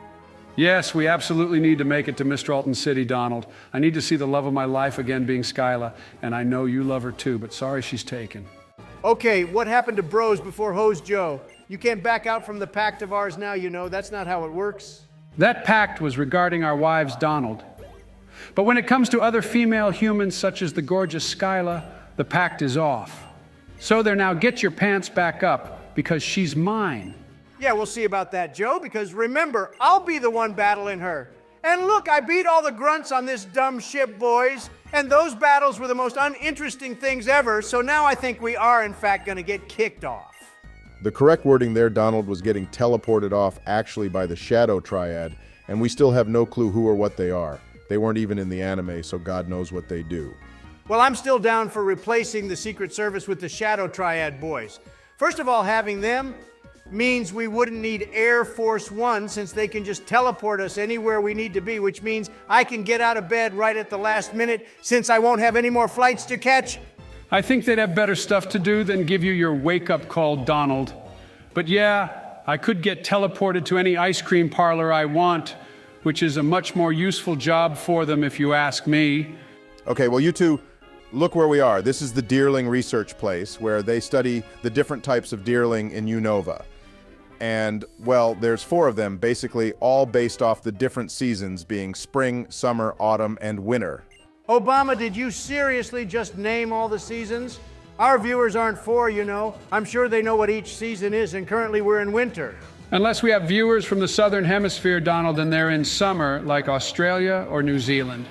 Yes, we absolutely need to make it to Mistralton City, Donald. I need to see the love of my life again being Skyla, and I know you love her too, but sorry she's taken. Okay, what happened to bros before Hose Joe? You can't back out from the pact of ours now, you know. That's not how it works. That pact was regarding our wives, Donald. But when it comes to other female humans such as the gorgeous Skyla, the pact is off. So there now, get your pants back up, because she's mine. Yeah, we'll see about that, Joe, because remember, I'll be the one battling her. And look, I beat all the grunts on this dumb ship, boys. And those battles were the most uninteresting things ever, so now I think we are, in fact, going to get kicked off. The correct wording there, Donald, was getting teleported off actually by the Shadow Triad, and we still have no clue who or what they are. They weren't even in the anime, so God knows what they do. Well, I'm still down for replacing the Secret Service with the Shadow Triad boys. First of all, having them means we wouldn't need Air Force One since they can just teleport us anywhere we need to be, which means I can get out of bed right at the last minute since I won't have any more flights to catch. I think they'd have better stuff to do than give you your wake-up call, Donald. But yeah, I could get teleported to any ice cream parlor I want, which is a much more useful job for them if you ask me. Okay, well, you two, look where we are. This is the deerling research place where they study the different types of deerling in Unova. And, well, there's 4 of them, basically all based off the different seasons being spring, summer, autumn, and winter. Obama, did you seriously just name all the seasons? Our viewers aren't 4, you know. I'm sure they know what each season is, and currently we're in winter. Unless we have viewers from the Southern Hemisphere, Donald, and they're in summer, like Australia or New Zealand.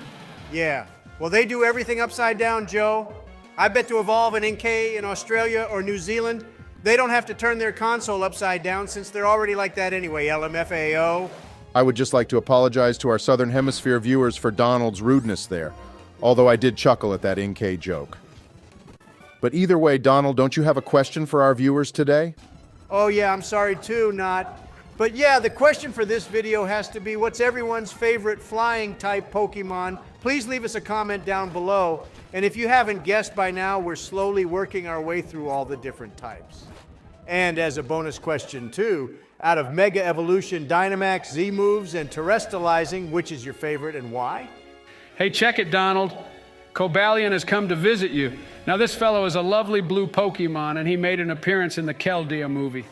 Yeah. Well, they do everything upside down, Joe. I bet to evolve an NK in Australia or New Zealand, they don't have to turn their console upside down since they're already like that anyway, LMFAO. I would just like to apologize to our Southern Hemisphere viewers for Donald's rudeness there, although I did chuckle at that NK joke. But either way, Donald, don't you have a question for our viewers today? Oh yeah, I'm sorry too, not. But yeah, the question for this video has to be, what's everyone's favorite flying type Pokemon? Please leave us a comment down below. And if you haven't guessed by now, we're slowly working our way through all the different types. And as a bonus question too, out of Mega Evolution, Dynamax, Z-Moves, and Terrestrializing, which is your favorite and why? Hey, check it, Donald. Cobalion has come to visit you. Now, this fellow is a lovely blue Pokemon, and he made an appearance in the Castelia movie.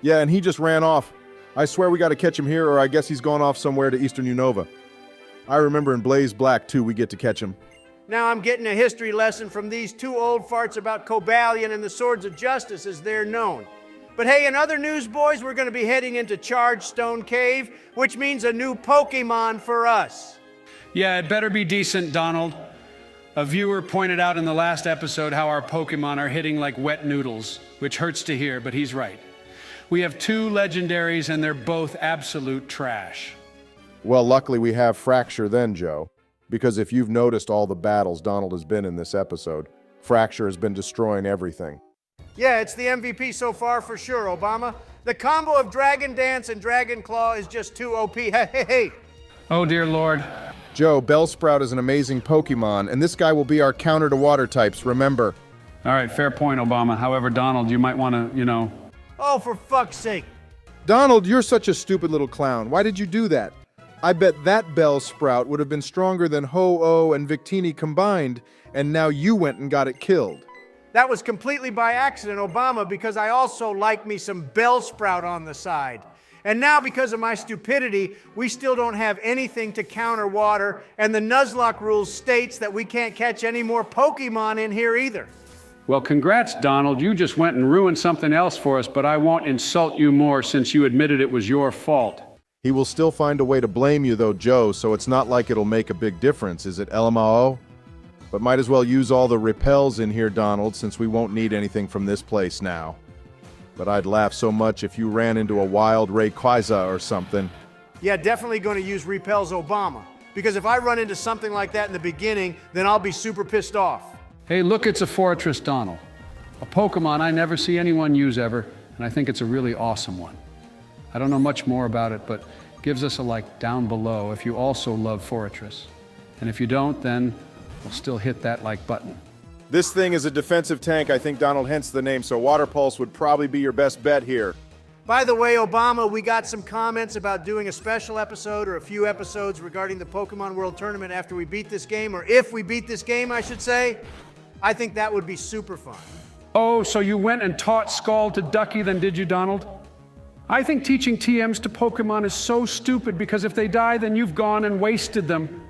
Yeah, and he just ran off. I swear we got to catch him here, or I guess he's gone off somewhere to Eastern Unova. I remember in Blaze Black, too, we get to catch him. Now I'm getting a history lesson from these 2 old farts about Cobalion and the Swords of Justice as they're known. But hey, in other news, boys, we're going to be heading into Chargestone Cave, which means a new Pokemon for us. Yeah, it better be decent, Donald. A viewer pointed out in the last episode how our Pokemon are hitting like wet noodles, which hurts to hear, but he's right. We have 2 legendaries, and they're both absolute trash. Well, luckily we have Fracture then, Joe. Because if you've noticed all the battles Donald has been in this episode, Fracture has been destroying everything. Yeah, it's the MVP so far for sure, Obama. The combo of Dragon Dance and Dragon Claw is just too OP. Hey. Oh, dear Lord. Joe, Bellsprout is an amazing Pokemon, and this guy will be our counter to water types, remember. All right, fair point, Obama. However, Donald, you might want to, Oh, for fuck's sake. Donald, you're such a stupid little clown. Why did you do that? I bet that Bellsprout would have been stronger than Ho-Oh and Victini combined, and now you went and got it killed. That was completely by accident, Obama, because I also like me some Bellsprout on the side. And now, because of my stupidity, we still don't have anything to counter water, and the Nuzlocke rules states that we can't catch any more Pokemon in here either. Well, congrats, Donald. You just went and ruined something else for us, but I won't insult you more since you admitted it was your fault. He will still find a way to blame you, though, Joe, so it's not like it'll make a big difference, is it, LMAO? But might as well use all the repels in here, Donald, since we won't need anything from this place now. But I'd laugh so much if you ran into a wild Rayquaza or something. Yeah, definitely going to use Repels Obama. Because if I run into something like that in the beginning, then I'll be super pissed off. Hey, look, it's a Fortress, Donald. A Pokemon I never see anyone use ever, and I think it's a really awesome one. I don't know much more about it, but gives us a like down below if you also love Fortress. And if you don't, then we'll still hit that like button. This thing is a defensive tank, I think, Donald, hence the name, so Water Pulse would probably be your best bet here. By the way, Obama, we got some comments about doing a special episode or a few episodes regarding the Pokemon World Tournament after we beat this game, or if we beat this game, I should say. I think that would be super fun. Oh, so you went and taught Scald to Ducky then, did you, Donald? I think teaching TMs to Pokemon is so stupid because if they die, then you've gone and wasted them.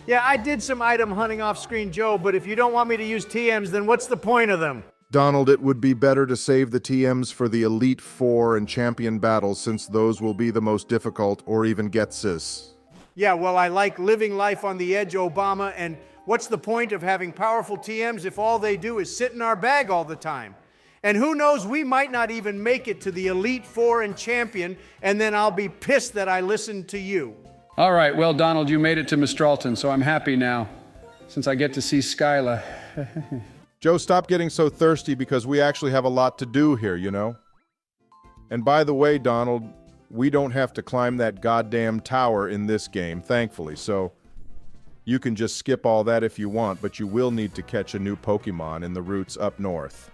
Yeah, I did some item hunting off screen, Joe, but if you don't want me to use TMs, then what's the point of them? Donald, it would be better to save the TMs for the Elite Four and Champion battles since those will be the most difficult, or even Getsus. Yeah, well, I like living life on the edge, Obama, and what's the point of having powerful TMs if all they do is sit in our bag all the time? And who knows, we might not even make it to the Elite Four and Champion, and then I'll be pissed that I listened to you. All right, well, Donald, you made it to Mistralton, so I'm happy now, since I get to see Skyla. Joe, stop getting so thirsty because we actually have a lot to do here, you know? And by the way, Donald, we don't have to climb that goddamn tower in this game, thankfully, so you can just skip all that if you want, but you will need to catch a new Pokemon in the routes up north.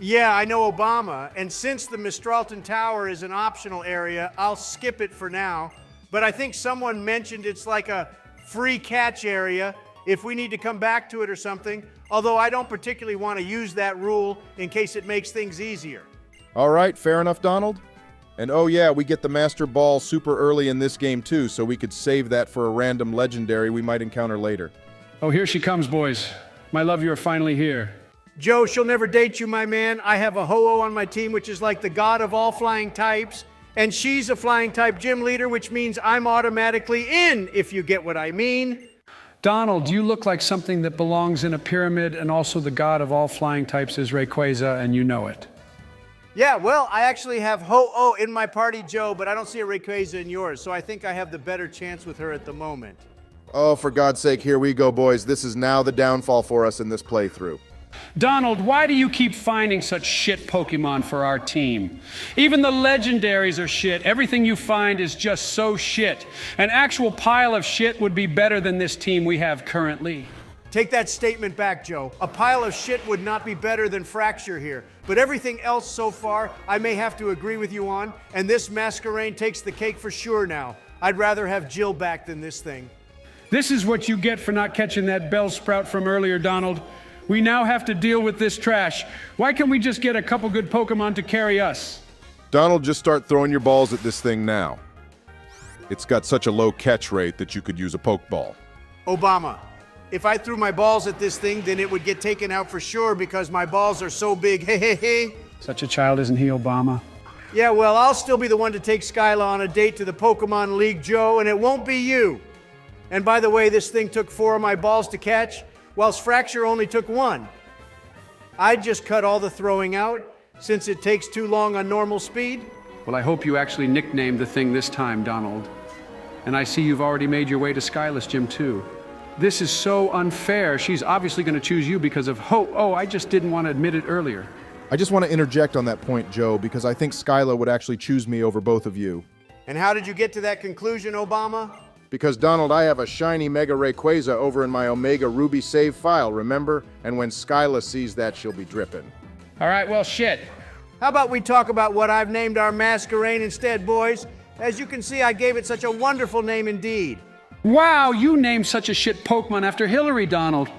Yeah, I know, Obama, and since the Mistralton Tower is an optional area, I'll skip it for now. But I think someone mentioned it's like a free catch area if we need to come back to it or something, although I don't particularly want to use that rule in case it makes things easier. All right, fair enough, Donald. And oh yeah, we get the Master Ball super early in this game too, so we could save that for a random legendary we might encounter later. Oh, here she comes, boys. My love, you are finally here. Joe, she'll never date you, my man. I have a Ho-Oh on my team, which is like the god of all flying types. And she's a flying type gym leader, which means I'm automatically in, if you get what I mean. Donald, you look like something that belongs in a pyramid, and also the god of all flying types is Rayquaza, and you know it. Yeah, well, I actually have Ho-Oh in my party, Joe, but I don't see a Rayquaza in yours, so I think I have the better chance with her at the moment. Oh, for God's sake, here we go, boys. This is now the downfall for us in this playthrough. Donald, why do you keep finding such shit Pokemon for our team? Even the legendaries are shit. Everything you find is just so shit. An actual pile of shit would be better than this team we have currently. Take that statement back, Joe. A pile of shit would not be better than Fracture here. But everything else so far, I may have to agree with you on, and this Masquerain takes the cake for sure now. I'd rather have Jill back than this thing. This is what you get for not catching that Bellsprout from earlier, Donald. We now have to deal with this trash. Why can't we just get a couple good Pokemon to carry us? Donald, just start throwing your balls at this thing now. It's got such a low catch rate that you could use a Pokeball. Obama, if I threw my balls at this thing, then it would get taken out for sure because my balls are so big. Hey, hey, hey. Such a child, isn't he, Obama? Yeah, well, I'll still be the one to take Skyla on a date to the Pokemon League, Joe, and it won't be you. And by the way, this thing took 4 of my balls to catch, whilst Fracture only took 1. I'd just cut all the throwing out, since it takes too long on normal speed. Well, I hope you actually nicknamed the thing this time, Donald. And I see you've already made your way to Skyla's gym, too. This is so unfair. She's obviously going to choose you because of I just didn't want to admit it earlier. I just want to interject on that point, Joe, because I think Skyla would actually choose me over both of you. And how did you get to that conclusion, Obama? Because, Donald, I have a shiny Mega Rayquaza over in my Omega Ruby save file, remember? And when Skyla sees that, she'll be dripping. All right, well, shit. How about we talk about what I've named our Masquerain instead, boys? As you can see, I gave it such a wonderful name indeed. Wow, you named such a shit Pokemon after Hillary, Donald.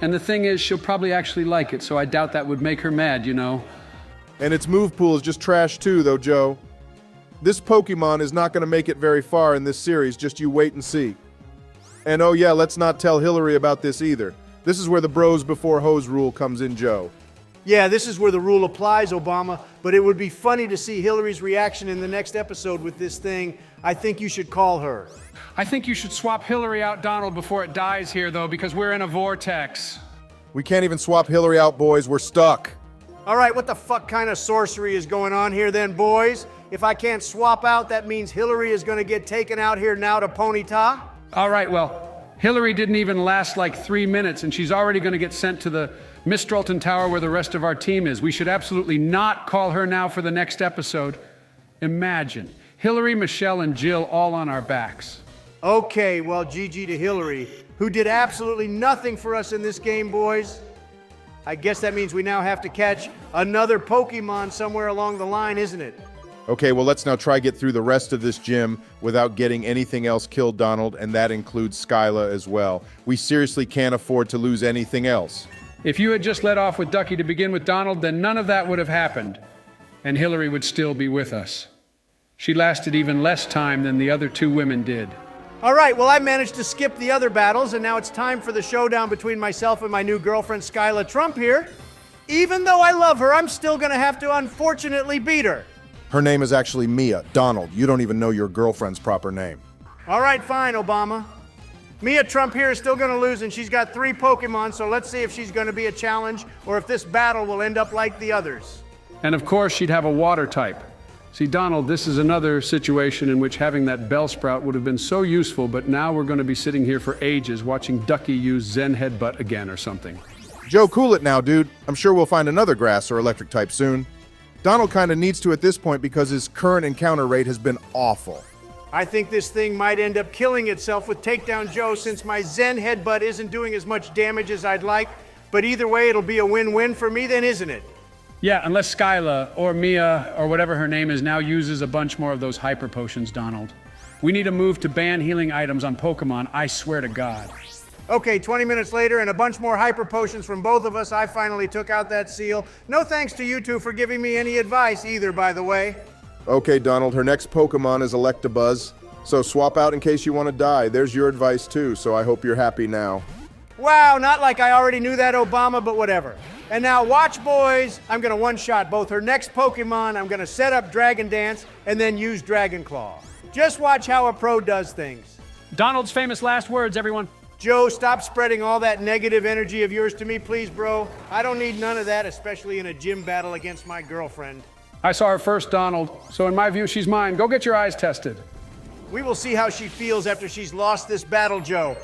And the thing is, she'll probably actually like it, so I doubt that would make her mad, you know. And its move pool is just trash too, though, Joe. This Pokemon is not going to make it very far in this series, just you wait and see. And oh yeah, let's not tell Hillary about this either. This is where the bros before hoes rule comes in, Joe. Yeah, this is where the rule applies, Obama, but it would be funny to see Hillary's reaction in the next episode with this thing. I think you should call her. I think you should swap Hillary out, Donald, before it dies here, though, because we're in a vortex. We can't even swap Hillary out, boys. We're stuck. All right, what the fuck kind of sorcery is going on here then, boys? If I can't swap out, that means Hillary is going to get taken out here now to Ponyta? All right, well, Hillary didn't even last like 3 minutes, and she's already going to get sent to the Mistralton Tower where the rest of our team is. We should absolutely not call her now for the next episode. Imagine, Hillary, Michelle, and Jill all on our backs. Okay, well, GG to Hillary, who did absolutely nothing for us in this game, boys. I guess that means we now have to catch another Pokemon somewhere along the line, isn't it? Okay, well, let's now try get through the rest of this gym without getting anything else killed, Donald, and that includes Skyla as well. We seriously can't afford to lose anything else. If you had just let off with Ducky to begin with, Donald, then none of that would have happened, and Hillary would still be with us. She lasted even less time than the other 2 women did. All right, well, I managed to skip the other battles, and now it's time for the showdown between myself and my new girlfriend, Skyla Trump here. Even though I love her, I'm still going to have to unfortunately beat her. Her name is actually Mia. Donald, you don't even know your girlfriend's proper name. All right, fine, Obama. Mia Trump here is still going to lose, and she's got 3 Pokemon, so let's see if she's going to be a challenge or if this battle will end up like the others. And of course, she'd have a water type. See, Donald, this is another situation in which having that Bellsprout would have been so useful, but now we're going to be sitting here for ages watching Ducky use Zen Headbutt again or something. Joe, cool it now, dude. I'm sure we'll find another grass or electric type soon. Donald kind of needs to at this point because his current encounter rate has been awful. I think this thing might end up killing itself with Takedown Joe since my Zen Headbutt isn't doing as much damage as I'd like, but either way it'll be a win-win for me then, isn't it? Yeah, unless Skyla or Mia or whatever her name is now uses a bunch more of those hyper potions, Donald. We need a move to ban healing items on Pokemon, I swear to God. Okay, 20 minutes later and a bunch more hyper potions from both of us, I finally took out that seal. No thanks to you 2 for giving me any advice either, by the way. Okay, Donald, her next Pokemon is Electabuzz. So swap out in case you want to die. There's your advice too, so I hope you're happy now. Wow, not like I already knew that, Obama, but whatever. And now watch, boys. I'm going to one-shot both her next Pokemon. I'm going to set up Dragon Dance and then use Dragon Claw. Just watch how a pro does things. Donald's famous last words, everyone. Joe, stop spreading all that negative energy of yours to me, please, bro. I don't need none of that, especially in a gym battle against my girlfriend. I saw her first, Donald, so in my view, she's mine. Go get your eyes tested. We will see how she feels after she's lost this battle, Joe.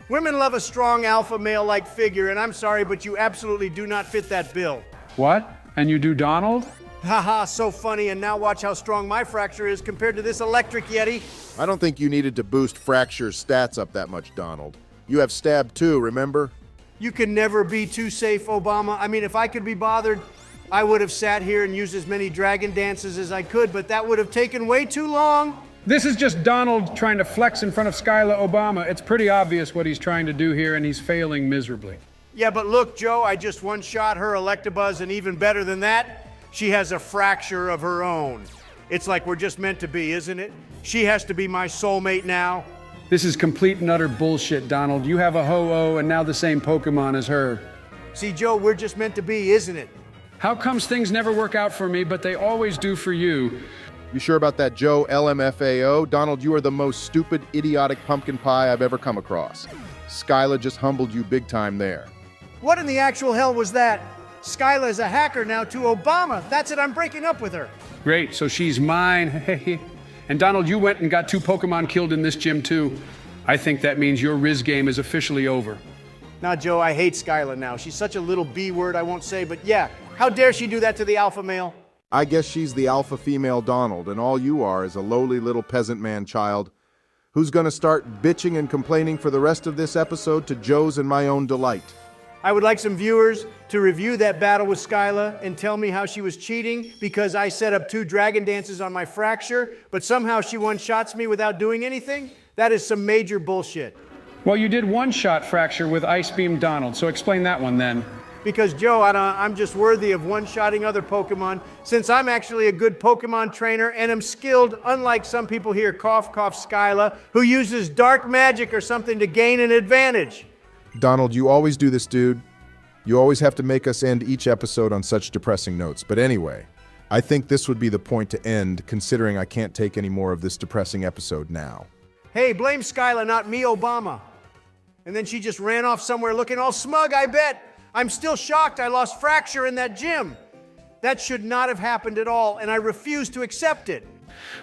Women love a strong alpha male-like figure, and I'm sorry, but you absolutely do not fit that bill. What? And you do Donald? Haha, so funny, and now watch how strong my fracture is compared to this electric Yeti. I don't think you needed to boost Fracture's stats up that much, Donald. You have Stab too, remember? You can never be too safe, Obama. I mean, if I could be bothered, I would have sat here and used as many Dragon Dances as I could, but that would have taken way too long. This is just Donald trying to flex in front of Skyla Obama. It's pretty obvious what he's trying to do here, and he's failing miserably. Yeah, but look, Joe, I just one-shot her Electabuzz, and even better than that, she has a fracture of her own. It's like we're just meant to be, isn't it? She has to be my soulmate now. This is complete and utter bullshit, Donald. You have a Ho-Oh and now the same Pokemon as her. See, Joe, we're just meant to be, isn't it? How comes things never work out for me, but they always do for you? You sure about that, Joe LMFAO? Donald, you are the most stupid, idiotic pumpkin pie I've ever come across. Skyla just humbled you big time there. What in the actual hell was that? Skyla is a hacker now to Obama. That's it, I'm breaking up with her. Great, so she's mine. And Donald, you went and got 2 Pokemon killed in this gym too. I think that means your Riz game is officially over. Now, Joe, I hate Skyla now. She's such a little B word, I won't say, but yeah, how dare she do that to the alpha male? I guess she's the alpha female Donald, and all you are is a lowly little peasant man child who's gonna start bitching and complaining for the rest of this episode to Joe's and my own delight. I would like some viewers to review that battle with Skyla and tell me how she was cheating because I set up 2 Dragon Dances on my fracture, but somehow she one-shots me without doing anything? That is some major bullshit. Well, you did one-shot Fracture with Ice Beam Donald, so explain that one then. Because, Joe, I'm just worthy of one-shotting other Pokemon since I'm actually a good Pokemon trainer and am skilled, unlike some people here, cough, cough, Skyla, who uses dark magic or something to gain an advantage. Donald, you always do this, dude. You always have to make us end each episode on such depressing notes. But anyway, I think this would be the point to end, considering I can't take any more of this depressing episode now. Hey, blame Skyla, not me, Obama. And then she just ran off somewhere looking all smug, I bet. I'm still shocked I lost Fracture in that gym. That should not have happened at all, and I refuse to accept it.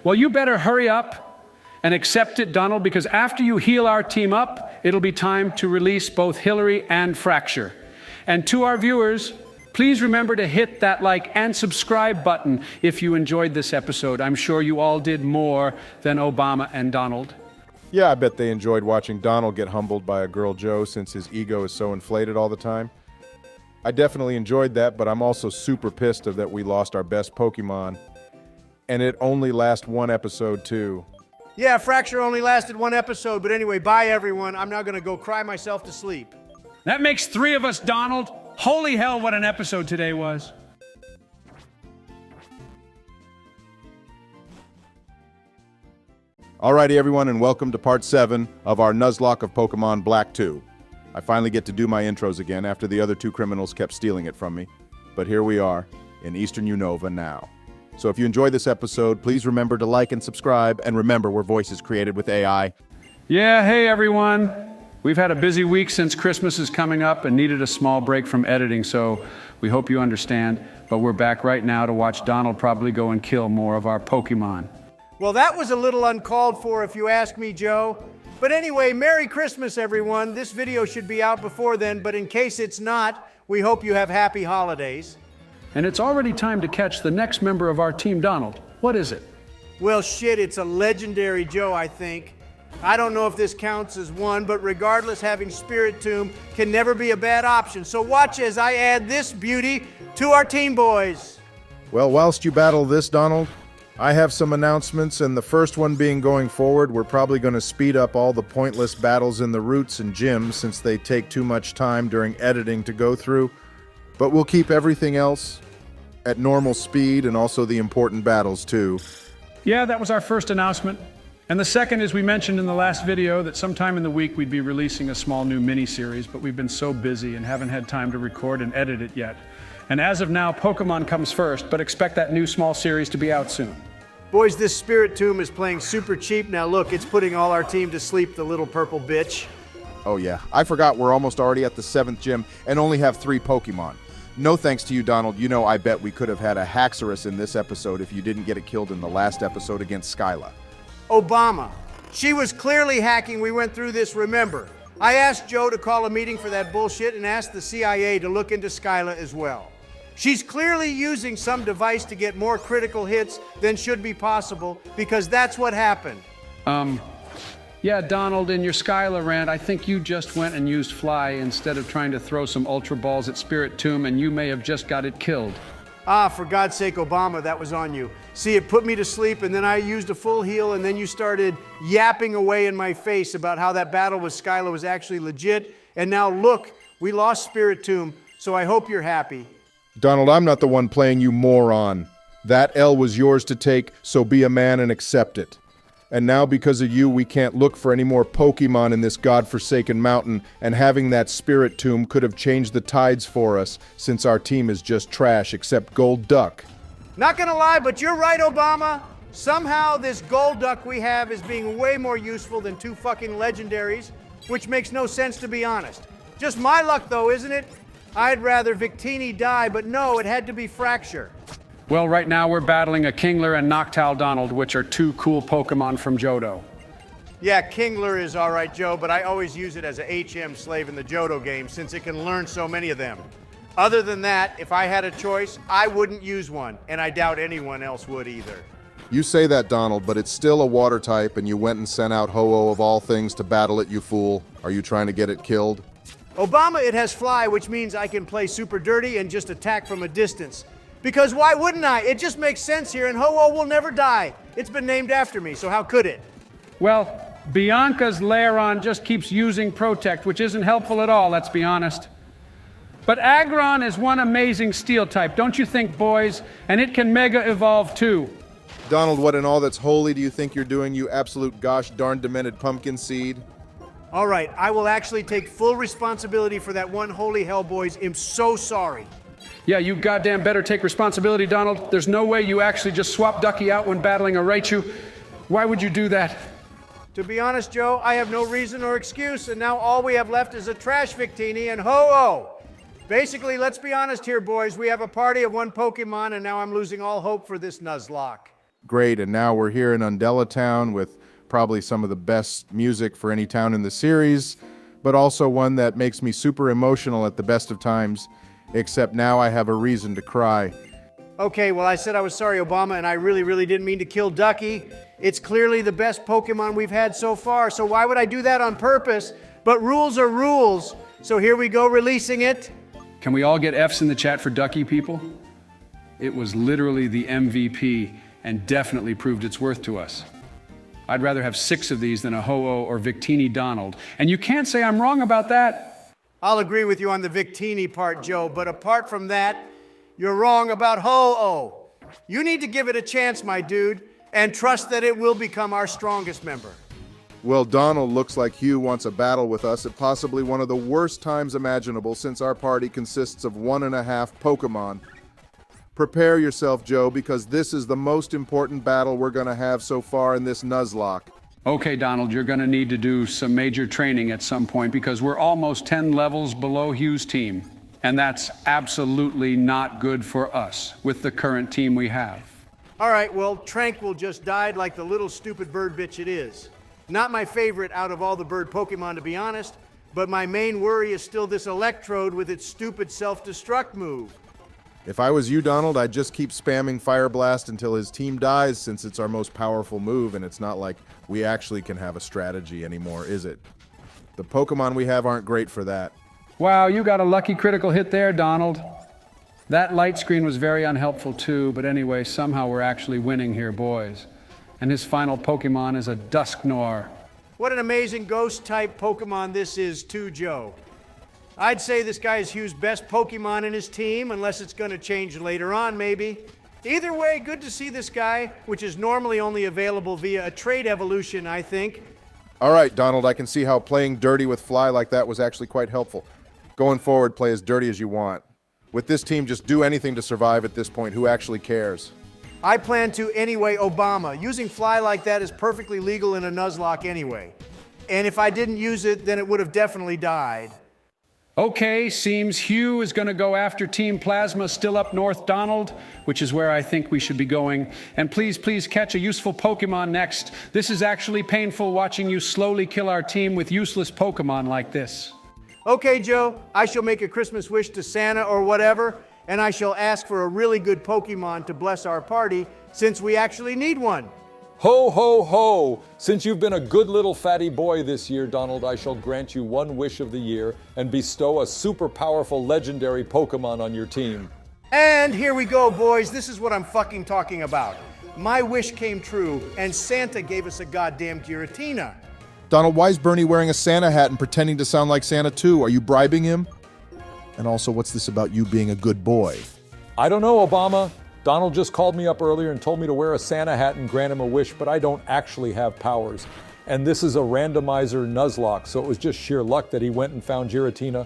Well, you better hurry up and accept it, Donald, because after you heal our team up, it'll be time to release both Hillary and Fracture. And to our viewers, please remember to hit that like and subscribe button if you enjoyed this episode. I'm sure you all did more than Obama and Donald. Yeah, I bet they enjoyed watching Donald get humbled by a girl Joe since his ego is so inflated all the time. I definitely enjoyed that, but I'm also super pissed that we lost our best Pokemon. And it only lasts 1 episode too. Yeah, Fracture only lasted 1 episode, but anyway, bye everyone. I'm now gonna go cry myself to sleep. That makes 3 of us, Donald. Holy hell, what an episode today was. Alrighty everyone, and welcome to part 7 of our Nuzlocke of Pokemon Black 2. I finally get to do my intros again after the other 2 criminals kept stealing it from me. But here we are, in Eastern Unova now. So if you enjoyed this episode, please remember to like and subscribe, and remember we're voices created with AI. Yeah, hey everyone. We've had a busy week since Christmas is coming up and needed a small break from editing, so we hope you understand. But we're back right now to watch Donald probably go and kill more of our Pokemon. Well, that was a little uncalled for if you ask me, Joe. But anyway, Merry Christmas, everyone. This video should be out before then, but in case it's not, we hope you have happy holidays. And it's already time to catch the next member of our team, Donald. What is it? Well, shit, it's a legendary Joe, I think. I don't know if this counts as one, but regardless, having Spirit Tomb can never be a bad option. So watch as I add this beauty to our team, boys. Well, whilst you battle this, Donald, I have some announcements, and the first one being going forward, we're probably going to speed up all the pointless battles in the routes and gyms since they take too much time during editing to go through, but we'll keep everything else at normal speed and also the important battles too. Yeah, that was our first announcement. And the second is we mentioned in the last video that sometime in the week we'd be releasing a small new mini-series, but we've been so busy and haven't had time to record and edit it yet. And as of now, Pokemon comes first, but expect that new small series to be out soon. Boys, this Spirit Tomb is playing super cheap. Now look, it's putting all our team to sleep, the little purple bitch. Oh yeah, I forgot we're almost already at the 7th gym and only have 3 Pokemon. No thanks to you, Donald. You know I bet we could have had a Haxorus in this episode if you didn't get it killed in the last episode against Skyla. Obama. She was clearly hacking. We went through this, remember. I asked Joe to call a meeting for that bullshit and asked the CIA to look into Skyla as well. She's clearly using some device to get more critical hits than should be possible because that's what happened. Yeah, Donald, in your Skyla rant, I think you just went and used Fly instead of trying to throw some Ultra Balls at Spirit Tomb, and you may have just got it killed. Ah, for God's sake, Obama, that was on you. See, it put me to sleep, and then I used a full heal, and then you started yapping away in my face about how that battle with Skyla was actually legit. And now look, we lost Spirit Tomb, so I hope you're happy. Donald, I'm not the one playing you moron. That L was yours to take, so be a man and accept it. And now because of you, we can't look for any more Pokemon in this godforsaken mountain, and having that Spirit Tomb could have changed the tides for us, since our team is just trash except Gold Duck. Not gonna lie, but you're right, Obama. Somehow this Gold Duck we have is being way more useful than 2 fucking legendaries, which makes no sense to be honest. Just my luck though, isn't it? I'd rather Victini die, but no, it had to be Fracture. Well, right now we're battling a Kingler and Noctowl Donald, which are 2 cool Pokemon from Johto. Yeah, Kingler is all right, Joe, but I always use it as a HM slave in the Johto game since it can learn so many of them. Other than that, if I had a choice, I wouldn't use one, and I doubt anyone else would either. You say that, Donald, but it's still a water type, and you went and sent out Ho-Oh of all things to battle it, you fool. Are you trying to get it killed? Obama, it has Fly, which means I can play super dirty and just attack from a distance. Because why wouldn't I? It just makes sense here, and Ho-Oh will never die. It's been named after me, so how could it? Well, Bianca's Lairon just keeps using Protect, which isn't helpful at all, let's be honest. But Aggron is one amazing steel type, don't you think, boys? And it can mega evolve too. Donald, what in all that's holy do you think you're doing, you absolute gosh darn demented pumpkin seed? All right, I will actually take full responsibility for that one holy hell, boys. I'm so sorry. Yeah, you goddamn better take responsibility, Donald. There's no way you actually just swap Ducky out when battling a Raichu. Why would you do that? To be honest, Joe, I have no reason or excuse, and now all we have left is a trash Victini and Ho-Oh. Basically, let's be honest here, boys. We have a party of 1 Pokemon, and now I'm losing all hope for this Nuzlocke. Great, and now we're here in Undella Town with probably some of the best music for any town in the series, but also one that makes me super emotional at the best of times, except now I have a reason to cry. Okay, well, I said I was sorry, Obama, and I really didn't mean to kill Ducky. It's clearly the best Pokemon we've had so far, so why would I do that on purpose? But rules are rules, so here we go releasing it. Can we all get F's in the chat for Ducky, people? It was literally the MVP and definitely proved its worth to us. I'd rather have 6 of these than a Ho-Oh or Victini Donald. And you can't say I'm wrong about that. I'll agree with you on the Victini part, Joe, but apart from that, you're wrong about Ho-Oh. You need to give it a chance, my dude, and trust that it will become our strongest member. Well, Donald looks like Hugh wants a battle with us at possibly one of the worst times imaginable since our party consists of 1.5 Pokemon. Prepare yourself, Joe, because this is the most important battle we're going to have so far in this Nuzlocke. Okay, Donald, you're going to need to do some major training at some point because we're almost 10 levels below Hugh's team. And that's absolutely not good for us with the current team we have. All right, well, Tranquil just died like the little stupid bird bitch it is. Not my favorite out of all the bird Pokemon, to be honest, but my main worry is still this Electrode with its stupid self-destruct move. If I was you, Donald, I'd just keep spamming Fire Blast until his team dies, since it's our most powerful move, and it's not like we actually can have a strategy anymore, is it? The Pokemon we have aren't great for that. Wow, you got a lucky critical hit there, Donald. That light screen was very unhelpful too, but anyway, somehow we're actually winning here, boys. And his final Pokemon is a Dusknoir. What an amazing ghost-type Pokemon this is too, Joe. I'd say this guy is Hugh's best Pokemon in his team, unless it's going to change later on, maybe. Either way, good to see this guy, which is normally only available via a trade evolution, I think. All right, Donald, I can see how playing dirty with Fly like that was actually quite helpful. Going forward, play as dirty as you want. With this team, just do anything to survive at this point. Who actually cares? I plan to anyway, Obama. Using Fly like that is perfectly legal in a Nuzlocke anyway. And if I didn't use it, then it would have definitely died. Okay, seems Hugh is going to go after Team Plasma still up north, Donald, which is where I think we should be going. And please catch a useful Pokemon next. This is actually painful watching you slowly kill our team with useless Pokemon like this. Okay, Joe, I shall make a Christmas wish to Santa or whatever, and I shall ask for a really good Pokemon to bless our party, since we actually need one. Ho, ho, ho! Since you've been a good little fatty boy this year, Donald, I shall grant you one wish of the year and bestow a super powerful legendary Pokemon on your team. And here we go, boys. This is what I'm fucking talking about. My wish came true, and Santa gave us a goddamn Giratina. Donald, why is Bernie wearing a Santa hat and pretending to sound like Santa too? Are you bribing him? And also, what's this about you being a good boy? I don't know, Obama. Donald just called me up earlier and told me to wear a Santa hat and grant him a wish, but I don't actually have powers. And this is a randomizer Nuzlocke, so it was just sheer luck that he went and found Giratina.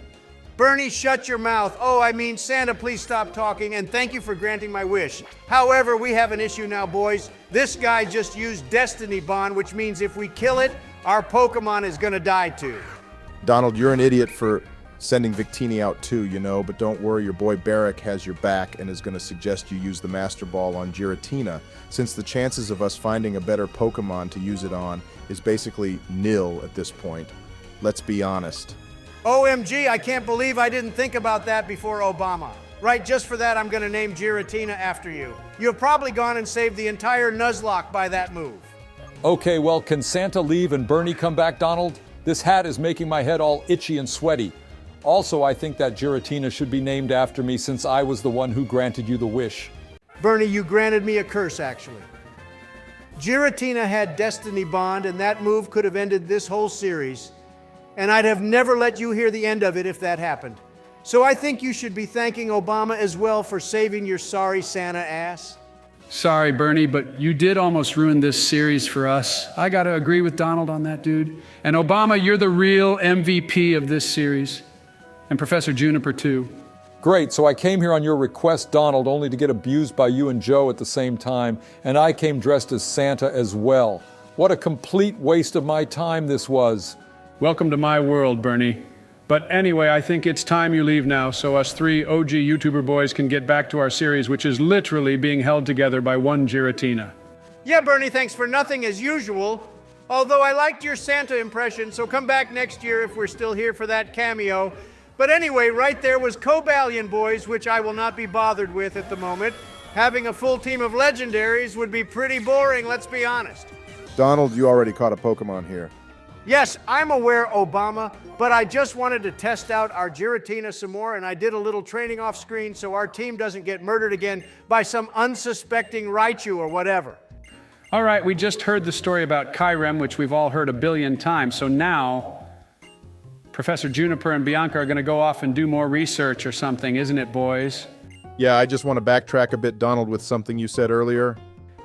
Bernie, shut your mouth. Oh, I mean, Santa, please stop talking, and thank you for granting my wish. However, we have an issue now, boys. This guy just used Destiny Bond, which means if we kill it, our Pokemon is gonna die too. Donald, you're an idiot for sending Victini out too, you know, but don't worry, your boy Barrack has your back and is going to suggest you use the Master Ball on Giratina, since the chances of us finding a better Pokemon to use it on is basically nil at this point. Let's be honest. OMG, I can't believe I didn't think about that before Obama. Right, just for that, I'm going to name Giratina after you. You have probably gone and saved the entire Nuzlocke by that move. Okay, well, can Santa leave and Bernie come back, Donald? This hat is making my head all itchy and sweaty. Also, I think that Giratina should be named after me since I was the one who granted you the wish. Bernie, you granted me a curse, actually. Giratina had Destiny Bond, and that move could have ended this whole series. And I'd have never let you hear the end of it if that happened. So I think you should be thanking Obama as well for saving your sorry Santa ass. Sorry, Bernie, but you did almost ruin this series for us. I got to agree with Donald on that, dude. And Obama, you're the real MVP of this series. And Professor Juniper, too. Great, so I came here on your request, Donald, only to get abused by you and Joe at the same time, and I came dressed as Santa as well. What a complete waste of my time this was. Welcome to my world, Bernie. But anyway, I think it's time you leave now, so us three OG YouTuber boys can get back to our series, which is literally being held together by one Giratina. Yeah, Bernie, thanks for nothing as usual. Although I liked your Santa impression, so come back next year if we're still here for that cameo. But anyway, right there was Cobalion boys, which I will not be bothered with at the moment. Having a full team of legendaries would be pretty boring, let's be honest. Donald, you already caught a Pokemon here. Yes, I'm aware, Obama, but I just wanted to test out our Giratina some more, and I did a little training off screen so our team doesn't get murdered again by some unsuspecting Raichu or whatever. All right, we just heard the story about Kyrem, which we've all heard a billion times, so now Professor Juniper and Bianca are going to go off and do more research or something, isn't it, boys? Yeah, I just want to backtrack a bit, Donald, with something you said earlier.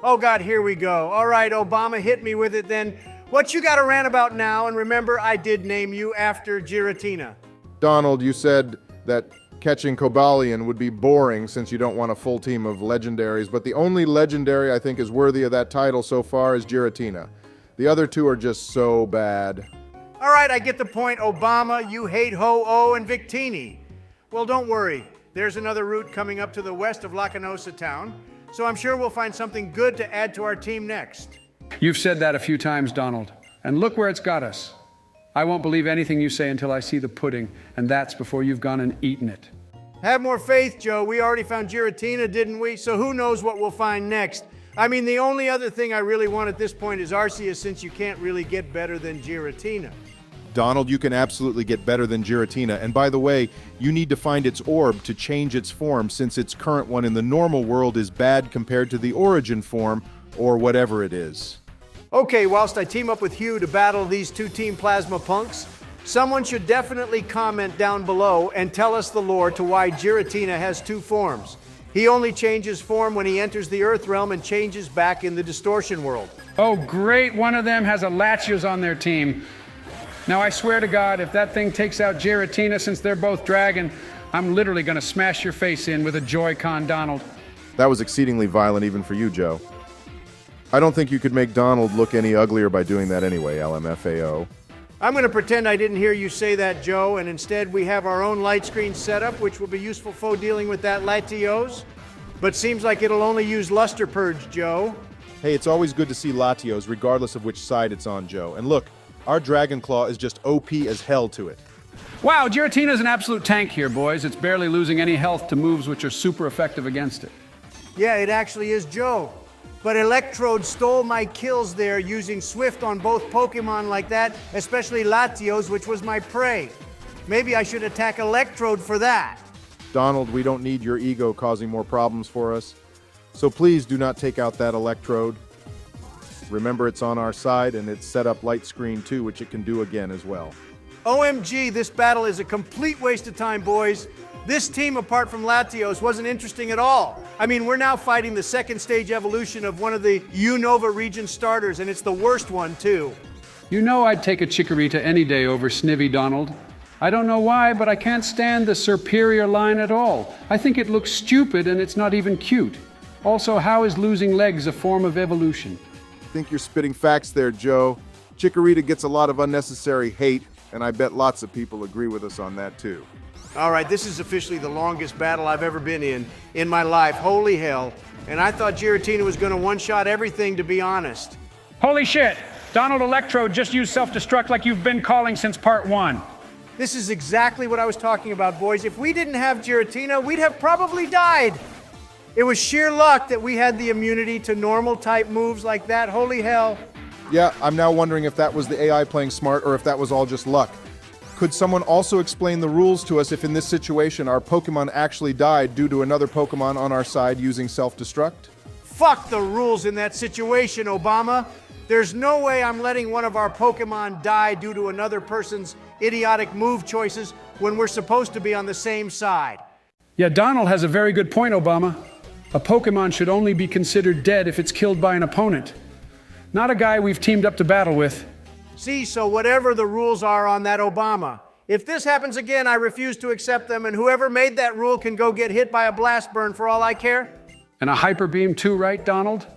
Oh, God, here we go. All right, Obama, hit me with it then. What you got to rant about now? And remember, I did name you after Giratina. Donald, you said that catching Cobalion would be boring since you don't want a full team of legendaries, but the only legendary I think is worthy of that title so far is Giratina. The other two are just so bad. All right, I get the point, Obama. You hate Ho-Oh and Victini. Well, don't worry. There's another route coming up to the west of Lacanosa town, so I'm sure we'll find something good to add to our team next. You've said that a few times, Donald, and look where it's got us. I won't believe anything you say until I see the pudding, and that's before you've gone and eaten it. Have more faith, Joe. We already found Giratina, didn't we? So who knows what we'll find next. I mean, the only other thing I really want at this point is Arceus, since you can't really get better than Giratina. Donald, you can absolutely get better than Giratina, and by the way, you need to find its orb to change its form since its current one in the normal world is bad compared to the origin form, or whatever it is. Okay, whilst I team up with Hugh to battle these two Team Plasma punks, Someone should definitely comment down below and tell us the lore to why Giratina has two forms. He only changes form when he enters the Earth realm and changes back in the distortion world. Oh, great. One of them has a Latios on their team. Now, I swear to God, if that thing takes out Giratina, since they're both dragon, I'm literally going to smash your face in with a Joy-Con, Donald. That was exceedingly violent even for you, Joe. I don't think you could make Donald look any uglier by doing that anyway, LMFAO. I'm going to pretend I didn't hear you say that, Joe, and instead we have our own light screen setup, which will be useful for dealing with that Latios. But seems like it'll only use luster purge, Joe. Hey, it's always good to see Latios, regardless of which side it's on, Joe. And look, our Dragon Claw is just OP as hell to it. Wow, Giratina's an absolute tank here, boys. It's barely losing any health to moves which are super effective against it. Yeah, it actually is Joe. But Electrode stole my kills there using Swift on both Pokemon like that, especially Latios, which was my prey. Maybe I should attack Electrode for that. Donald, we don't need your ego causing more problems for us. So please do not take out that Electrode. Remember, it's on our side, and it's set up light screen too, which it can do again as well. OMG, this battle is a complete waste of time, boys. This team, apart from Latios, wasn't interesting at all. I mean, we're now fighting the second stage evolution of one of the Unova region starters, and it's the worst one, too. You know I'd take a Chikorita any day over Snivy, Donald. I don't know why, but I can't stand the superior line at all. I think it looks stupid and it's not even cute. Also, how is losing legs a form of evolution? I think you're spitting facts there, Joe. Chikorita gets a lot of unnecessary hate, and I bet lots of people agree with us on that too. All right, this is officially the longest battle I've ever been in my life. Holy hell. And I thought Giratina was going to one-shot everything, to be honest. Holy shit! Donald Electrode just used self-destruct like you've been calling since part 1. This is exactly what I was talking about, boys. If we didn't have Giratina, we'd have probably died. It was sheer luck that we had the immunity to normal-type moves like that. Holy hell. Yeah, I'm now wondering if that was the AI playing smart or if that was all just luck. Could someone also explain the rules to us if in this situation our Pokemon actually died due to another Pokemon on our side using self-destruct? Fuck the rules in that situation, Obama. There's no way I'm letting one of our Pokemon die due to another person's idiotic move choices when we're supposed to be on the same side. Yeah, Donald has a very good point, Obama. A Pokemon should only be considered dead if it's killed by an opponent, not a guy we've teamed up to battle with. See, so whatever the rules are on that, Obama, if this happens again, I refuse to accept them, and whoever made that rule can go get hit by a blast burn for all I care. And a hyper beam too, right, Donald?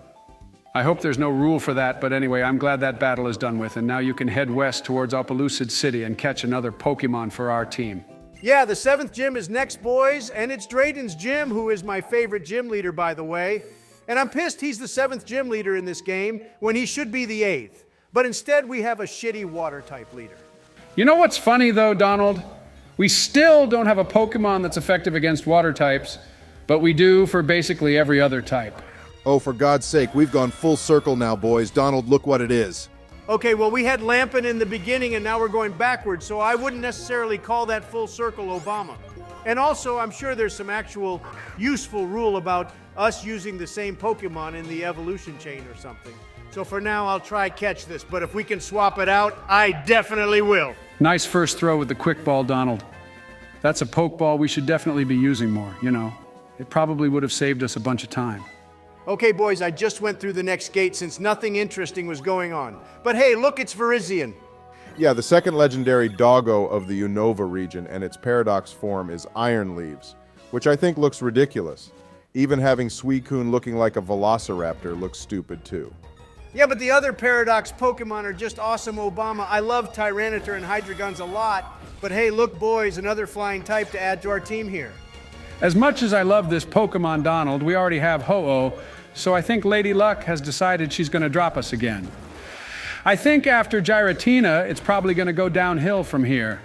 I hope there's no rule for that, but anyway, I'm glad that battle is done with, and now you can head west towards Opelucid City and catch another Pokemon for our team. Yeah, the 7th gym is next, boys, and it's Drayden's gym, who is my favorite gym leader, by the way. And I'm pissed he's the 7th gym leader in this game when he should be the 8th. But instead, we have a shitty water-type leader. You know what's funny, though, Donald? We still don't have a Pokemon that's effective against water types, but we do for basically every other type. Oh, for God's sake, we've gone full circle now, boys. Donald, look what it is. Okay, well, we had Lampin in the beginning, and now we're going backwards, so I wouldn't necessarily call that full circle, Obama. And also, I'm sure there's some actual useful rule about us using the same Pokemon in the evolution chain or something. So for now, I'll try catch this, but if we can swap it out, I definitely will. Nice first throw with the quick ball, Donald. That's a Pokeball we should definitely be using more, you know. It probably would have saved us a bunch of time. Okay, boys, I just went through the next gate since nothing interesting was going on. But hey, look, it's Virizion. Yeah, the second legendary doggo of the Unova region, and its paradox form is Iron Leaves, which I think looks ridiculous. Even having Suicune looking like a Velociraptor looks stupid too. Yeah, but the other Paradox Pokemon are just awesome, Obama. I love Tyranitar and Hydreigons a lot. But hey, look, boys, another flying type to add to our team here. As much as I love this Pokemon, Donald, we already have Ho-Oh, so I think Lady Luck has decided she's going to drop us again. I think after Giratina, it's probably going to go downhill from here.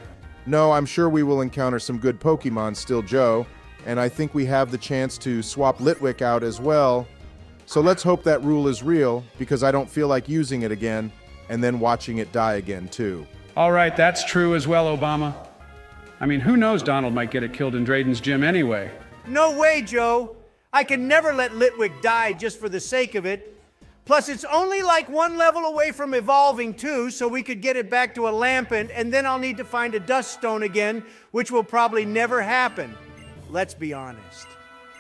No, I'm sure we will encounter some good Pokemon still, Joe. And I think we have the chance to swap Litwick out as well. So let's hope that rule is real, because I don't feel like using it again, and then watching it die again, too. All right, that's true as well, Obama. I mean, who knows, Donald might get it killed in Drayden's gym anyway. No way, Joe. I can never let Litwick die just for the sake of it. Plus, it's only like one level away from evolving too, so we could get it back to a lampant, and then I'll need to find a dust stone again, which will probably never happen. Let's be honest.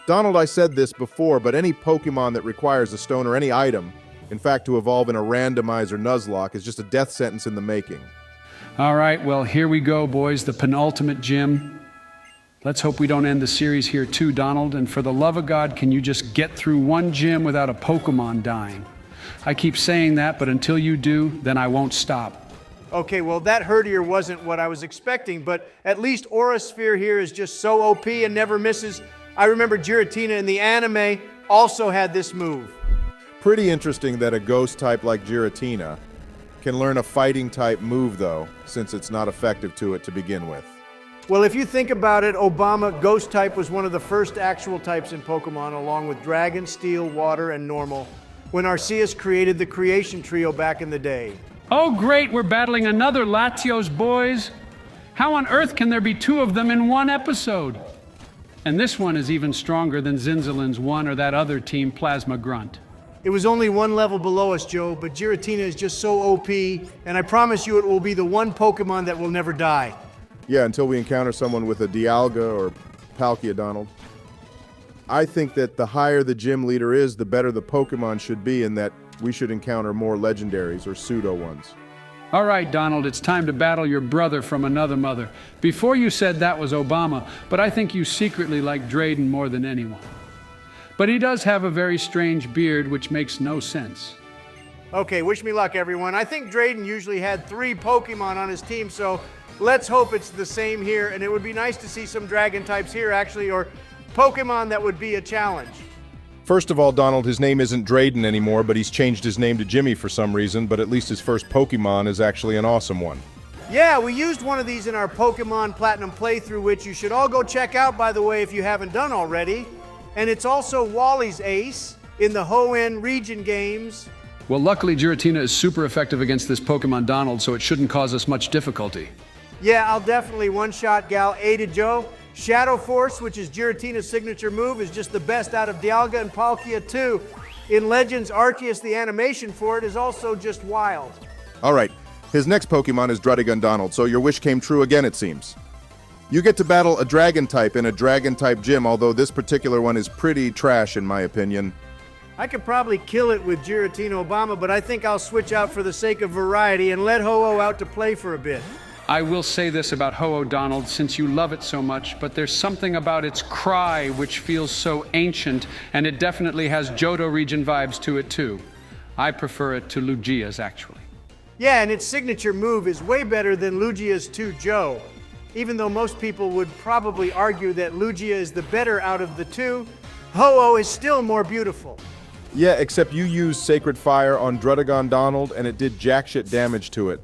Donald, I said this before, but any Pokemon that requires a stone or any item, in fact, to evolve in a Randomiser Nuzlocke, is just a death sentence in the making. All right, well, here we go, boys, the penultimate gym. Let's hope we don't end the series here too, Donald, and for the love of God, can you just get through one gym without a Pokemon dying? I keep saying that, but until you do, then I won't stop. Okay, well, that Herdier wasn't what I was expecting, but at least Aura Sphere here is just so OP and never misses. I remember Giratina in the anime also had this move. Pretty interesting that a ghost type like Giratina can learn a fighting type move, though, since it's not effective to it to begin with. Well, if you think about it, Obama, Ghost type was one of the first actual types in Pokemon, along with Dragon, Steel, Water, and Normal, when Arceus created the Creation Trio back in the day. Oh, great, we're battling another Latios, boys. How on earth can there be two of them in one episode? And this one is even stronger than Zinzalin's one or that other team, Plasma Grunt. It was only one level below us, Joe, but Giratina is just so OP, and I promise you it will be the one Pokemon that will never die. Yeah, until we encounter someone with a Dialga or Palkia, Donald. I think that the higher the gym leader is, the better the Pokemon should be, and that we should encounter more legendaries or pseudo ones. All right, Donald, it's time to battle your brother from another mother. Before you said that was Obama, but I think you secretly like Drayden more than anyone. But he does have a very strange beard, which makes no sense. Okay, wish me luck, everyone. I think Drayden usually had 3 Pokemon on his team, so let's hope it's the same here, and it would be nice to see some Dragon types here, actually, or Pokemon that would be a challenge. First of all, Donald, his name isn't Drayden anymore, but he's changed his name to Jimmy for some reason, but at least his first Pokemon is actually an awesome one. Yeah, we used one of these in our Pokemon Platinum playthrough, which you should all go check out, by the way, if you haven't done already. And it's also Wally's ace in the Hoenn region games. Well, luckily Giratina is super effective against this Pokemon Donald, so it shouldn't cause us much difficulty. Yeah, I'll definitely one-shot Gal A to Joe. Shadow Force, which is Giratina's signature move, is just the best out of Dialga and Palkia too. In Legends Arceus, the animation for it is also just wild. All right, his next Pokemon is Druddigon, Donald, so your wish came true again, it seems. You get to battle a Dragon type in a Dragon type gym, although this particular one is pretty trash in my opinion. I could probably kill it with Giratina Obama, but I think I'll switch out for the sake of variety and let Ho-Oh out to play for a bit. I will say this about Ho-Oh, Donald, since you love it so much, but there's something about its cry which feels so ancient, and it definitely has Johto region vibes to it too. I prefer it to Lugia's, actually. Yeah, and its signature move is way better than Lugia's to Joe. Even though most people would probably argue that Lugia is the better out of the two, Ho-Oh is still more beautiful. Yeah, except you used Sacred Fire on Druddigon, Donald, and it did jack shit damage to it.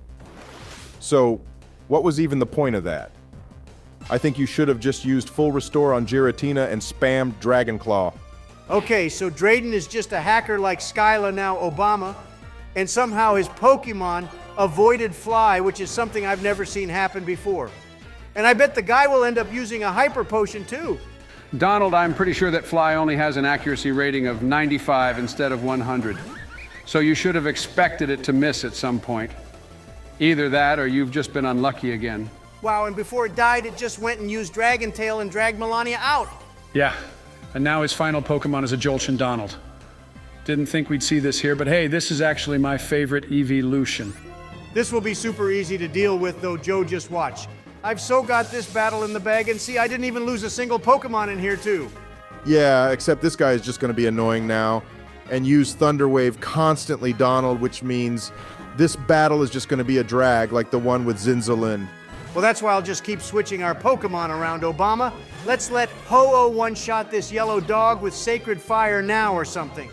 So, what was even the point of that? I think you should have just used Full Restore on Giratina and spammed Dragon Claw. Okay, so Drayden is just a hacker like Skyla, now Obama, and somehow his Pokemon avoided Fly, which is something I've never seen happen before. And I bet the guy will end up using a Hyper Potion too. Donald, I'm pretty sure that Fly only has an accuracy rating of 95 instead of 100. So you should have expected it to miss at some point. Either that or you've just been unlucky again. Wow, and before it died, it just went and used Dragon Tail and dragged Melania out. Yeah, and now his final Pokemon is a Jolteon Donald. Didn't think we'd see this here, but hey, this is actually my favorite evolution. This will be super easy to deal with, though, Joe, just watch. I've so got this battle in the bag, and see, I didn't even lose a single Pokemon in here, too. Yeah, except this guy is just going to be annoying now and use Thunder Wave constantly, Donald, which means this battle is just going to be a drag like the one with Zinzalin. Well, that's why I'll just keep switching our Pokemon around, Obama. Let's let Ho-Oh one-shot this yellow dog with Sacred Fire now or something.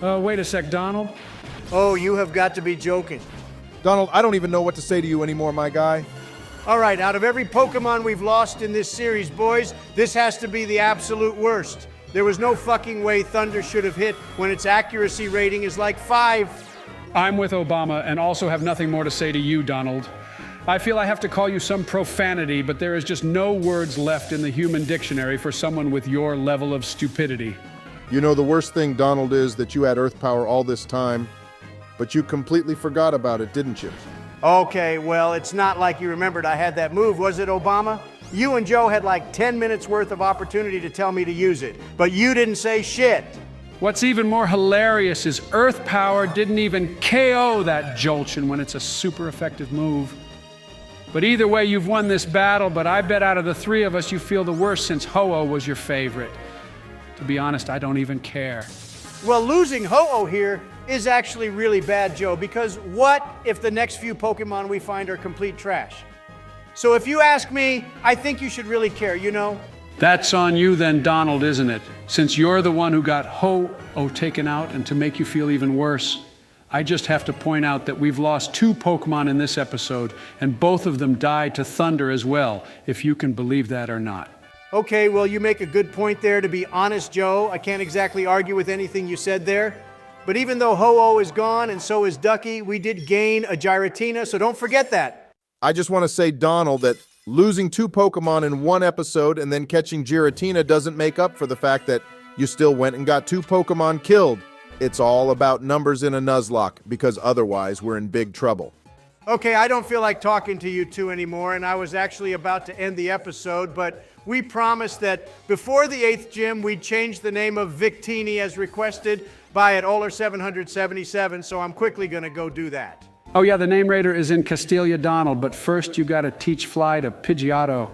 Wait a sec, Donald. Oh, you have got to be joking. Donald, I don't even know what to say to you anymore, my guy. All right, out of every Pokemon we've lost in this series, boys, this has to be the absolute worst. There was no fucking way Thunder should have hit when its accuracy rating is like 5. I'm with Obama and also have nothing more to say to you, Donald. I feel I have to call you some profanity, but there is just no words left in the human dictionary for someone with your level of stupidity. You know, the worst thing, Donald, is that you had Earth power all this time, but you completely forgot about it, didn't you? Okay, well, it's not like you remembered I had that move, was it, Obama? You and Joe had like 10 minutes worth of opportunity to tell me to use it, but you didn't say shit. What's even more hilarious is Earth power didn't even KO that Joltion when it's a super effective move. But either way, you've won this battle, but I bet out of the three of us, you feel the worst since Ho-Oh was your favorite. To be honest, I don't even care. Well, losing Ho-Oh here is actually really bad, Joe, because what if the next few Pokemon we find are complete trash? So if you ask me, I think you should really care, you know? That's on you then, Donald, isn't it? Since you're the one who got Ho-Oh taken out, and to make you feel even worse, I just have to point out that we've lost 2 Pokemon in this episode, and both of them died to Thunder as well, if you can believe that or not. Okay, well, you make a good point there. To be honest, Joe, I can't exactly argue with anything you said there. But even though Ho-Oh is gone and so is Ducky, we did gain a Giratina, so don't forget that. I just want to say, Donald, that losing 2 Pokemon in one episode and then catching Giratina doesn't make up for the fact that you still went and got 2 Pokemon killed. It's all about numbers in a Nuzlocke, because otherwise we're in big trouble. Okay, I don't feel like talking to you two anymore, and I was actually about to end the episode, but we promised that before the 8th gym, we'd change the name of Victini as requested by at Oler 777, so I'm quickly going to go do that. Oh yeah, the name raider is in Castelia, Donald, but first you gotta teach Fly to Pidgeotto.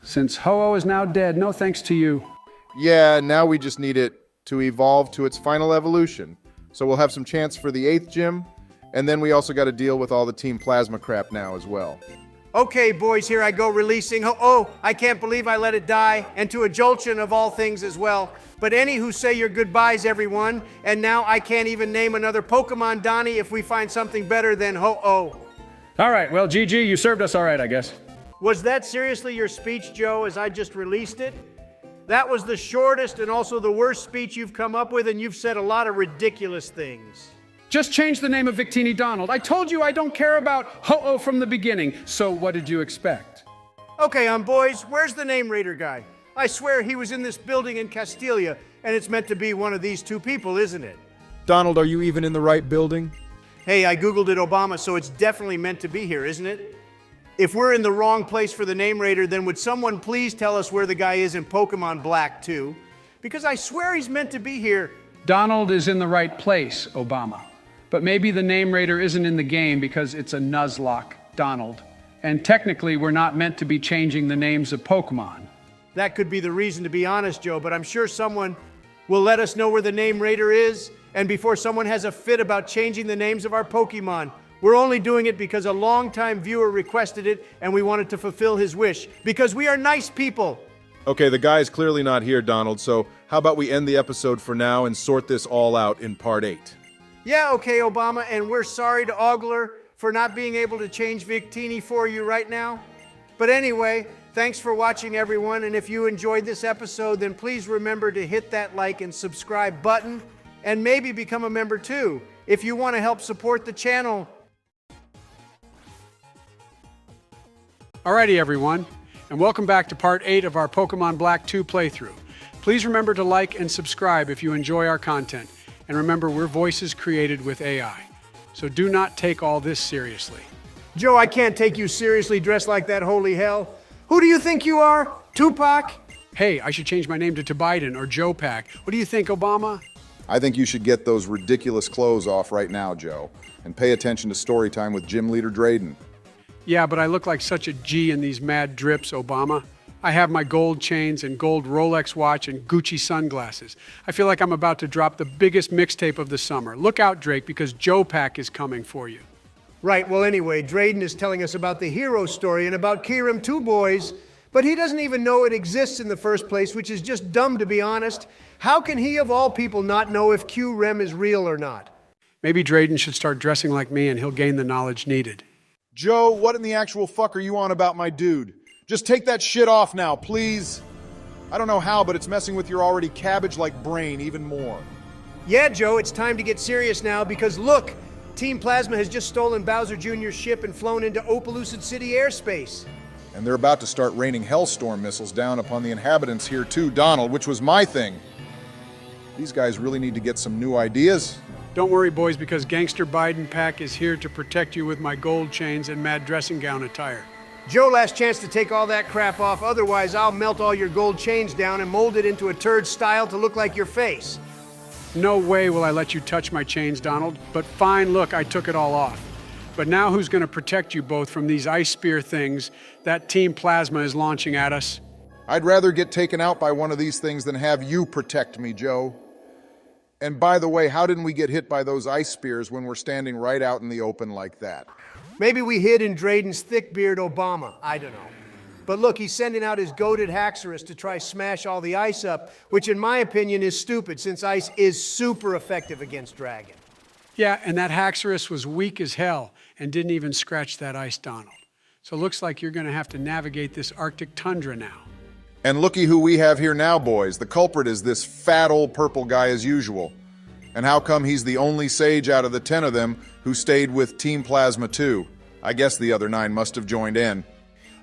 Since Ho-Oh is now dead, no thanks to you. Yeah, now we just need it to evolve to its final evolution. So we'll have some chance for the 8th gym, and then we also got to deal with all the Team Plasma crap now as well. Okay, boys, here I go releasing. Oh, I can't believe I let it die, and to a Joltion of all things as well. But any who say your goodbyes, everyone, and now I can't even name another Pokemon Donnie if we find something better than Ho-Oh. All right, well, GG, you served us all right, I guess. Was that seriously your speech, Joe, as I just released it? That was the shortest and also the worst speech you've come up with, and you've said a lot of ridiculous things. Just change the name of Victini, Donald. I told you I don't care about Ho-Oh from the beginning, so what did you expect? Okay, boys, where's the name raider guy? I swear he was in this building in Castelia, and it's meant to be one of these 2 people, isn't it? Donald, are you even in the right building? Hey, I Googled it, Obama, so it's definitely meant to be here, isn't it? If we're in the wrong place for the name raider, then would someone please tell us where the guy is in Pokemon Black 2? Because I swear he's meant to be here. Donald is in the right place, Obama. But maybe the name raider isn't in the game because it's a Nuzlocke, Donald. And technically, we're not meant to be changing the names of Pokemon. That could be the reason, to be honest, Joe, but I'm sure someone will let us know where the name raider is, and before someone has a fit about changing the names of our Pokemon. We're only doing it because a longtime viewer requested it, and we wanted to fulfill his wish, because we are nice people. Okay, the guy is clearly not here, Donald, so how about we end the episode for now and sort this all out in part 8? Yeah, okay, Obama, and we're sorry to Ogler for not being able to change Victini for you right now. But anyway, thanks for watching, everyone, and if you enjoyed this episode, then please remember to hit that like and subscribe button, and maybe become a member too, if you want to help support the channel. Alrighty, everyone, and welcome back to part 8 of our Pokemon Black 2 playthrough. Please remember to like and subscribe if you enjoy our content. And remember, we're voices created with AI. So do not take all this seriously. Joe, I can't take you seriously dressed like that, holy hell. Who do you think you are? Tupac? Hey, I should change my name to Biden or Joe Pack. What do you think, Obama? I think you should get those ridiculous clothes off right now, Joe, and pay attention to story time with Gym Leader Drayden. Yeah, but I look like such a G in these mad drips, Obama. I have my gold chains and gold Rolex watch and Gucci sunglasses. I feel like I'm about to drop the biggest mixtape of the summer. Look out, Drake, because Joe Pack is coming for you. Right, well anyway, Drayden is telling us about the hero story and about Kieran too, boys. But he doesn't even know it exists in the first place, which is just dumb, to be honest. How can he, of all people, not know if Q-Rem is real or not? Maybe Drayden should start dressing like me and he'll gain the knowledge needed. Joe, what in the actual fuck are you on about my dude? Just take that shit off now, please. I don't know how, but it's messing with your already cabbage-like brain even more. Yeah, Joe, it's time to get serious now because look, Team Plasma has just stolen Bowser Jr.'s ship and flown into Opaloosa City airspace. And they're about to start raining Hellstorm missiles down upon the inhabitants here too, Donald, which was my thing. These guys really need to get some new ideas. Don't worry, boys, because Gangster Biden Pack is here to protect you with my gold chains and mad dressing gown attire. Joe, last chance to take all that crap off, otherwise I'll melt all your gold chains down and mold it into a turd style to look like your face. No way will I let you touch my chains, Donald, but fine, look, I took it all off. But now who's going to protect you both from these ice spear things that Team Plasma is launching at us? I'd rather get taken out by one of these things than have you protect me, Joe. And by the way, how didn't we get hit by those ice spears when we're standing right out in the open like that? Maybe we hid in Drayden's thick beard Obama, I don't know. But look, he's sending out his goated Haxorus to try smash all the ice up, which in my opinion is stupid since ice is super effective against dragon. Yeah, and that Haxorus was weak as hell and didn't even scratch that ice, Donald. So it looks like you're going to have to navigate this Arctic tundra now. And looky who we have here now, boys. The culprit is this fat old purple guy as usual. And how come he's the only sage out of the 10 of them who stayed with Team Plasma too? I guess the other 9 must have joined in.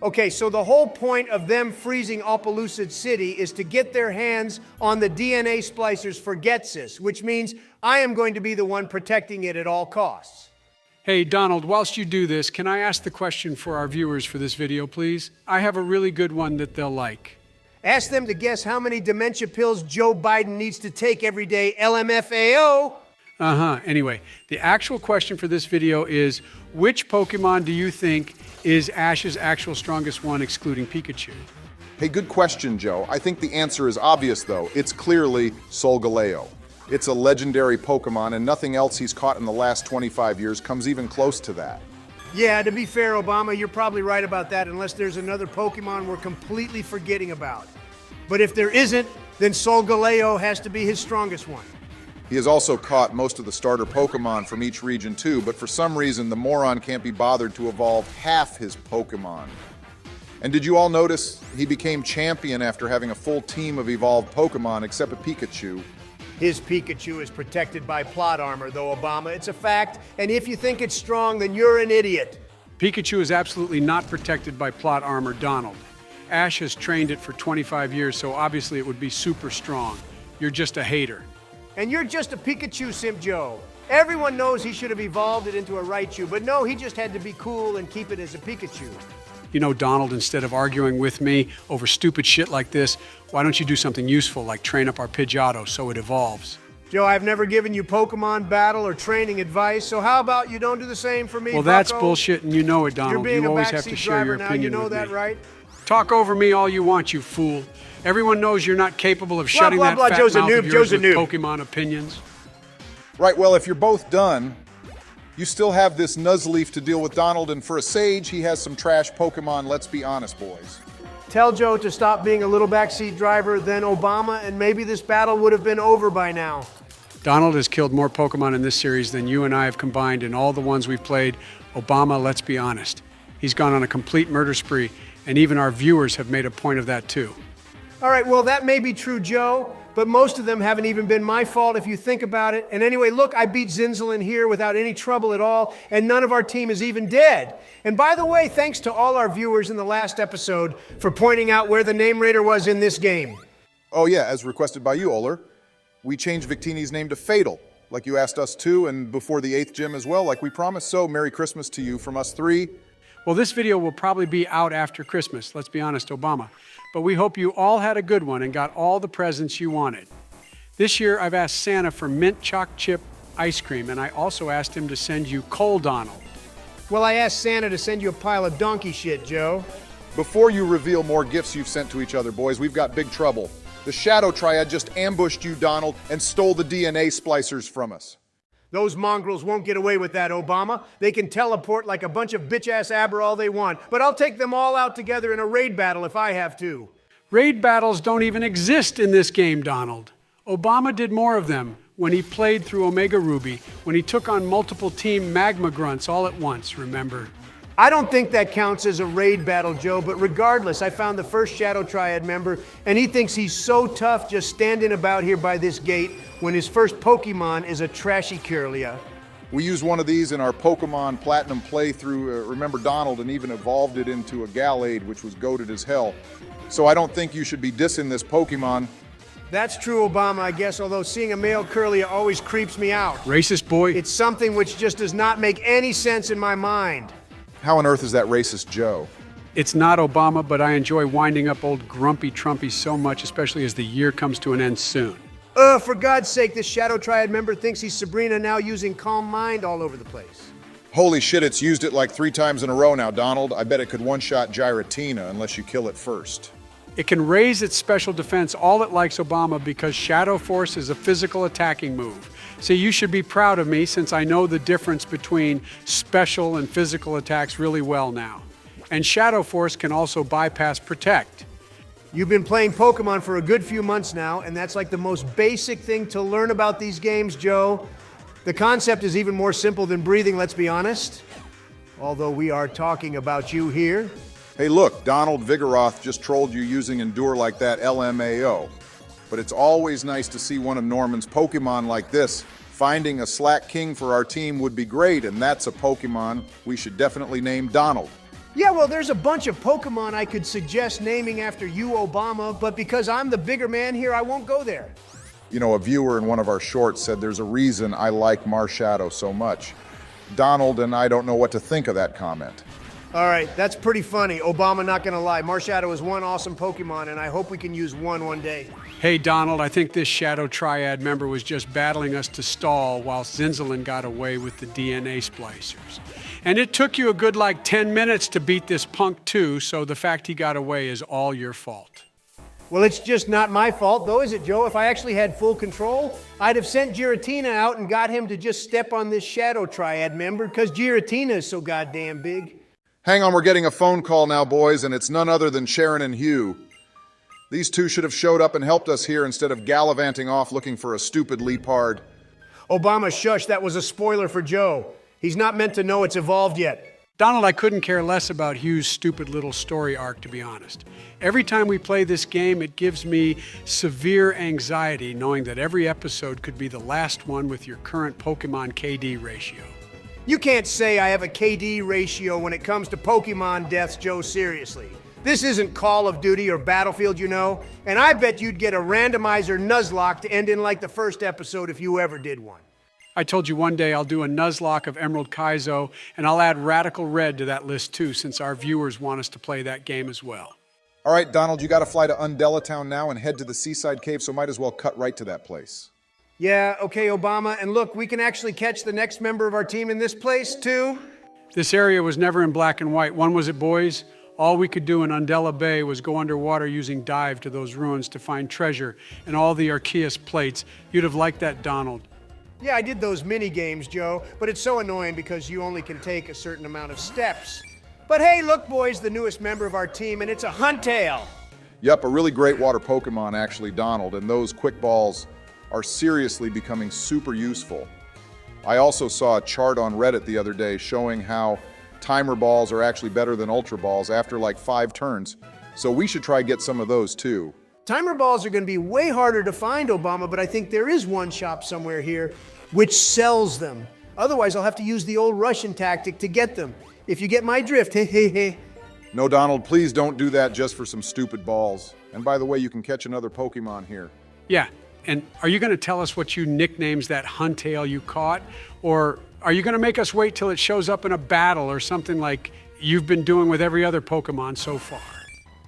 Okay, so the whole point of them freezing Opelucid City is to get their hands on the DNA splicers for getus, which means I am going to be the one protecting it at all costs. Hey, Donald, whilst you do this, can I ask the question for our viewers for this video, please? I have a really good one that they'll like. Ask them to guess how many dementia pills Joe Biden needs to take every day, LMFAO. Anyway, the actual question for this video is, which Pokemon do you think is Ash's actual strongest one, excluding Pikachu? Hey, good question, Joe. I think the answer is obvious, though. It's clearly Solgaleo. It's a legendary Pokemon, and nothing else he's caught in the last 25 years comes even close to that. Yeah, to be fair, Obama, you're probably right about that, unless there's another Pokemon we're completely forgetting about. But if there isn't, then Solgaleo has to be his strongest one. He has also caught most of the starter Pokemon from each region too, but for some reason the moron can't be bothered to evolve half his Pokemon. And did you all notice he became champion after having a full team of evolved Pokemon except a Pikachu? His Pikachu is protected by plot armor, though, Obama. It's a fact, and if you think it's strong, then you're an idiot. Pikachu is absolutely not protected by plot armor, Donald. Ash has trained it for 25 years, so obviously it would be super strong. You're just a hater. And you're just a Pikachu simp, Joe. Everyone knows he should have evolved it into a Raichu, but no, he just had to be cool and keep it as a Pikachu. You know, Donald, instead of arguing with me over stupid shit like this, why don't you do something useful like train up our Pidgeotto so it evolves? Joe, I've never given you Pokemon battle or training advice, so how about you don't do the same for me, Well, that's bucko? bullshit, and you know it, Donald. You're being You a always have to backseat share your driver now, opinion you know with that, me. right? Talk over me all you want, you fool. Everyone knows you're not capable of shutting blah, that blah, fat Joe's a mouth noob, of yours Joe's a with noob. Pokemon opinions. Right, well, if you're both done, you still have this Nuzleaf to deal with, Donald, and for a sage, he has some trash Pokemon, let's be honest, boys. Tell Joe to stop being a little backseat driver, then Obama, and maybe this battle would have been over by now. Donald has killed more Pokemon in this series than you and I have combined in all the ones we've played. Obama, let's be honest. He's gone on a complete murder spree, and even our viewers have made a point of that too. All right, well, that may be true, Joe, but most of them haven't even been my fault if you think about it. And anyway, look, I beat Zinzalin here without any trouble at all, and none of our team is even dead. And by the way, thanks to all our viewers in the last episode for pointing out where the name raider was in this game. Oh yeah, as requested by you, Oler. We changed Victini's name to Fatal, like you asked us to, and before the 8th gym as well, like we promised. So, Merry Christmas to you from us 3. Well, this video will probably be out after Christmas, let's be honest, Obama. But we hope you all had a good one and got all the presents you wanted. This year, I've asked Santa for mint choc chip ice cream, and I also asked him to send you coal Donald. Well, I asked Santa to send you a pile of donkey shit, Joe. Before you reveal more gifts you've sent to each other, boys, we've got big trouble. The Shadow Triad just ambushed you, Donald, and stole the DNA splicers from us. Those mongrels won't get away with that, Obama. They can teleport like a bunch of bitch-ass Aber all they want, but I'll take them all out together in a raid battle if I have to. Raid battles don't even exist in this game, Donald. Obama did more of them when he played through Omega Ruby, when he took on multiple team magma grunts all at once, remember? I don't think that counts as a raid battle, Joe, but regardless, I found the first Shadow Triad member, and he thinks he's so tough just standing about here by this gate when his first Pokemon is a trashy Kirlia. We used one of these in our Pokemon Platinum playthrough, remember Donald, and even evolved it into a Gallade, which was goated as hell. So I don't think you should be dissing this Pokemon. That's true, Obama, I guess, although seeing a male Curlia always creeps me out. Racist boy. It's something which just does not make any sense in my mind. How on earth is that racist Joe? It's not Obama, but I enjoy winding up old grumpy Trumpy so much, especially as the year comes to an end soon. For God's sake, this Shadow Triad member thinks he's Sabrina now using Calm Mind all over the place. Holy shit, it's used it like 3 times in a row now, Donald. I bet it could one-shot Giratina unless you kill it first. It can raise its special defense all it likes, Obama, because Shadow Force is a physical attacking move. See, you should be proud of me since I know the difference between special and physical attacks really well now. And Shadow Force can also bypass Protect. You've been playing Pokemon for a good few months now, and that's like the most basic thing to learn about these games, Joe. The concept is even more simple than breathing, let's be honest. Although we are talking about you here. Hey look, Donald Vigoroth just trolled you using Endure like that LMAO. But it's always nice to see one of Norman's Pokemon like this. Finding a Slack King for our team would be great, and that's a Pokemon we should definitely name Donald. Yeah, well, there's a bunch of Pokemon I could suggest naming after you, Obama, but because I'm the bigger man here, I won't go there. You know, a viewer in one of our shorts said there's a reason I like Marshadow so much. Donald and I don't know what to think of that comment. All right, that's pretty funny. Obama, not gonna lie. Marshadow is one awesome Pokemon, and I hope we can use one day. Hey, Donald, I think this Shadow Triad member was just battling us to stall while Zinzalin got away with the DNA splicers. And it took you a good 10 minutes to beat this punk too, so the fact he got away is all your fault. Well, it's just not my fault, though, is it, Joe? If I actually had full control, I'd have sent Giratina out and got him to just step on this Shadow Triad member, because Giratina is so goddamn big. Hang on, we're getting a phone call now, boys, and it's none other than Sharon and Hugh. These two should have showed up and helped us here instead of gallivanting off looking for a stupid Leopard. Obama, shush, that was a spoiler for Joe. He's not meant to know it's evolved yet. Donald, I couldn't care less about Hugh's stupid little story arc, to be honest. Every time we play this game, it gives me severe anxiety knowing that every episode could be the last one with your current Pokemon KD ratio. You can't say I have a KD ratio when it comes to Pokemon deaths, Joe, seriously. This isn't Call of Duty or Battlefield, you know, and I bet you'd get a Randomiser Nuzlocke to end in like the first episode if you ever did one. I told you one day I'll do a Nuzlocke of Emerald Kaizo, and I'll add Radical Red to that list too, since our viewers want us to play that game as well. All right, Donald, you gotta fly to Undella Town now and head to the Seaside Cave, so might as well cut right to that place. Yeah, okay, Obama, and look, we can actually catch the next member of our team in this place too. This area was never in black and white. When was it, boys? All we could do in Undella Bay was go underwater using dive to those ruins to find treasure and all the Arceus plates. You'd have liked that, Donald. Yeah, I did those mini games, Joe, but it's so annoying because you only can take a certain amount of steps. But hey, look, boys, the newest member of our team, and it's a Huntail. Yep, a really great water Pokemon, actually, Donald, and those quick balls are seriously becoming super useful. I also saw a chart on Reddit the other day showing how timer balls are actually better than ultra balls after like 5 turns, so we should try get some of those too. Timer balls are going to be way harder to find, Obama, but I think there is one shop somewhere here which sells them. Otherwise, I'll have to use the old Russian tactic to get them. If you get my drift, hey, hey, hey. No, Donald, please don't do that just for some stupid balls. And by the way, you can catch another Pokemon here. Yeah, and are you going to tell us what you nicknames that Huntail you caught? Or are you going to make us wait till it shows up in a battle or something like you've been doing with every other Pokemon so far?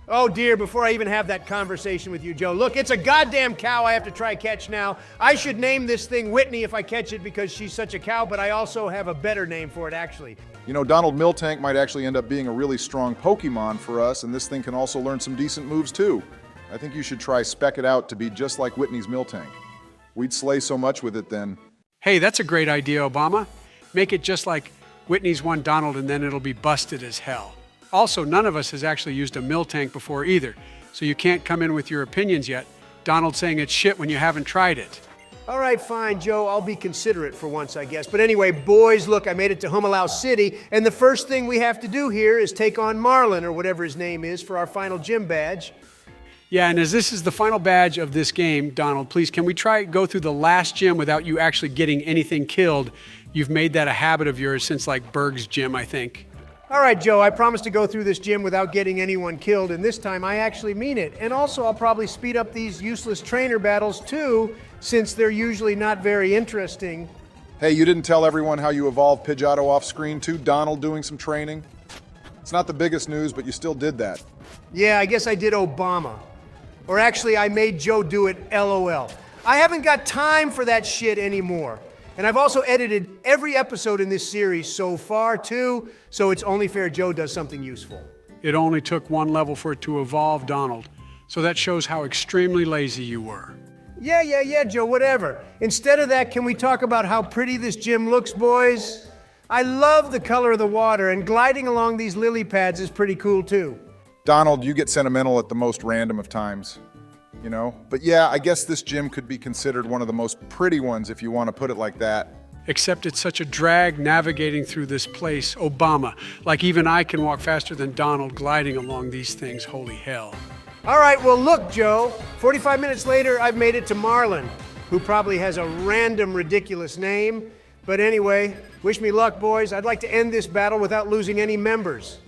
Oh dear, before I even have that conversation with you, Joe, look, it's a goddamn cow I have to try catch now. I should name this thing Whitney if I catch it because she's such a cow, but I also have a better name for it, actually. You know, Donald Miltank might actually end up being a really strong Pokemon for us, and this thing can also learn some decent moves too. I think you should try Spec It Out to be just like Whitney's Miltank. We'd slay so much with it then. Hey, that's a great idea, Obama. Make it just like Whitney's one Donald, and then it'll be busted as hell. Also, none of us has actually used a Miltank before either, so you can't come in with your opinions yet. Donald saying it's shit when you haven't tried it. All right, fine, Joe. I'll be considerate for once, I guess. But anyway, boys, look, I made it to Humalau City, and the first thing we have to do here is take on Marlin, or whatever his name is, for our final gym badge. Yeah, and as this is the final badge of this game, Donald, please, can we go through the last gym without you actually getting anything killed? You've made that a habit of yours since like Berg's gym, I think. All right, Joe, I promised to go through this gym without getting anyone killed, and this time I actually mean it. And also, I'll probably speed up these useless trainer battles too, since they're usually not very interesting. Hey, you didn't tell everyone how you evolved Pidgeotto off screen too? Donald doing some training? It's not the biggest news, but you still did that. Yeah, I guess I did Obama. Or actually, I made Joe do it, LOL. I haven't got time for that shit anymore. And I've also edited every episode in this series so far, too, so it's only fair Joe does something useful. It only took one level for it to evolve, Donald. So that shows how extremely lazy you were. Yeah, Joe, whatever. Instead of that, can we talk about how pretty this gym looks, boys? I love the color of the water, and gliding along these lily pads is pretty cool, too. Donald, you get sentimental at the most random of times, you know? But yeah, I guess this gym could be considered one of the most pretty ones if you want to put it like that. Except it's such a drag navigating through this place, Obama. Like even I can walk faster than Donald gliding along these things, holy hell. All right, well, look, Joe. 45 minutes later, I've made it to Marlin, who probably has a random, ridiculous name. But anyway, wish me luck, boys. I'd like to end this battle without losing any members.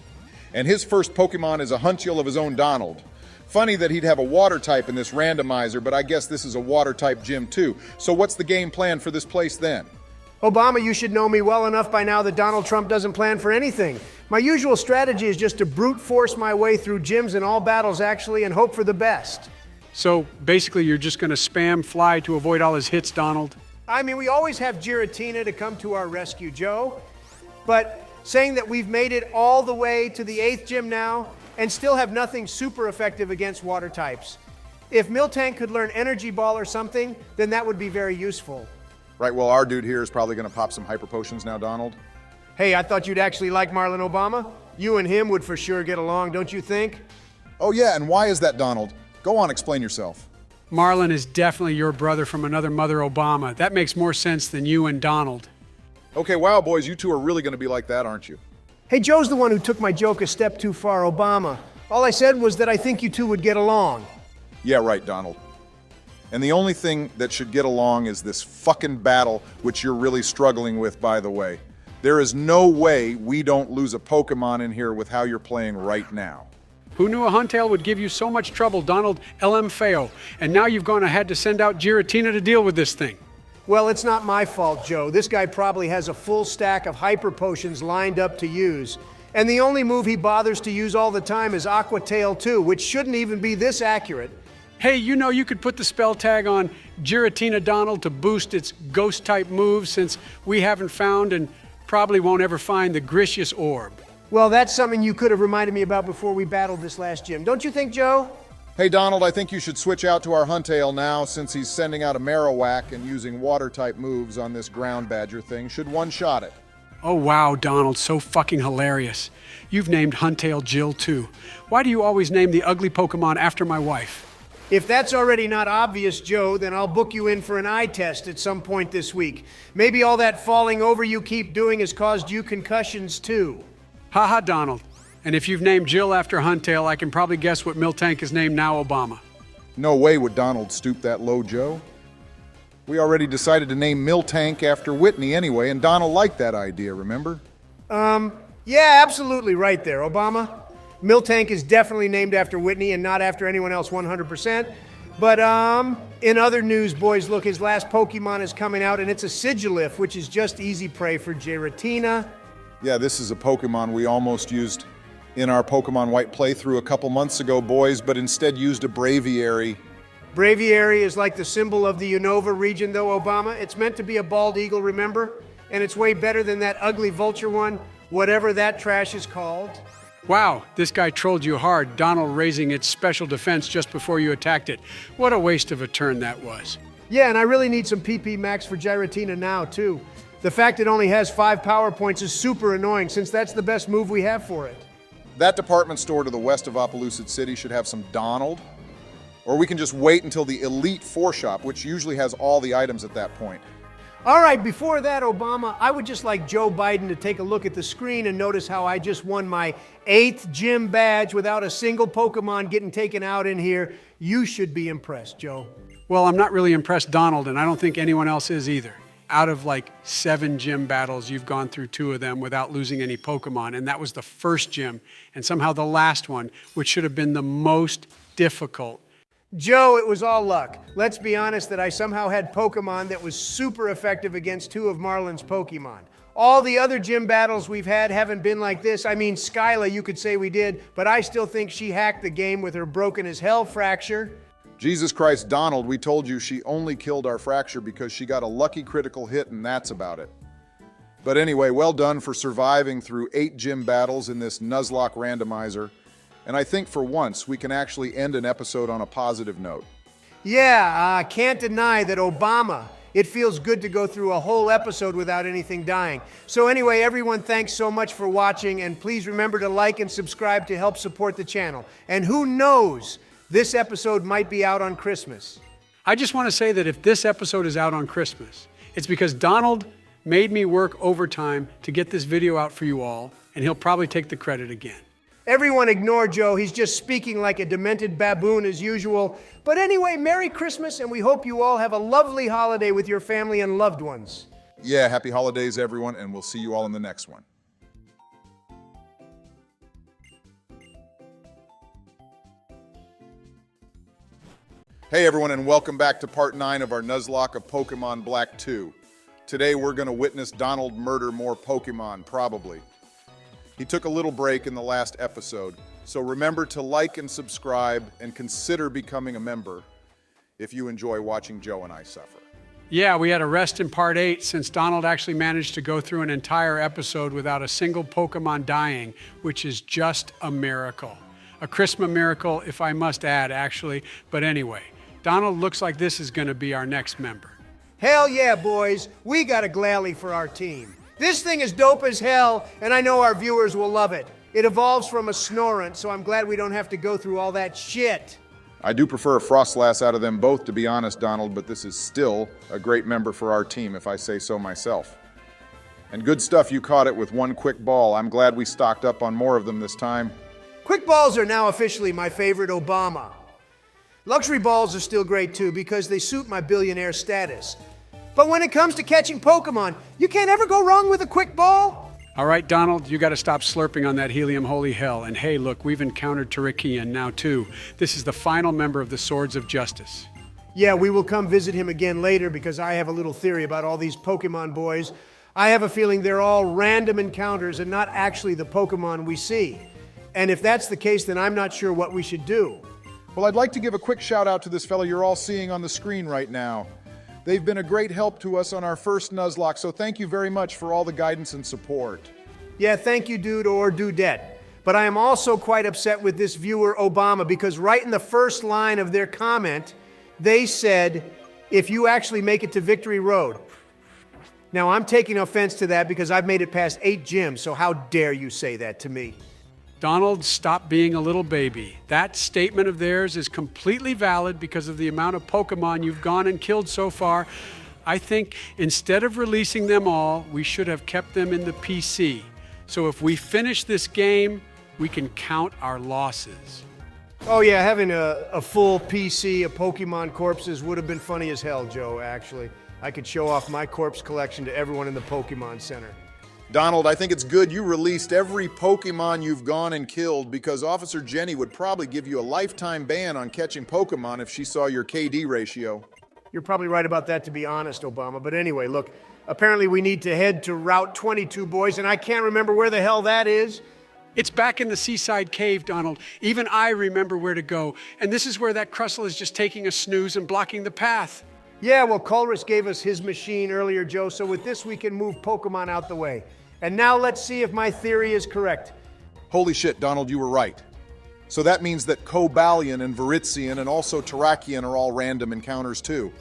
And his first Pokemon is a Huntiel of his own Donald. Funny that he'd have a water type in this randomizer, but I guess this is a water type gym too. So what's the game plan for this place then? Obama, you should know me well enough by now that Donald Trump doesn't plan for anything. My usual strategy is just to brute force my way through gyms in all battles, actually, and hope for the best. So basically you're just gonna spam fly to avoid all his hits, Donald? I mean, we always have Giratina to come to our rescue, Joe. But saying that we've made it all the way to the 8th gym now and still have nothing super effective against water types. If Miltank could learn Energy Ball or something, then that would be very useful. Right, well, our dude here is probably going to pop some hyper potions now, Donald. Hey, I thought you'd actually like Marlon Obama. You and him would for sure get along, don't you think? Oh yeah, and why is that, Donald? Go on, explain yourself. Marlon is definitely your brother from another mother Obama. That makes more sense than you and Donald. Okay, wow, boys, you two are really going to be like that, aren't you? Hey, Joe's the one who took my joke a step too far, Obama. All I said was that I think you two would get along. Yeah, right, Donald. And the only thing that should get along is this fucking battle, which you're really struggling with, by the way. There is no way we don't lose a Pokemon in here with how you're playing right now. Who knew a Huntail would give you so much trouble, Donald LMFAO? And now you've gone ahead to send out Giratina to deal with this thing. Well, it's not my fault, Joe. This guy probably has a full stack of hyper potions lined up to use. And the only move he bothers to use all the time is Aqua Tail 2, which shouldn't even be this accurate. Hey, you know you could put the spell tag on Giratina Donald to boost its ghost-type moves since we haven't found and probably won't ever find the Gricious Orb. Well, that's something you could have reminded me about before we battled this last gym. Don't you think, Joe? Hey, Donald, I think you should switch out to our Huntail now since he's sending out a Marowak and using water-type moves on this Ground Badger thing. Should one-shot it. Oh wow, Donald, so fucking hilarious. You've named Huntail Jill too. Why do you always name the ugly Pokemon after my wife? If that's already not obvious, Joe, then I'll book you in for an eye test at some point this week. Maybe all that falling over you keep doing has caused you concussions too. Haha, Donald. And if you've named Jill after Huntail, I can probably guess what Miltank is named now, Obama. No way would Donald stoop that low, Joe. We already decided to name Miltank after Whitney anyway, and Donald liked that idea, remember? Yeah, absolutely right there, Obama. Miltank is definitely named after Whitney and not after anyone else 100%. But, in other news, boys, look, his last Pokemon is coming out, and it's a Sigilif, which is just easy prey for Giratina. Yeah, this is a Pokemon we almost used in our Pokemon White playthrough a couple months ago, boys, but instead used a Braviary. Braviary is like the symbol of the Unova region, though, Obama. It's meant to be a bald eagle, remember? And it's way better than that ugly vulture one, whatever that trash is called. Wow, this guy trolled you hard, Donald raising its special defense just before you attacked it. What a waste of a turn that was. Yeah, and I really need some PP max for Giratina now, too. The fact it only has 5 power points is super annoying, since that's the best move we have for it. That department store to the west of Opelousas City should have some Donald. Or we can just wait until the Elite 4 shop, which usually has all the items at that point. All right, before that, Obama, I would just like Joe Biden to take a look at the screen and notice how I just won my 8th gym badge without a single Pokemon getting taken out in here. You should be impressed, Joe. Well, I'm not really impressed, Donald, and I don't think anyone else is either. out of like 7 gym battles, you've gone through 2 of them without losing any Pokemon, and that was the first gym, and somehow the last one, which should have been the most difficult. Joe, it was all luck. Let's be honest that I somehow had Pokemon that was super effective against 2 of Marlin's Pokemon. All the other gym battles we've had haven't been like this. I mean, Skyla, you could say we did, but I still think she hacked the game with her broken as hell fracture. Jesus Christ, Donald, we told you she only killed our fracture because she got a lucky critical hit and that's about it. But anyway, well done for surviving through 8 gym battles in this Nuzlocke randomizer. And I think for once we can actually end an episode on a positive note. Yeah, can't deny that Obama. It feels good to go through a whole episode without anything dying. So anyway, everyone, thanks so much for watching, and please remember to like and subscribe to help support the channel. And who knows, this episode might be out on Christmas. I just want to say that if this episode is out on Christmas, it's because Donald made me work overtime to get this video out for you all, and he'll probably take the credit again. Everyone ignore Joe. He's just speaking like a demented baboon as usual. But anyway, Merry Christmas, and we hope you all have a lovely holiday with your family and loved ones. Yeah, happy holidays, everyone, and we'll see you all in the next one. Hey, everyone, and welcome back to part 9 of our Nuzlocke of Pokemon Black 2. Today, we're going to witness Donald murder more Pokemon, probably. He took a little break in the last episode, so remember to like and subscribe and consider becoming a member if you enjoy watching Joe and I suffer. Yeah, we had a rest in part 8 since Donald actually managed to go through an entire episode without a single Pokemon dying, which is just a miracle. A Christmas miracle, if I must add, actually. But anyway, Donald looks like this is going to be our next member. Hell yeah, boys. We got a Glalie for our team. This thing is dope as hell, and I know our viewers will love it. It evolves from a Snorant, so I'm glad we don't have to go through all that shit. I do prefer a Frostlass out of them both, to be honest, Donald, but this is still a great member for our team, if I say so myself. And good stuff you caught it with one quick ball. I'm glad we stocked up on more of them this time. Quick balls are now officially my favorite Obama. Luxury balls are still great too because they suit my billionaire status. But when it comes to catching Pokemon, you can't ever go wrong with a quick ball. All right, Donald, you got to stop slurping on that helium holy hell. And hey, look, we've encountered Tarikian now too. This is the final member of the Swords of Justice. Yeah, we will come visit him again later because I have a little theory about all these Pokemon boys. I have a feeling they're all random encounters and not actually the Pokemon we see. And if that's the case, then I'm not sure what we should do. Well, I'd like to give a quick shout out to this fellow you're all seeing on the screen right now. They've been a great help to us on our first Nuzlocke, so thank you very much for all the guidance and support. Yeah, thank you, dude or dudette. But I am also quite upset with this viewer, Obama, because right in the first line of their comment, they said, if you actually make it to Victory Road. Now, I'm taking offense to that because I've made it past 8 gyms, so how dare you say that to me? Donald, stop being a little baby. That statement of theirs is completely valid because of the amount of Pokemon you've gone and killed so far. I think instead of releasing them all, we should have kept them in the PC. So if we finish this game, we can count our losses. Oh yeah, having a full PC of Pokemon corpses would have been funny as hell, Joe, actually. I could show off my corpse collection to everyone in the Pokemon Center. Donald, I think it's good you released every Pokemon you've gone and killed because Officer Jenny would probably give you a lifetime ban on catching Pokemon if she saw your KD ratio. You're probably right about that, to be honest, Obama. But anyway, look, apparently we need to head to Route 22, boys, and I can't remember where the hell that is. It's back in the seaside cave, Donald. Even I remember where to go. And this is where that Crustle is just taking a snooze and blocking the path. Yeah, well, Colress gave us his machine earlier, Joe, so with this we can move Pokemon out the way. And now let's see if my theory is correct. Holy shit, Donald, you were right. So that means that Cobalion and Virizion and also Terrakion are all random encounters too.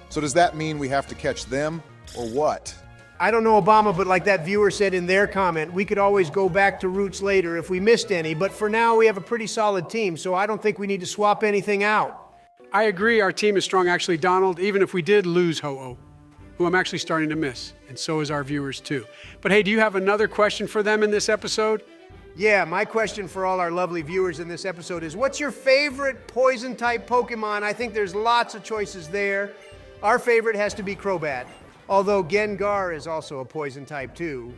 So does that mean we have to catch them, or what? I don't know, Obama, but like that viewer said in their comment, we could always go back to routes later if we missed any, but for now we have a pretty solid team, so I don't think we need to swap anything out. I agree, our team is strong actually, Donald, even if we did lose Ho-Oh, who I'm actually starting to miss, and so is our viewers too. But hey, do you have another question for them in this episode? Yeah, my question for all our lovely viewers in this episode is, what's your favorite poison-type Pokemon? I think there's lots of choices there. Our favorite has to be Crobat. Although Gengar is also a poison type too.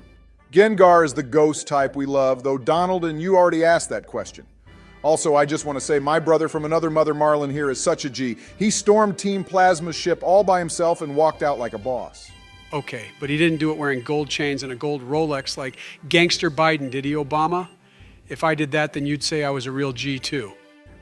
Gengar is the ghost type we love, though Donald and you already asked that question. Also, I just want to say my brother from another mother Marlin here is such a G. He stormed Team Plasma's ship all by himself and walked out like a boss. Okay, but he didn't do it wearing gold chains and a gold Rolex like Gangster Biden, did he, Obama? If I did that, then you'd say I was a real G too.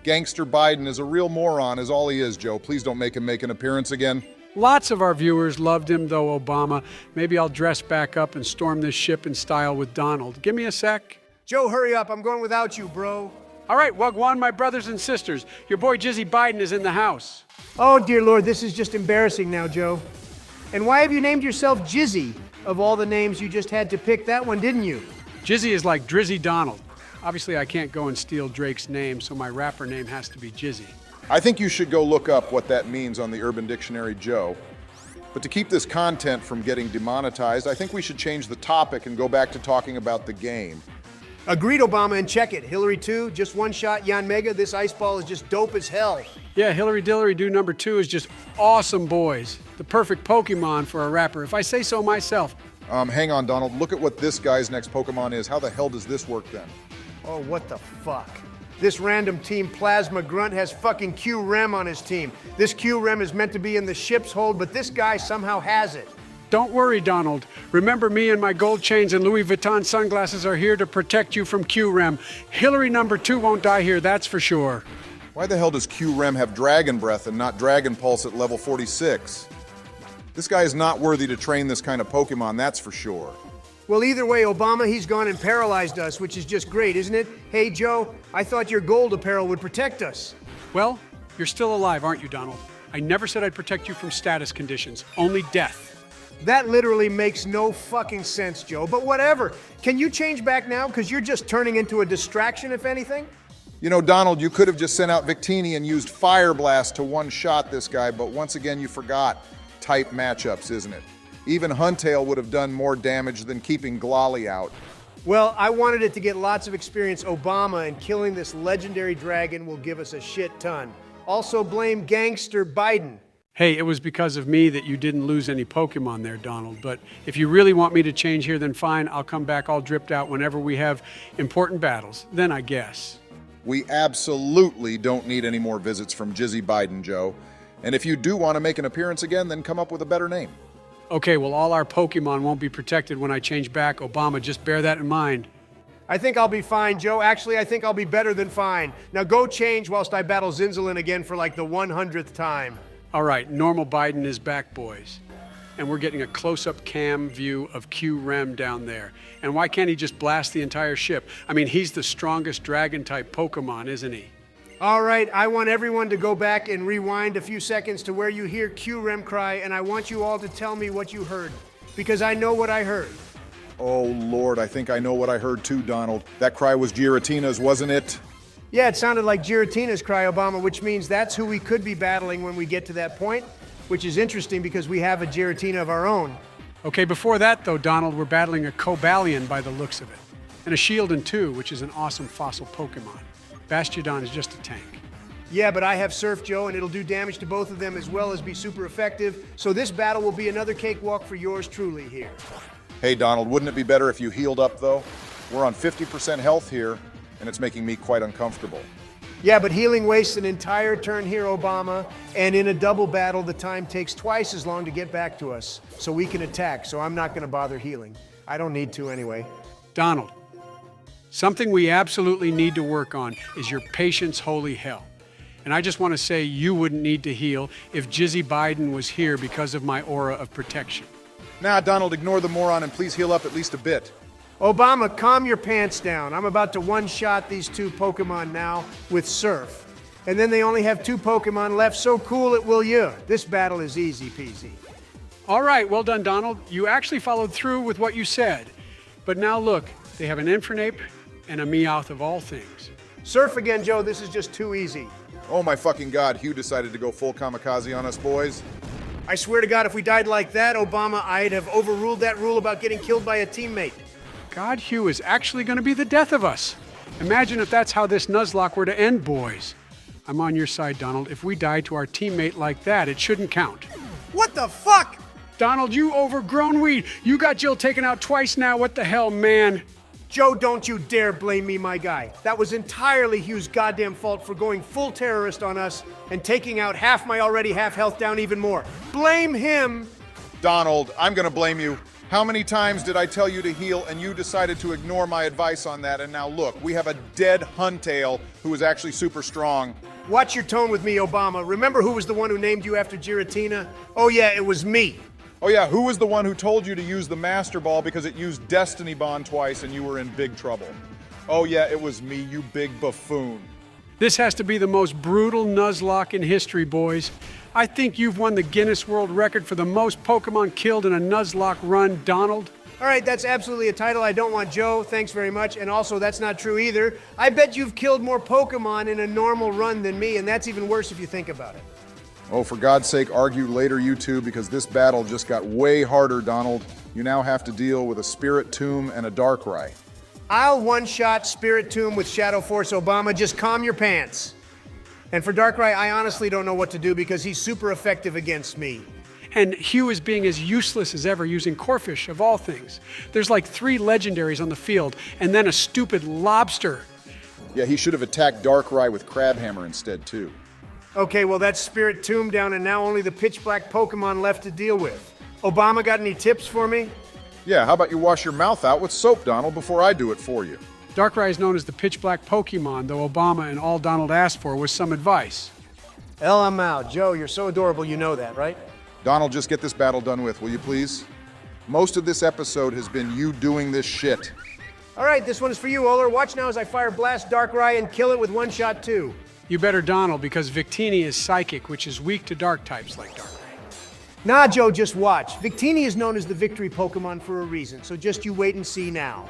Gangster Biden is a real moron, is all he is, Joe. Please don't make him make an appearance again. Lots of our viewers loved him, though, Obama. Maybe I'll dress back up and storm this ship in style with Donald. Give me a sec. Joe, hurry up. I'm going without you, bro. All right, Wagwan, my brothers and sisters. Your boy Jizzy Biden is in the house. Oh, dear Lord, this is just embarrassing now, Joe. And why have you named yourself Jizzy? Of all the names, you just had to pick that one, didn't you? Jizzy is like Drizzy Donald. Obviously, I can't go and steal Drake's name, so my rapper name has to be Jizzy. I think you should go look up what that means on the Urban Dictionary, Joe. But to keep this content from getting demonetized, I think we should change the topic and go back to talking about the game. Agreed, Obama, and check it. Hillary 2, just one shot, Yan Mega. This ice ball is just dope as hell. Yeah, Hillary Dillery Do number 2 is just awesome, boys. The perfect Pokemon for a rapper, if I say so myself. Hang on, Donald. Look at what this guy's next Pokemon is. How the hell does this work then? Oh, what the fuck? This random Team Plasma grunt has fucking Q-Rem on his team. This Q-Rem is meant to be in the ship's hold, but this guy somehow has it. Don't worry, Donald. Remember, me and my gold chains and Louis Vuitton sunglasses are here to protect you from Q-Rem. Hillary number 2 won't die here, that's for sure. Why the hell does Q-Rem have Dragon Breath and not Dragon Pulse at level 46? This guy is not worthy to train this kind of Pokemon, that's for sure. Well, either way, Obama, he's gone and paralyzed us, which is just great, isn't it? Hey, Joe, I thought your gold apparel would protect us. Well, you're still alive, aren't you, Donald? I never said I'd protect you from status conditions, only death. That literally makes no fucking sense, Joe, but whatever. Can you change back now? Because you're just turning into a distraction, if anything. You know, Donald, you could have just sent out Victini and used Fire Blast to one-shot this guy, but once again you forgot type matchups, isn't it? Even Huntail would have done more damage than keeping Glally out. Well, I wanted it to get lots of experience, Obama, and killing this legendary dragon will give us a shit ton. Also blame Gangster Biden. Hey, it was because of me that you didn't lose any Pokemon there, Donald. But if you really want me to change here, then fine. I'll come back all dripped out whenever we have important battles. Then I guess. We absolutely don't need any more visits from Jizzy Biden, Joe. And if you do want to make an appearance again, then come up with a better name. Okay, well, all our Pokemon won't be protected when I change back, Obama. Just bear that in mind. I think I'll be fine, Joe. Actually, I think I'll be better than fine. Now go change whilst I battle Zinzalin again for like the 100th time. All right, normal Biden is back, boys. And we're getting a close-up cam view of Q-Rem down there. And why can't he just blast the entire ship? I mean, he's the strongest dragon-type Pokemon, isn't he? All right, I want everyone to go back and rewind a few seconds to where you hear Q-Rem cry, and I want you all to tell me what you heard, because I know what I heard. Oh, Lord, I think I know what I heard too, Donald. That cry was Giratina's, wasn't it? Yeah, it sounded like Giratina's cry, Obama, which means that's who we could be battling when we get to that point, which is interesting because we have a Giratina of our own. Okay, before that, though, Donald, we're battling a Cobalion by the looks of it, and a Shieldon, too, which is an awesome fossil Pokemon. Bastiodon is just a tank. Yeah, but I have Surf, Joe, and it'll do damage to both of them as well as be super effective, so this battle will be another cakewalk for yours truly here. Hey, Donald, wouldn't it be better if you healed up, though? We're on 50% health here, and it's making me quite uncomfortable. Yeah, but healing wastes an entire turn here, Obama, and in a double battle, the time takes twice as long to get back to us, so we can attack, so I'm not going to bother healing. I don't need to anyway. Donald, something we absolutely need to work on is your patience holy hell. And I just want to say you wouldn't need to heal if Jizzy Biden was here because of my aura of protection. Nah, Donald, ignore the moron and please heal up at least a bit. Obama, calm your pants down. I'm about to one-shot these two Pokemon now with Surf. And then they only have two Pokemon left, so cool it will you. This battle is easy peasy. All right, well done, Donald. You actually followed through with what you said. But now look, they have an Infernape and a Meowth of all things. Surf again, Joe. This is just too easy. Oh my fucking God, Hugh decided to go full kamikaze on us, boys. I swear to God, if we died like that, Obama, I'd have overruled that rule about getting killed by a teammate. God, Hugh is actually going to be the death of us. Imagine if that's how this Nuzlocke were to end, boys. I'm on your side, Donald. If we die to our teammate like that, it shouldn't count. What the fuck? Donald, you overgrown weed. You got Jill taken out twice now. What the hell, man? Joe, don't you dare blame me, my guy. That was entirely Hugh's goddamn fault for going full terrorist on us and taking out half my already half health down even more. Blame him. Donald, I'm gonna blame you. How many times did I tell you to heal and you decided to ignore my advice on that? And now look, we have a dead Huntail who is actually super strong. Watch your tone with me, Obama. Remember who was the one who named you after Giratina? Oh yeah, it was me. Oh yeah, who was the one who told you to use the Master Ball because it used Destiny Bond twice and you were in big trouble? Oh yeah, it was me, you big buffoon. This has to be the most brutal Nuzlocke in history, boys. I think you've won the Guinness World Record for the most Pokemon killed in a Nuzlocke run, Donald. All right, that's absolutely a title I don't want, Joe. Thanks very much. And also, that's not true either. I bet you've killed more Pokemon in a normal run than me, and that's even worse if you think about it. Oh, for God's sake, argue later, you two, because this battle just got way harder, Donald. You now have to deal with a Spirit Tomb and a Darkrai. I'll one-shot Spirit Tomb with Shadow Force, Obama. Just calm your pants. And for Darkrai, I honestly don't know what to do because he's super effective against me. And Hugh is being as useless as ever using Corphish, of all things. There's like 3 legendaries on the field, and then a stupid lobster. Yeah, he should have attacked Darkrai with Crabhammer instead, too. Okay, well, that's Spirit Tomb down, and now only the pitch black Pokemon left to deal with. Obama, got any tips for me? Yeah, how about you wash your mouth out with soap, Donald, before I do it for you? Darkrai is known as the pitch black Pokemon, though Obama and all Donald asked for was some advice. I'm out. Joe, you're so adorable, you know that, right? Donald, just get this battle done with, will you please? Most of this episode has been you doing this shit. All right, this one is for you, Oler. Watch now as I fire Blast Darkrai and kill it with one shot, too. You better, Donald, because Victini is psychic, which is weak to dark types like Darkrai. Nah, Joe, just watch. Victini is known as the victory Pokemon for a reason, so just you wait and see now.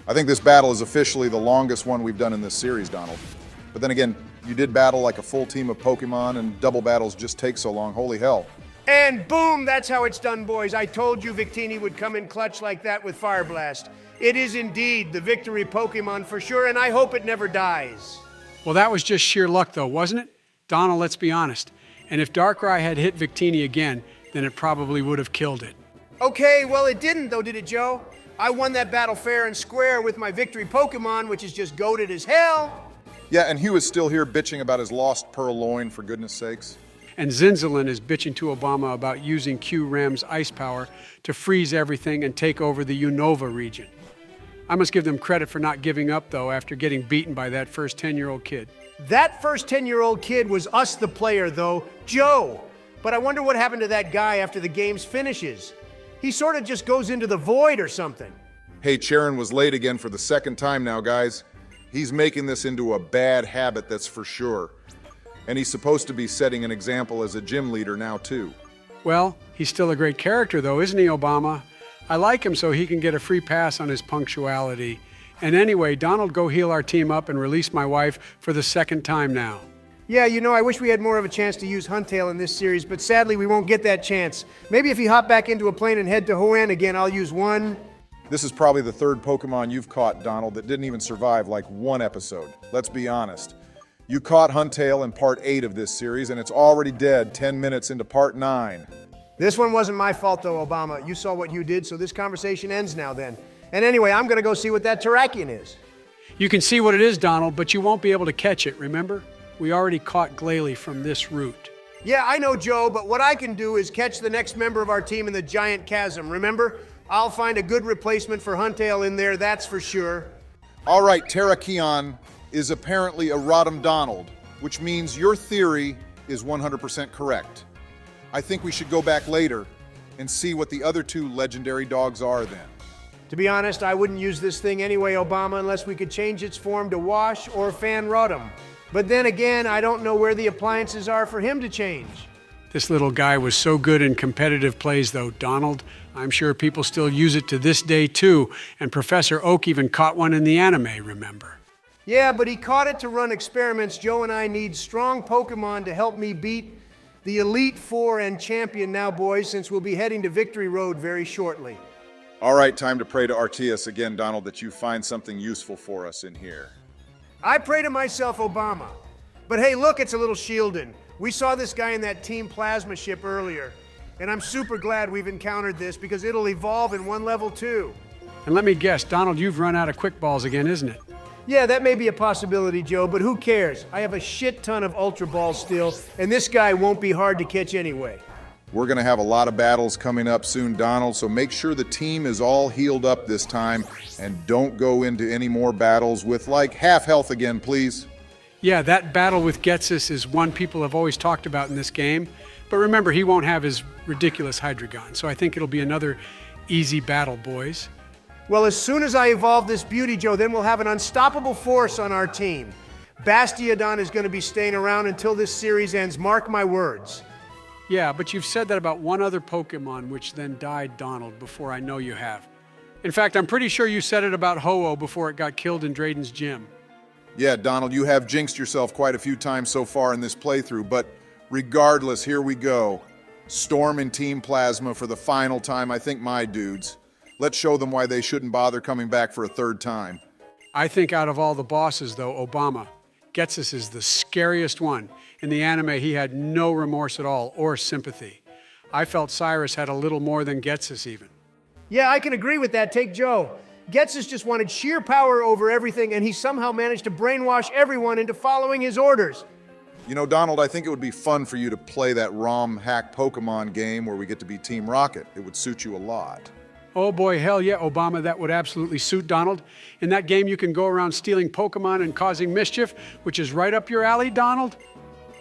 I think this battle is officially the longest one we've done in this series, Donald. But then again, you did battle like a full team of Pokemon, and double battles just take so long. Holy hell. And boom, that's how it's done, boys. I told you Victini would come in clutch like that with Fire Blast. It is indeed the victory Pokemon for sure, and I hope it never dies. Well, that was just sheer luck, though, wasn't it? Donald, let's be honest. And if Darkrai had hit Victini again, then it probably would have killed it. Okay, well, it didn't, though, did it, Joe? I won that battle fair and square with my victory Pokemon, which is just goated as hell. Yeah, and Hugh is still here bitching about his lost Purloin, for goodness sakes. And Zinzalin is bitching to Obama about using Q-Ram's ice power to freeze everything and take over the Unova region. I must give them credit for not giving up, though, after getting beaten by that first 10-year-old kid. That first 10-year-old kid was us, the player, though, Joe. But I wonder what happened to that guy after the game's finishes. He sort of just goes into the void or something. Hey, Charon was late again for the second time now, guys. He's making this into a bad habit, that's for sure. And he's supposed to be setting an example as a gym leader now, too. Well, he's still a great character, though, isn't he, Obama? I like him so he can get a free pass on his punctuality. And anyway, Donald, go heal our team up and release my wife for the second time now. Yeah, you know, I wish we had more of a chance to use Huntail in this series, but sadly we won't get that chance. Maybe if you hop back into a plane and head to Hoenn again, I'll use one. This is probably the third Pokemon you've caught, Donald, that didn't even survive like one episode. Let's be honest. You caught Huntail in part 8 of this series, and it's already dead 10 minutes into part 9. This one wasn't my fault, though, Obama. You saw what you did, so this conversation ends now then. And anyway, I'm going to go see what that Terrakion is. You can see what it is, Donald, but you won't be able to catch it, remember? We already caught Glalie from this route. Yeah, I know, Joe, but what I can do is catch the next member of our team in the giant chasm, remember? I'll find a good replacement for Huntail in there, that's for sure. All right, Terrakion is apparently a Rotom Donald, which means your theory is 100% correct. I think we should go back later and see what the other 2 legendary dogs are then. To be honest, I wouldn't use this thing anyway, Obama, unless we could change its form to Wash or Fan Rotom. But then again, I don't know where the appliances are for him to change. This little guy was so good in competitive plays, though, Donald. I'm sure people still use it to this day, too. And Professor Oak even caught one in the anime, remember? Yeah, but he caught it to run experiments. Joe and I need strong Pokemon to help me beat the Elite Four and champion now, boys, since we'll be heading to Victory Road very shortly. All right, time to pray to Arceus again, Donald, that you find something useful for us in here. I pray to myself, Obama. But hey, look, it's a little Shieldon. We saw this guy in that Team Plasma ship earlier. And I'm super glad we've encountered this because it'll evolve in one level too. And let me guess, Donald, you've run out of quick balls again, isn't it? Yeah, that may be a possibility, Joe, but who cares? I have a shit ton of Ultra Balls still, and this guy won't be hard to catch anyway. We're going to have a lot of battles coming up soon, Donald, so make sure the team is all healed up this time and don't go into any more battles with like half health again, please. Yeah, that battle with Getus is one people have always talked about in this game. But remember, he won't have his ridiculous Hydreigon, so I think it'll be another easy battle, boys. Well, as soon as I evolve this beauty, Joe, then we'll have an unstoppable force on our team. Bastiodon is going to be staying around until this series ends, mark my words. Yeah, but you've said that about one other Pokemon, which then died, Donald, before I know you have. In fact, I'm pretty sure you said it about Ho-Oh before it got killed in Drayden's gym. Yeah, Donald, you have jinxed yourself quite a few times so far in this playthrough, but regardless, here we go. Storm and Team Plasma for the final time, I think, my dudes. Let's show them why they shouldn't bother coming back for a third time. I think out of all the bosses, though, Obama, Getus is the scariest one. In the anime, he had no remorse at all, or sympathy. I felt Cyrus had a little more than Getus even. Yeah, I can agree with that. Take Joe. Getus just wanted sheer power over everything, and he somehow managed to brainwash everyone into following his orders. You know, Donald, I think it would be fun for you to play that ROM hack Pokemon game where we get to be Team Rocket. It would suit you a lot. Oh boy, hell yeah, Obama, that would absolutely suit Donald. In that game, you can go around stealing Pokemon and causing mischief, which is right up your alley, Donald.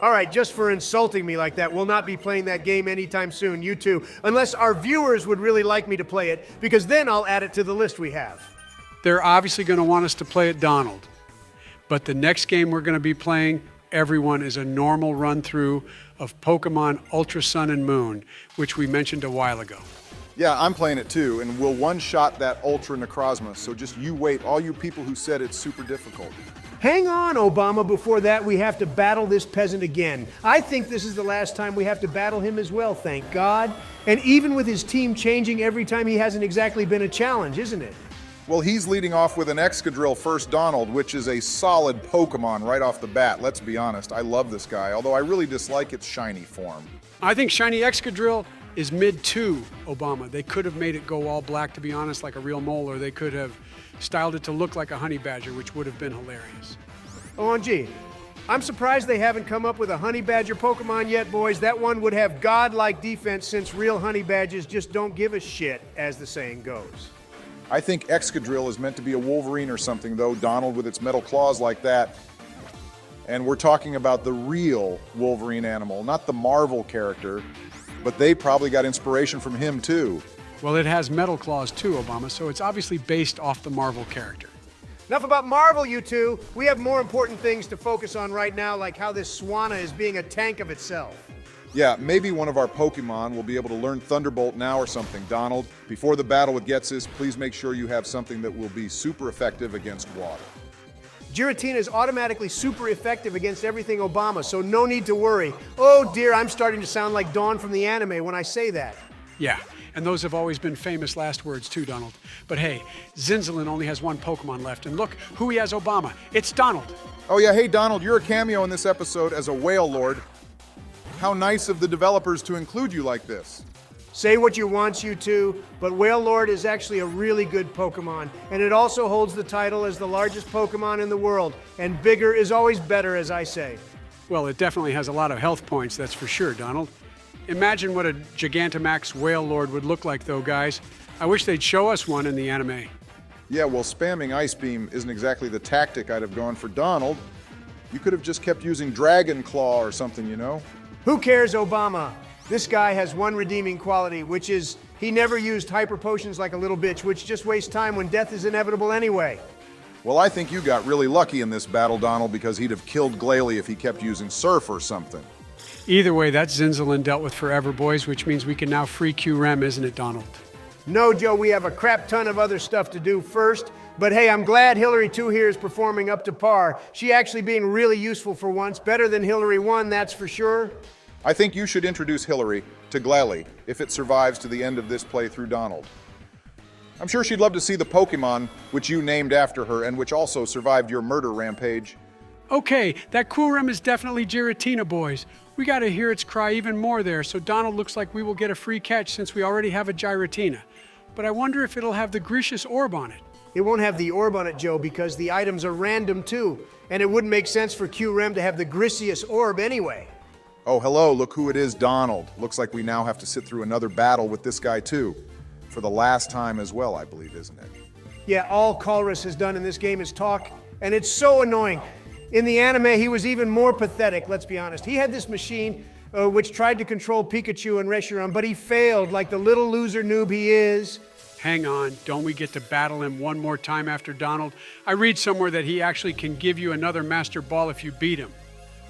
All right, just for insulting me like that, we'll not be playing that game anytime soon, you two, unless our viewers would really like me to play it, because then I'll add it to the list we have. They're obviously going to want us to play it, Donald. But the next game we're going to be playing, everyone, is a normal run-through of Pokemon Ultra Sun and Moon, which we mentioned a while ago. Yeah, I'm playing it too, and we'll one-shot that Ultra Necrozma, so just you wait, all you people who said it's super difficult. Hang on, Obama. Before that, we have to battle this peasant again. I think this is the last time we have to battle him as well, thank God. And even with his team changing every time, he hasn't exactly been a challenge, isn't it? Well, he's leading off with an Excadrill first, Donald, which is a solid Pokemon right off the bat. Let's be honest, I love this guy, although I really dislike its shiny form. I think Shiny Excadrill is mid-2, Obama. They could have made it go all black, to be honest, like a real mole, or they could have styled it to look like a honey badger, which would have been hilarious. OMG. I'm surprised they haven't come up with a honey badger Pokemon yet, boys. That one would have godlike defense since real honey badgers just don't give a shit, as the saying goes. I think Excadrill is meant to be a Wolverine or something, though, Donald, with its metal claws like that. And we're talking about the real Wolverine animal, not the Marvel character, but they probably got inspiration from him, too. Well, it has metal claws too, Obama, so it's obviously based off the Marvel character. Enough about Marvel, you two. We have more important things to focus on right now, like how this Swanna is being a tank of itself. Yeah, maybe one of our Pokemon will be able to learn Thunderbolt now or something, Donald. Before the battle with Getus, please make sure you have something that will be super effective against water. Giratina is automatically super effective against everything Obama, so no need to worry. Oh dear, I'm starting to sound like Dawn from the anime when I say that. Yeah, and those have always been famous last words too, Donald. But hey, Zinzalin only has one Pokemon left, and look who he has, Obama. It's Donald. Oh yeah, hey Donald, you're a cameo in this episode as a Whale Lord. How nice of the developers to include you like this. Say what you want, you two, but Whale Lord is actually a really good Pokemon, and it also holds the title as the largest Pokemon in the world, and bigger is always better, as I say. Well, it definitely has a lot of health points, that's for sure, Donald. Imagine what a Gigantamax Whale Lord would look like, though, guys. I wish they'd show us one in the anime. Yeah, well, spamming Ice Beam isn't exactly the tactic I'd have gone for Donald. You could have just kept using Dragon Claw or something, you know? Who cares, Obama? This guy has one redeeming quality, which is he never used hyper potions like a little bitch, which just wastes time when death is inevitable anyway. Well, I think you got really lucky in this battle, Donald, because he'd have killed Glalie if he kept using Surf or something. Either way, that's Zinzalin dealt with forever, boys, which means we can now free Q-Rem, isn't it, Donald? No, Joe, we have a crap ton of other stuff to do first. But hey, I'm glad Hillary 2 here is performing up to par. She actually being really useful for once. Better than Hillary 1, that's for sure. I think you should introduce Hillary to Glalie if it survives to the end of this playthrough, Donald. I'm sure she'd love to see the Pokemon which you named after her and which also survived your murder rampage. Okay, that Q-Rem is definitely Giratina, boys. We got to hear its cry even more there, so Donald looks like we will get a free catch since we already have a Giratina. But I wonder if it'll have the Grecious orb on it. It won't have the orb on it, Joe, because the items are random too. And it wouldn't make sense for Q-Rem to have the Grecious orb anyway. Oh, hello, look who it is, Donald. Looks like we now have to sit through another battle with this guy too. For the last time as well, I believe, isn't it? Yeah, all Colress has done in this game is talk, and it's so annoying. In the anime, he was even more pathetic, let's be honest. He had this machine which tried to control Pikachu and Reshiram, but he failed like the little loser noob he is. Hang on, don't we get to battle him one more time after Donald? I read somewhere that he actually can give you another Master Ball if you beat him.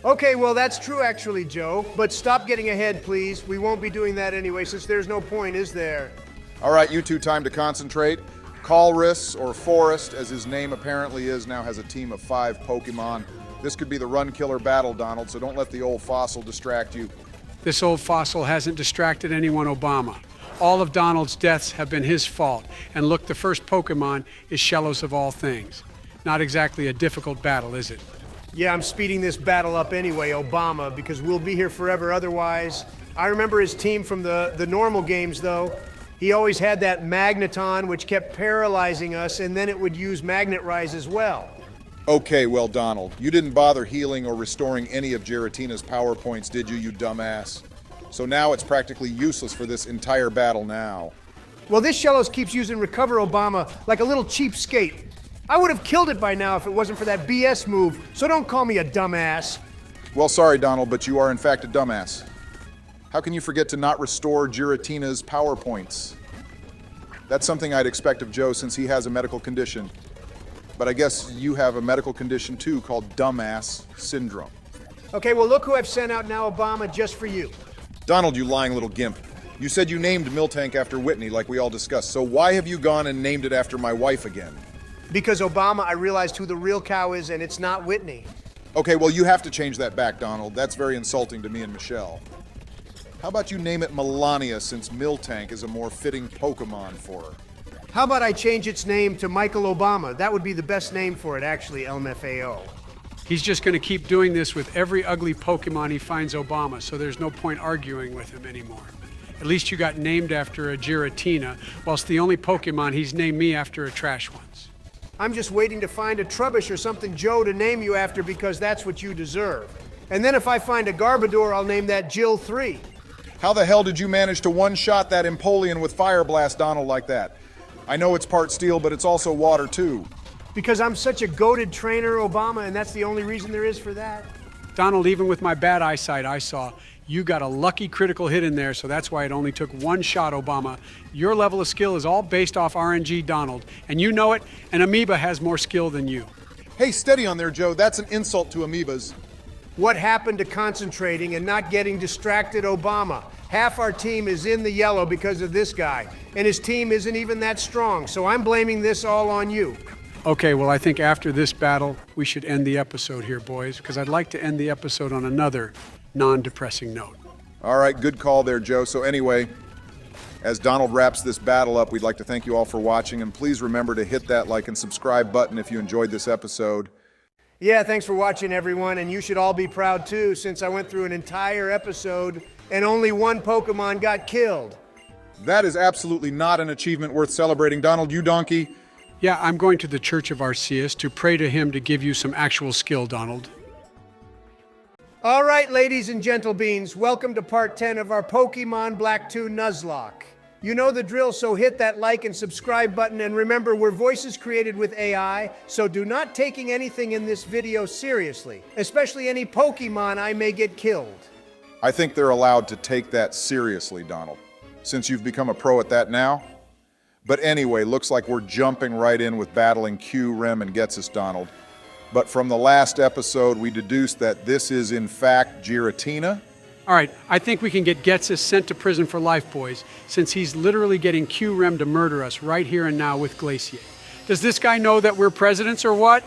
Okay, well, that's true actually, Joe. But stop getting ahead, please. We won't be doing that anyway, since there's no point, is there? All right, you two, time to concentrate. Colress, or Forest, as his name apparently is, now has a team of 5 Pokemon. This could be the run killer battle, Donald, so don't let the old fossil distract you. This old fossil hasn't distracted anyone, Obama. All of Donald's deaths have been his fault. And look, the first Pokemon is Shellos of all things. Not exactly a difficult battle, is it? Yeah, I'm speeding this battle up anyway, Obama, because we'll be here forever otherwise. I remember his team from the normal games, though. He always had that Magneton, which kept paralyzing us, and then it would use Magnet Rise as well. Okay, well, Donald, you didn't bother healing or restoring any of Giratina's power points, did you, you dumbass? So now it's practically useless for this entire battle now. Well, this Shellos keeps using Recover, Obama, like a little cheapskate. I would have killed it by now if it wasn't for that BS move, so don't call me a dumbass. Well, sorry, Donald, but you are in fact a dumbass. How can you forget to not restore Giratina's power points? That's something I'd expect of Joe since he has a medical condition. But I guess you have a medical condition too called dumbass syndrome. Okay, well look who I've sent out now, Obama, just for you. Donald, you lying little gimp. You said you named Miltank after Whitney like we all discussed, so why have you gone and named it after my wife again? Because, Obama, I realized who the real cow is, and it's not Whitney. Okay, well, you have to change that back, Donald. That's very insulting to me and Michelle. How about you name it Melania, since Miltank is a more fitting Pokemon for her? How about I change its name to Michael Obama? That would be the best name for it, actually, LMFAO. He's just going to keep doing this with every ugly Pokemon he finds, Obama, so there's no point arguing with him anymore. At least you got named after a Giratina, whilst the only Pokemon he's named me after are trash ones. I'm just waiting to find a Trubbish or something, Joe, to name you after because that's what you deserve. And then if I find a Garbodor, I'll name that Jill 3. How the hell did you manage to one-shot that Empoleon with Fire Blast, Donald, like that? I know it's part steel, but it's also water, too. Because I'm such a goated trainer, Obama, and that's the only reason there is for that. Donald, even with my bad eyesight, I saw you got a lucky critical hit in there, so that's why it only took one shot, Obama. Your level of skill is all based off RNG, Donald, and you know it, and Amoeba has more skill than you. Hey, steady on there, Joe. That's an insult to amoebas. What happened to concentrating and not getting distracted, Obama? Half our team is in the yellow because of this guy, and his team isn't even that strong, so I'm blaming this all on you. Okay, well, I think after this battle, we should end the episode here, boys, because I'd like to end the episode on another non-depressing note. All right, good call there, Joe. So anyway, as Donald wraps this battle up, we'd like to thank you all for watching, and please remember to hit that like and subscribe button if you enjoyed this episode. Yeah, thanks for watching, everyone, and you should all be proud, too, since I went through an entire episode and only one Pokemon got killed. That is absolutely not an achievement worth celebrating. Donald, you donkey. Yeah, I'm going to the Church of Arceus to pray to him to give you some actual skill, Donald. All right, ladies and gentle beans, welcome to part 10 of our Pokemon Black 2 Nuzlocke. You know the drill, so hit that like and subscribe button, and remember, we're voices created with AI, so do not taking anything in this video seriously, especially any Pokemon I may get killed. I think they're allowed to take that seriously, Donald, since you've become a pro at that now. But anyway, looks like we're jumping right in with battling Q, Rem, and Getus, Donald. But from the last episode, we deduced that this is in fact Giratina. All right, I think we can get Getus sent to prison for life, boys, since he's literally getting Q-Rem to murder us right here and now with Glacier. Does this guy know that we're presidents or what?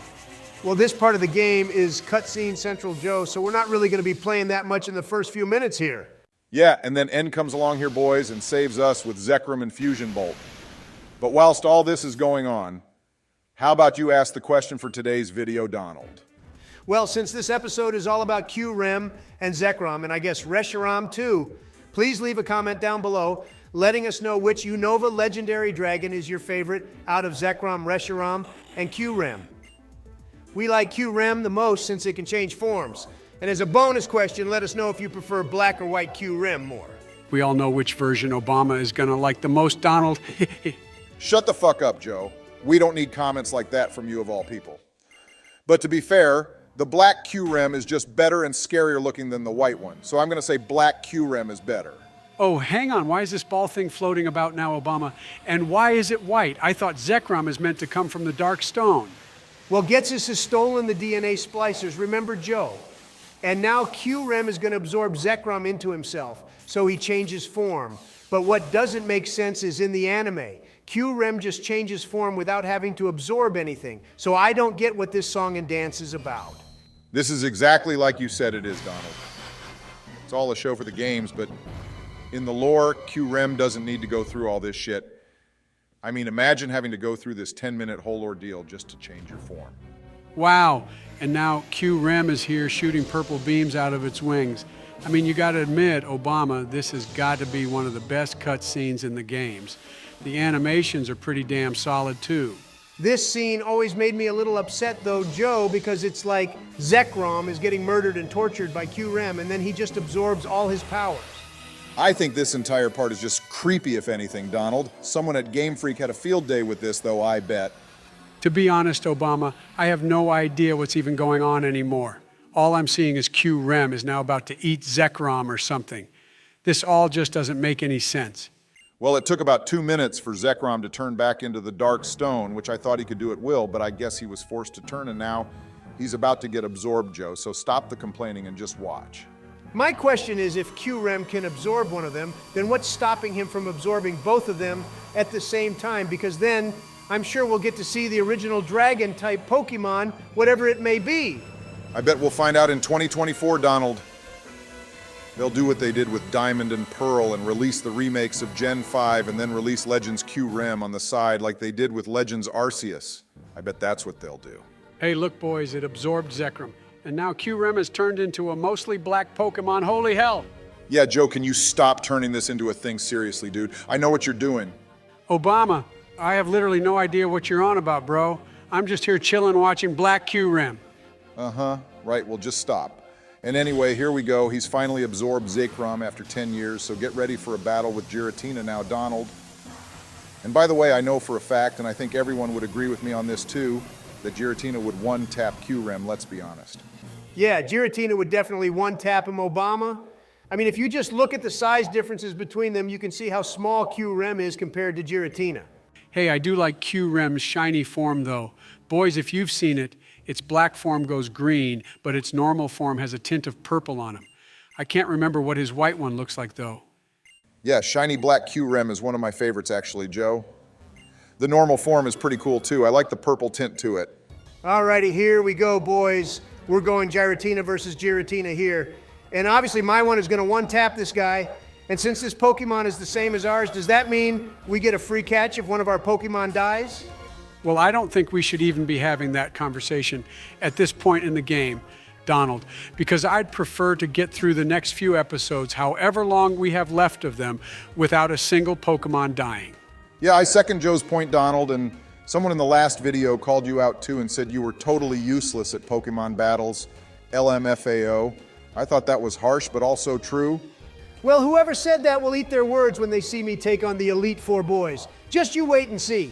Well, this part of the game is Cutscene Central, Joe, so we're not really going to be playing that much in the first few minutes here. Yeah, and then End comes along here, boys, and saves us with Zekrom and Fusion Bolt. But whilst all this is going on, how about you ask the question for today's video, Donald? Well, since this episode is all about Q-Rem and Zekrom, and I guess Reshiram too, please leave a comment down below letting us know which Unova legendary dragon is your favorite out of Zekrom, Reshiram, and Q-Rem. We like Q-Rem the most since it can change forms. And as a bonus question, let us know if you prefer black or white Q-Rem more. We all know which version Obama is going to like the most, Donald. Shut the fuck up, Joe. We don't need comments like that from you of all people. But to be fair, the black Q-Rem is just better and scarier looking than the white one. So I'm going to say black Q-Rem is better. Oh, hang on. Why is this ball thing floating about now, Obama? And why is it white? I thought Zekrom is meant to come from the dark stone. Well, getus has stolen the DNA splicers, remember Joe? And now Q-Rem is going to absorb Zekrom into himself, so he changes form. But what doesn't make sense is in the anime, Q-Rem just changes form without having to absorb anything. So I don't get what this song and dance is about. This is exactly like you said it is, Donald. It's all a show for the games, but in the lore, Q-Rem doesn't need to go through all this shit. I mean, imagine having to go through this 10-minute whole ordeal just to change your form. Wow. And now Q-Rem is here shooting purple beams out of its wings. I mean, you got to admit, Obama, this has got to be one of the best cut scenes in the games. The animations are pretty damn solid, too. This scene always made me a little upset, though, Joe, because it's like Zekrom is getting murdered and tortured by Q-Rem, and then he just absorbs all his powers. I think this entire part is just creepy, if anything, Donald. Someone at Game Freak had a field day with this, though, I bet. To be honest, Obama, I have no idea what's even going on anymore. All I'm seeing is Q-Rem is now about to eat Zekrom or something. This all just doesn't make any sense. Well, it took about 2 minutes for Zekrom to turn back into the dark stone, which I thought he could do at will, but I guess he was forced to turn, and now he's about to get absorbed, Joe, so stop the complaining and just watch. My question is, if Q-Rem can absorb one of them, then what's stopping him from absorbing both of them at the same time? Because then I'm sure we'll get to see the original dragon-type Pokemon, whatever it may be. I bet we'll find out in 2024, Donald. They'll do what they did with Diamond and Pearl and release the remakes of Gen 5 and then release Legends Q-Rem on the side like they did with Legends Arceus. I bet that's what they'll do. Hey, look, boys, it absorbed Zekrom. And now Q-Rem has turned into a mostly black Pokemon. Holy hell! Yeah, Joe, can you stop turning this into a thing seriously, dude? I know what you're doing. Obama, I have literally no idea what you're on about, bro. I'm just here chilling watching black Q-Rem. Uh-huh. Right, well, just stop. And anyway, here we go. He's finally absorbed Zekrom after 10 years, so get ready for a battle with Giratina now, Donald. And by the way, I know for a fact, and I think everyone would agree with me on this too, that Giratina would one-tap Q-Rem, let's be honest. Yeah, Giratina would definitely one-tap him, Obama. I mean, if you just look at the size differences between them, you can see how small Q-Rem is compared to Giratina. Hey, I do like Q-Rem's shiny form, though. Boys, if you've seen it, its black form goes green, but its normal form has a tint of purple on him. I can't remember what his white one looks like, though. Yeah, shiny black Q-Rem is one of my favorites, actually, Joe. The normal form is pretty cool, too. I like the purple tint to it. Alrighty, here we go, boys. We're going Giratina versus Giratina here. And obviously my one is going to one-tap this guy. And since this Pokemon is the same as ours, does that mean we get a free catch if one of our Pokemon dies? Well, I don't think we should even be having that conversation at this point in the game, Donald, because I'd prefer to get through the next few episodes, however long we have left of them, without a single Pokemon dying. Yeah, I second Joe's point, Donald, and someone in the last video called you out too and said you were totally useless at Pokemon battles, LMFAO. I thought that was harsh, but also true. Well, whoever said that will eat their words when they see me take on the Elite Four boys. Just you wait and see.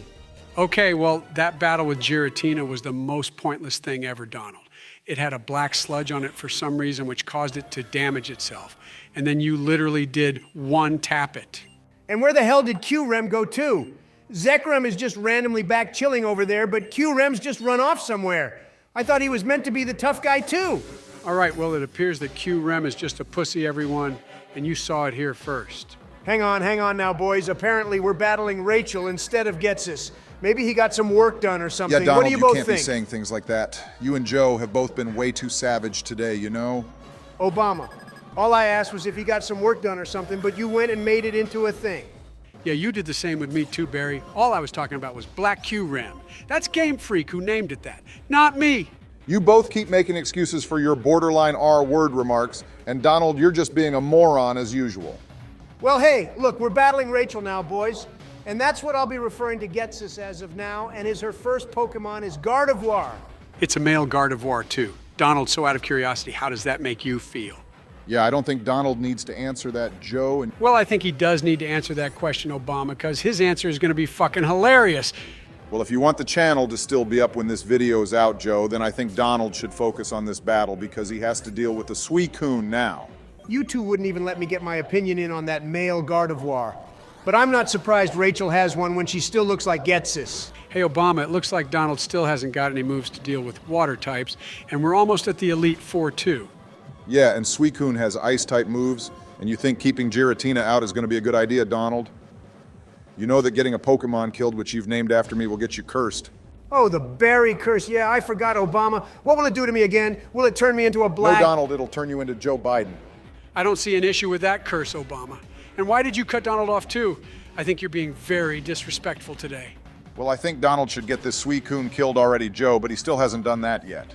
Okay, well, that battle with Giratina was the most pointless thing ever, Donald. It had a black sludge on it for some reason, which caused it to damage itself. And then you literally did one-tap it. And where the hell did Q-Rem go to? Zekrom is just randomly back chilling over there, but Q-Rem's just run off somewhere. I thought he was meant to be the tough guy too. All right, well, it appears that Q-Rem is just a pussy, everyone, and you saw it here first. Hang on now, boys. Apparently we're battling Rachel instead of Getsus. Maybe he got some work done or something. Yeah, Donald, what do you both can't think? be saying things like that. You and Joe have both been way too savage today, you know? Obama, all I asked was if he got some work done or something, but you went and made it into a thing. Yeah, you did the same with me too, Barry. All I was talking about was Black Q-Rem. That's Game Freak who named it that, not me. You both keep making excuses for your borderline R-word remarks, and Donald, you're just being a moron as usual. Well, hey, look, we're battling Rachel now, boys. And that's what I'll be referring to Getus as of now, and her first Pokemon is Gardevoir. It's a male Gardevoir, too. Donald, so out of curiosity, how does that make you feel? Yeah, I don't think Donald needs to answer that, Joe. And Well, I think he does need to answer that question, Obama, because his answer is going to be fucking hilarious. well, if you want the channel to still be up when this video is out, Joe, then I think Donald should focus on this battle because he has to deal with the Suicune now. You two wouldn't even let me get my opinion in on that male Gardevoir. But I'm not surprised Rachel has one when she still looks like Getus. Hey, Obama, it looks like Donald still hasn't got any moves to deal with water types, and we're almost at the Elite Four, too. Yeah, and Suicune has ice-type moves, and you think keeping Giratina out is going to be a good idea, Donald? You know that getting a Pokemon killed, which you've named after me, will get you cursed. Oh, the berry curse. Yeah, I forgot, Obama. What will it do to me again? Will it turn me into a black... No, Donald, it'll turn you into Joe Biden. I don't see an issue with that curse, Obama. And why did you cut Donald off, too? I think you're being very disrespectful today. Well, I think Donald should get this Suicune killed already, Joe, but he still hasn't done that yet.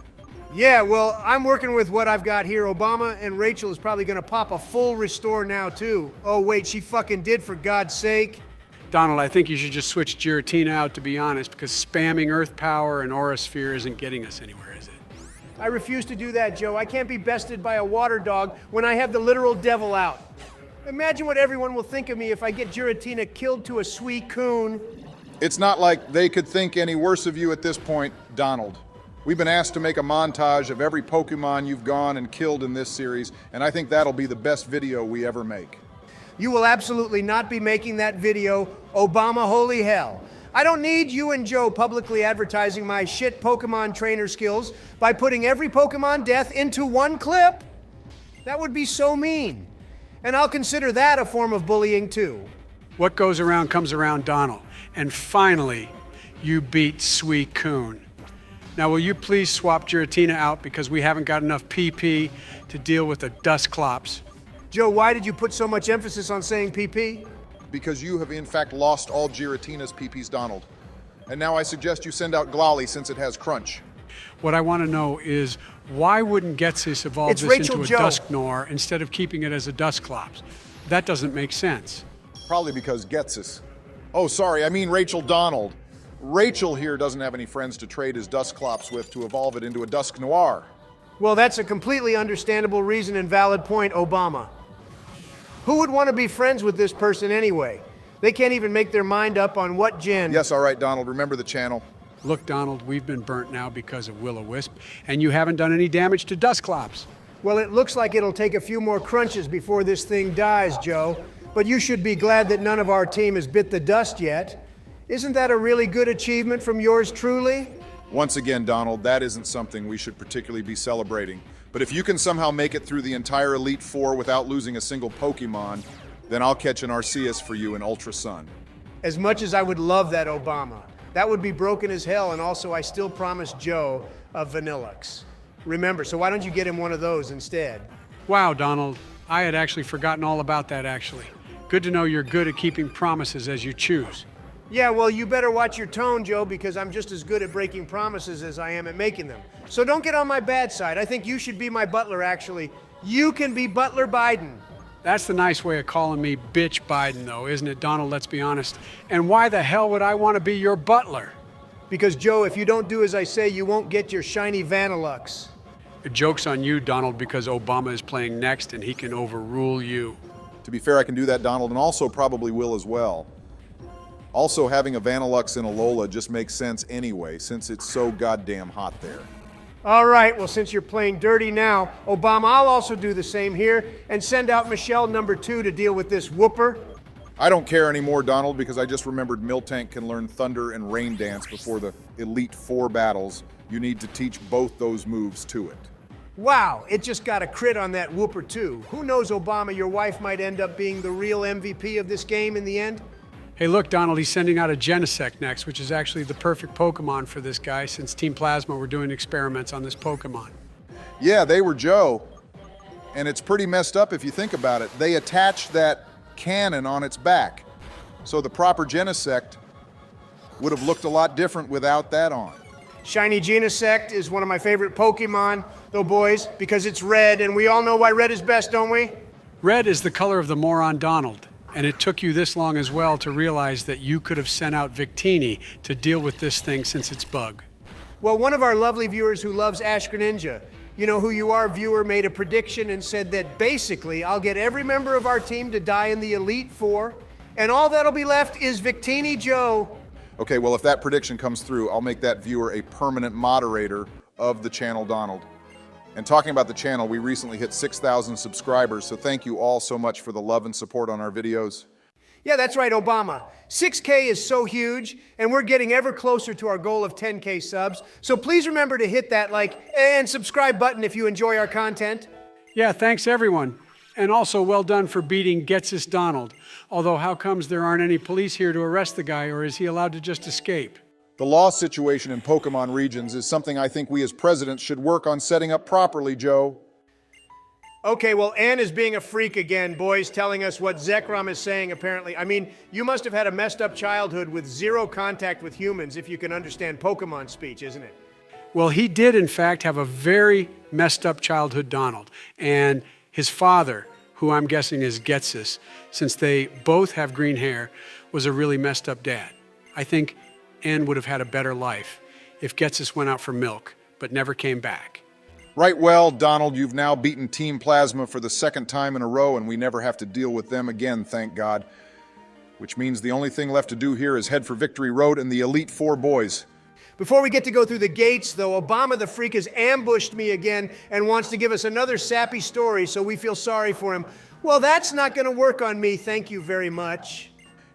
Yeah, well, I'm working with what I've got here, Obama, and Rachel is probably gonna pop a full restore now, too. Oh, wait, she fucking did, for God's sake. Donald, I think you should just switch Giratina out, to be honest, because spamming Earth Power and Aura Sphere isn't getting us anywhere, is it? I refuse to do that, Joe. I can't be bested by a water dog when I have the literal devil out. Imagine what everyone will think of me if I get Giratina killed to a Suicune. It's not like they could think any worse of you at this point, Donald. We've been asked to make a montage of every Pokemon you've gone and killed in this series, and I think that'll be the best video we ever make. You will absolutely not be making that video, Obama, holy hell. I don't need you and Joe publicly advertising my shit Pokemon trainer skills by putting every Pokemon death into one clip. That would be so mean. And I'll consider that a form of bullying too. What goes around comes around, Donald. And finally, you beat Suicune. Now, will you please swap Giratina out because we haven't got enough PP to deal with the Dusclops? Joe, why did you put so much emphasis on saying PP? Because you have in fact lost all Giratina's PPs, Donald. And now I suggest you send out Glalie since it has Crunch. What I want to know is, why wouldn't Getsis evolve It's this Rachel into a Joe. Dusknoir instead of keeping it as a Dusclops? That doesn't make sense. Probably because Getsis. Oh, sorry, I mean Rachel Donald. Rachel here doesn't have any friends to trade his Dusclops with to evolve it into a Dusknoir. Well, that's a completely understandable reason and valid point, Obama. Who would want to be friends with this person anyway? They can't even make their mind up on what gen. Yes, all right, Donald, remember the channel. Look, Donald, we've been burnt now because of Will-O-Wisp, and you haven't done any damage to Dusclops. Well, it looks like it'll take a few more crunches before this thing dies, Joe. But you should be glad that none of our team has bit the dust yet. Isn't that a really good achievement from yours truly? Once again, Donald, that isn't something we should particularly be celebrating. But if you can somehow make it through the entire Elite Four without losing a single Pokemon, then I'll catch an Arceus for you in Ultra Sun. As much as I would love that, Obama, that would be broken as hell, and also I still promised Joe a Vanillux. Remember, so why don't you get him one of those instead? Wow, Donald, I had actually forgotten all about that, actually. Good to know you're good at keeping promises as you choose. Yeah, well, you better watch your tone, Joe, because I'm just as good at breaking promises as I am at making them. So don't get on my bad side. I think you should be my butler, actually. You can be Butler Biden. That's the nice way of calling me Bitch Biden, though, isn't it, Donald? Let's be honest. And why the hell would I want to be your butler? Because, Joe, if you don't do as I say, you won't get your shiny Vanillux. The joke's on you, Donald, because Obama is playing next and he can overrule you. To be fair, I can do that, Donald, and also probably will as well. Also, having a Vanillux in Alola just makes sense anyway, since it's so goddamn hot there. All right, well, since you're playing dirty now, Obama, I'll also do the same here and send out Michelle #2 to deal with this whooper. I don't care anymore, Donald, because I just remembered Miltank can learn Thunder and Rain Dance before the Elite Four battles. You need to teach both those moves to it. Wow, it just got a crit on that whooper, too. Who knows, Obama, your wife might end up being the real MVP of this game in the end? Hey, look, Donald, he's sending out a Genesect next, which is actually the perfect Pokemon for this guy, since Team Plasma were doing experiments on this Pokemon. Yeah, they were Joe. And it's pretty messed up if you think about it. They attached that cannon on its back. So the proper Genesect would have looked a lot different without that on. Shiny Genesect is one of my favorite Pokemon, though, boys, because it's red, and we all know why red is best, don't we? Red is the color of the moron Donald, and it took you this long as well to realize that you could have sent out Victini to deal with this thing since its bug. Well, one of our lovely viewers who loves Ash Greninja, you know who you are, viewer, made a prediction and said that basically I'll get every member of our team to die in the Elite Four, and all that'll be left is Victini Joe. Okay, well, if that prediction comes through, I'll make that viewer a permanent moderator of the channel, Donald. And talking about the channel, we recently hit 6,000 subscribers, so thank you all so much for the love and support on our videos. Yeah, that's right, Obama. 6K is so huge, and we're getting ever closer to our goal of 10K subs. So please remember to hit that like and subscribe button if you enjoy our content. Yeah, thanks everyone. And also well done for beating Getus Donald. Although how comes there aren't any police here to arrest the guy, or is he allowed to just escape? The law situation in Pokemon regions is something I think we as presidents should work on setting up properly, Joe. Okay, well, Ann is being a freak again, boys, telling us what Zekrom is saying, apparently. I mean, you must have had a messed up childhood with zero contact with humans if you can understand Pokemon speech, isn't it? Well, he did, in fact, have a very messed up childhood, Donald. And his father, who I'm guessing is Getus, since they both have green hair, was a really messed up dad. I think Ann would have had a better life if Getus went out for milk, but never came back. Right, well, Donald, you've now beaten Team Plasma for the second time in a row, and we never have to deal with them again, thank God. Which means the only thing left to do here is head for Victory Road and the Elite Four boys. Before we get to go through the gates, though, Obama the Freak has ambushed me again and wants to give us another sappy story, so we feel sorry for him. Well, that's not going to work on me, thank you very much.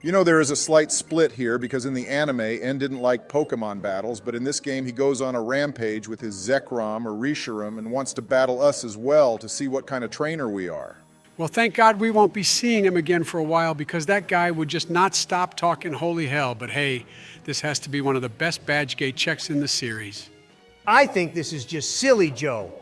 You know, there is a slight split here because in the anime, En didn't like Pokemon battles, but in this game he goes on a rampage with his Zekrom or Reshiram and wants to battle us as well to see what kind of trainer we are. Well, thank God we won't be seeing him again for a while, because that guy would just not stop talking holy hell. But hey, this has to be one of the best badge gate checks in the series. I think this is just silly, Joe.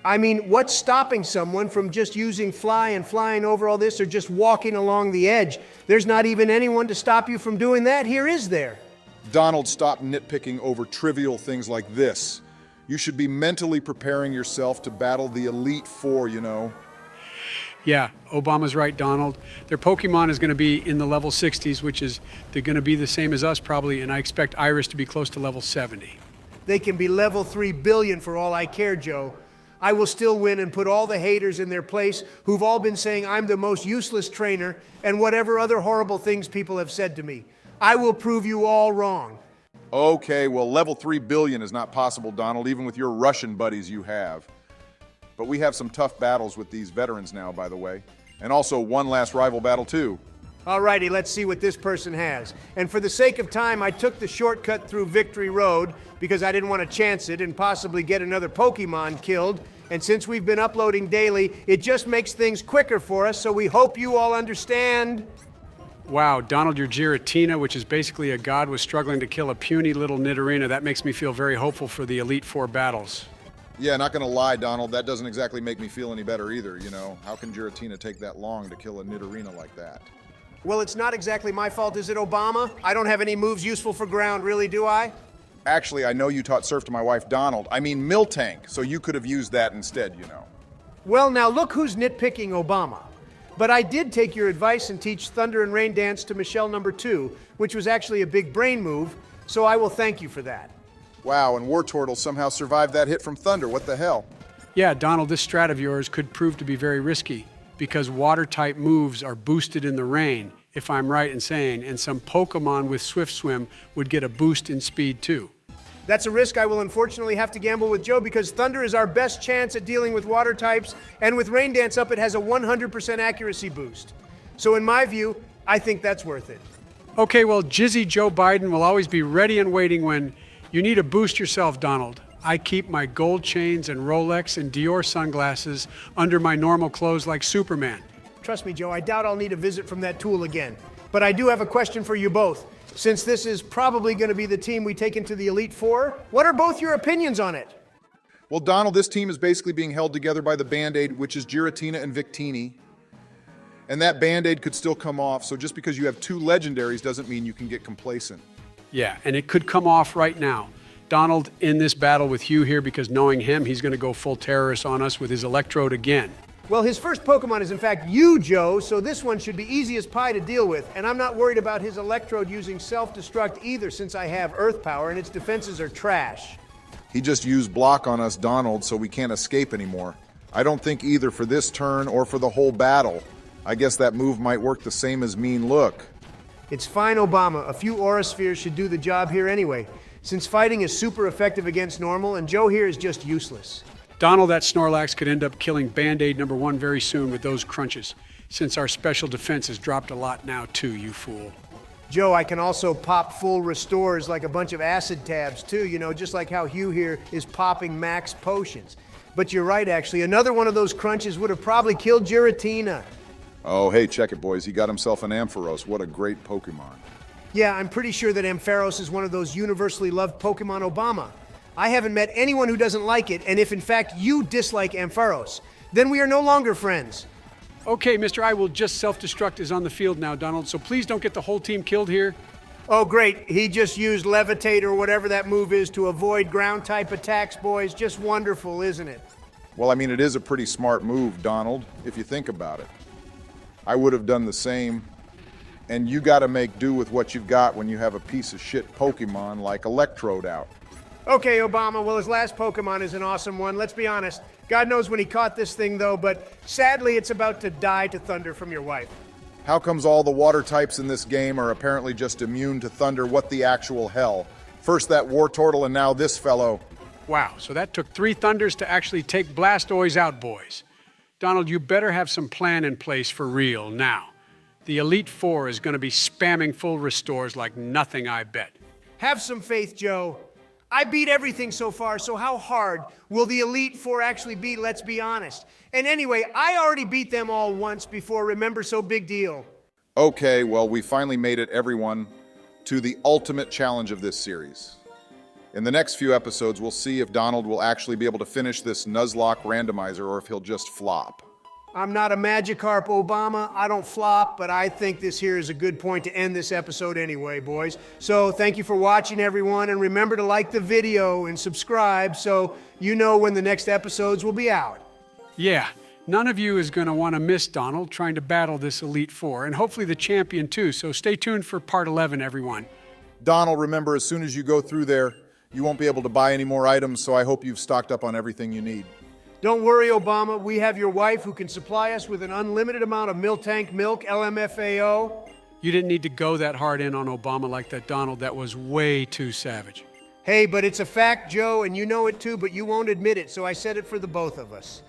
I mean, what's stopping someone from just using fly and flying over all this, or just walking along the edge? There's not even anyone to stop you from doing that here, is there? Donald, stop nitpicking over trivial things like this. You should be mentally preparing yourself to battle the Elite Four, you know. Yeah, Obama's right, Donald. Their Pokemon is going to be in the level 60s, which is they're going to be the same as us probably, and I expect Iris to be close to level 70. They can be level 3 billion for all I care, Joe. I will still win and put all the haters in their place who've all been saying I'm the most useless trainer and whatever other horrible things people have said to me. I will prove you all wrong. Okay, well, level 3 billion is not possible, Donald, even with your Russian buddies you have. But we have some tough battles with these veterans now, by the way. And also one last rival battle, too. Alrighty, let's see what this person has. And for the sake of time, I took the shortcut through Victory Road because I didn't want to chance it and possibly get another Pokemon killed. And since we've been uploading daily, it just makes things quicker for us, so we hope you all understand. Wow, Donald, your Giratina, which is basically a god, was struggling to kill a puny little Nidorina. That makes me feel very hopeful for the Elite Four battles. Yeah, not gonna lie, Donald, that doesn't exactly make me feel any better either, you know. How can Giratina take that long to kill a Nidorina like that? Well, it's not exactly my fault, is it, Obama? I don't have any moves useful for ground, really, do I? Actually, I know you taught surf to my wife, Donald. I mean Miltank, so you could have used that instead, you know. Well, now look who's nitpicking Obama. But I did take your advice and teach Thunder and Rain Dance to Michelle #2, which was actually a big brain move, so I will thank you for that. Wow, and Wartortle somehow survived that hit from Thunder. What the hell? Yeah, Donald, this strat of yours could prove to be very risky, because water-type moves are boosted in the rain, if I'm right in saying, and some Pokemon with Swift Swim would get a boost in speed too. That's a risk I will unfortunately have to gamble with Joe, because Thunder is our best chance at dealing with water types, and with Rain Dance up, it has a 100% accuracy boost. So in my view, I think that's worth it. Okay, well, Jizzy Joe Biden will always be ready and waiting when you need to boost yourself, Donald. I keep my gold chains and Rolex and Dior sunglasses under my normal clothes like Superman. Trust me, Joe, I doubt I'll need a visit from that tool again. But I do have a question for you both. Since this is probably going to be the team we take into the Elite Four, what are both your opinions on it? Well, Donald, this team is basically being held together by the Band-Aid, which is Giratina and Victini. And that Band-Aid could still come off, so just because you have two legendaries doesn't mean you can get complacent. Yeah, and it could come off right now. Donald in this battle with Hugh here because knowing him, he's going to go full terrorist on us with his electrode again. Well, his first Pokemon is in fact you, Joe, so this one should be easy as pie to deal with. And I'm not worried about his electrode using self-destruct either, since I have Earth Power and its defenses are trash. He just used block on us, Donald, so we can't escape anymore. I don't think either for this turn or for the whole battle. I guess that move might work the same as Mean Look. It's fine, Obama. A few Aura Spheres should do the job here anyway, since fighting is super effective against normal, and Joe here is just useless. Donald, that Snorlax could end up killing Band-Aid #1 very soon with those crunches, since our special defense has dropped a lot now too, you fool. Joe, I can also pop full restores like a bunch of acid tabs too, just like how Hugh here is popping max potions. But you're right, actually. Another one of those crunches would have probably killed Giratina. Oh, hey, check it, boys. He got himself an Ampharos. What a great Pokemon. Yeah, I'm pretty sure that Ampharos is one of those universally loved Pokemon, Obama. I haven't met anyone who doesn't like it, and if in fact you dislike Ampharos, then we are no longer friends. Okay, Mr. I will just self-destruct is on the field now, Donald, so please don't get the whole team killed here. Oh, great. He just used Levitate or whatever that move is to avoid ground-type attacks, boys. Just wonderful, isn't it? Well, I mean, it is a pretty smart move, Donald, if you think about it. I would have done the same. And you gotta make do with what you've got when you have a piece of shit Pokemon like Electrode out. Okay, Obama, well, his last Pokemon is an awesome one, let's be honest. God knows when he caught this thing, though, but sadly it's about to die to thunder from your wife. How comes all the water types in this game are apparently just immune to thunder? What the actual hell? First that Wartortle and now this fellow. Wow, so that took 3 thunders to actually take Blastoise out, boys. Donald, you better have some plan in place for real now. The Elite Four is going to be spamming full restores like nothing, I bet. Have some faith, Joe. I beat everything so far, so how hard will the Elite Four actually be, let's be honest? And anyway, I already beat them all once before, remember, so big deal. Okay, well, we finally made it, everyone, to the ultimate challenge of this series. In the next few episodes, we'll see if Donald will actually be able to finish this Nuzlocke randomizer or if he'll just flop. I'm not a Magikarp, Obama. I don't flop, but I think this here is a good point to end this episode anyway, boys. So thank you for watching, everyone, and remember to like the video and subscribe so you know when the next episodes will be out. Yeah, none of you is going to want to miss Donald trying to battle this Elite Four, and hopefully the champion too, so stay tuned for part 11, everyone. Donald, remember, as soon as you go through there, you won't be able to buy any more items, so I hope you've stocked up on everything you need. Don't worry, Obama. We have your wife who can supply us with an unlimited amount of Miltank milk, LMFAO. You didn't need to go that hard in on Obama like that, Donald. That was way too savage. Hey, but it's a fact, Joe, and you know it too, but you won't admit it, so I said it for the both of us.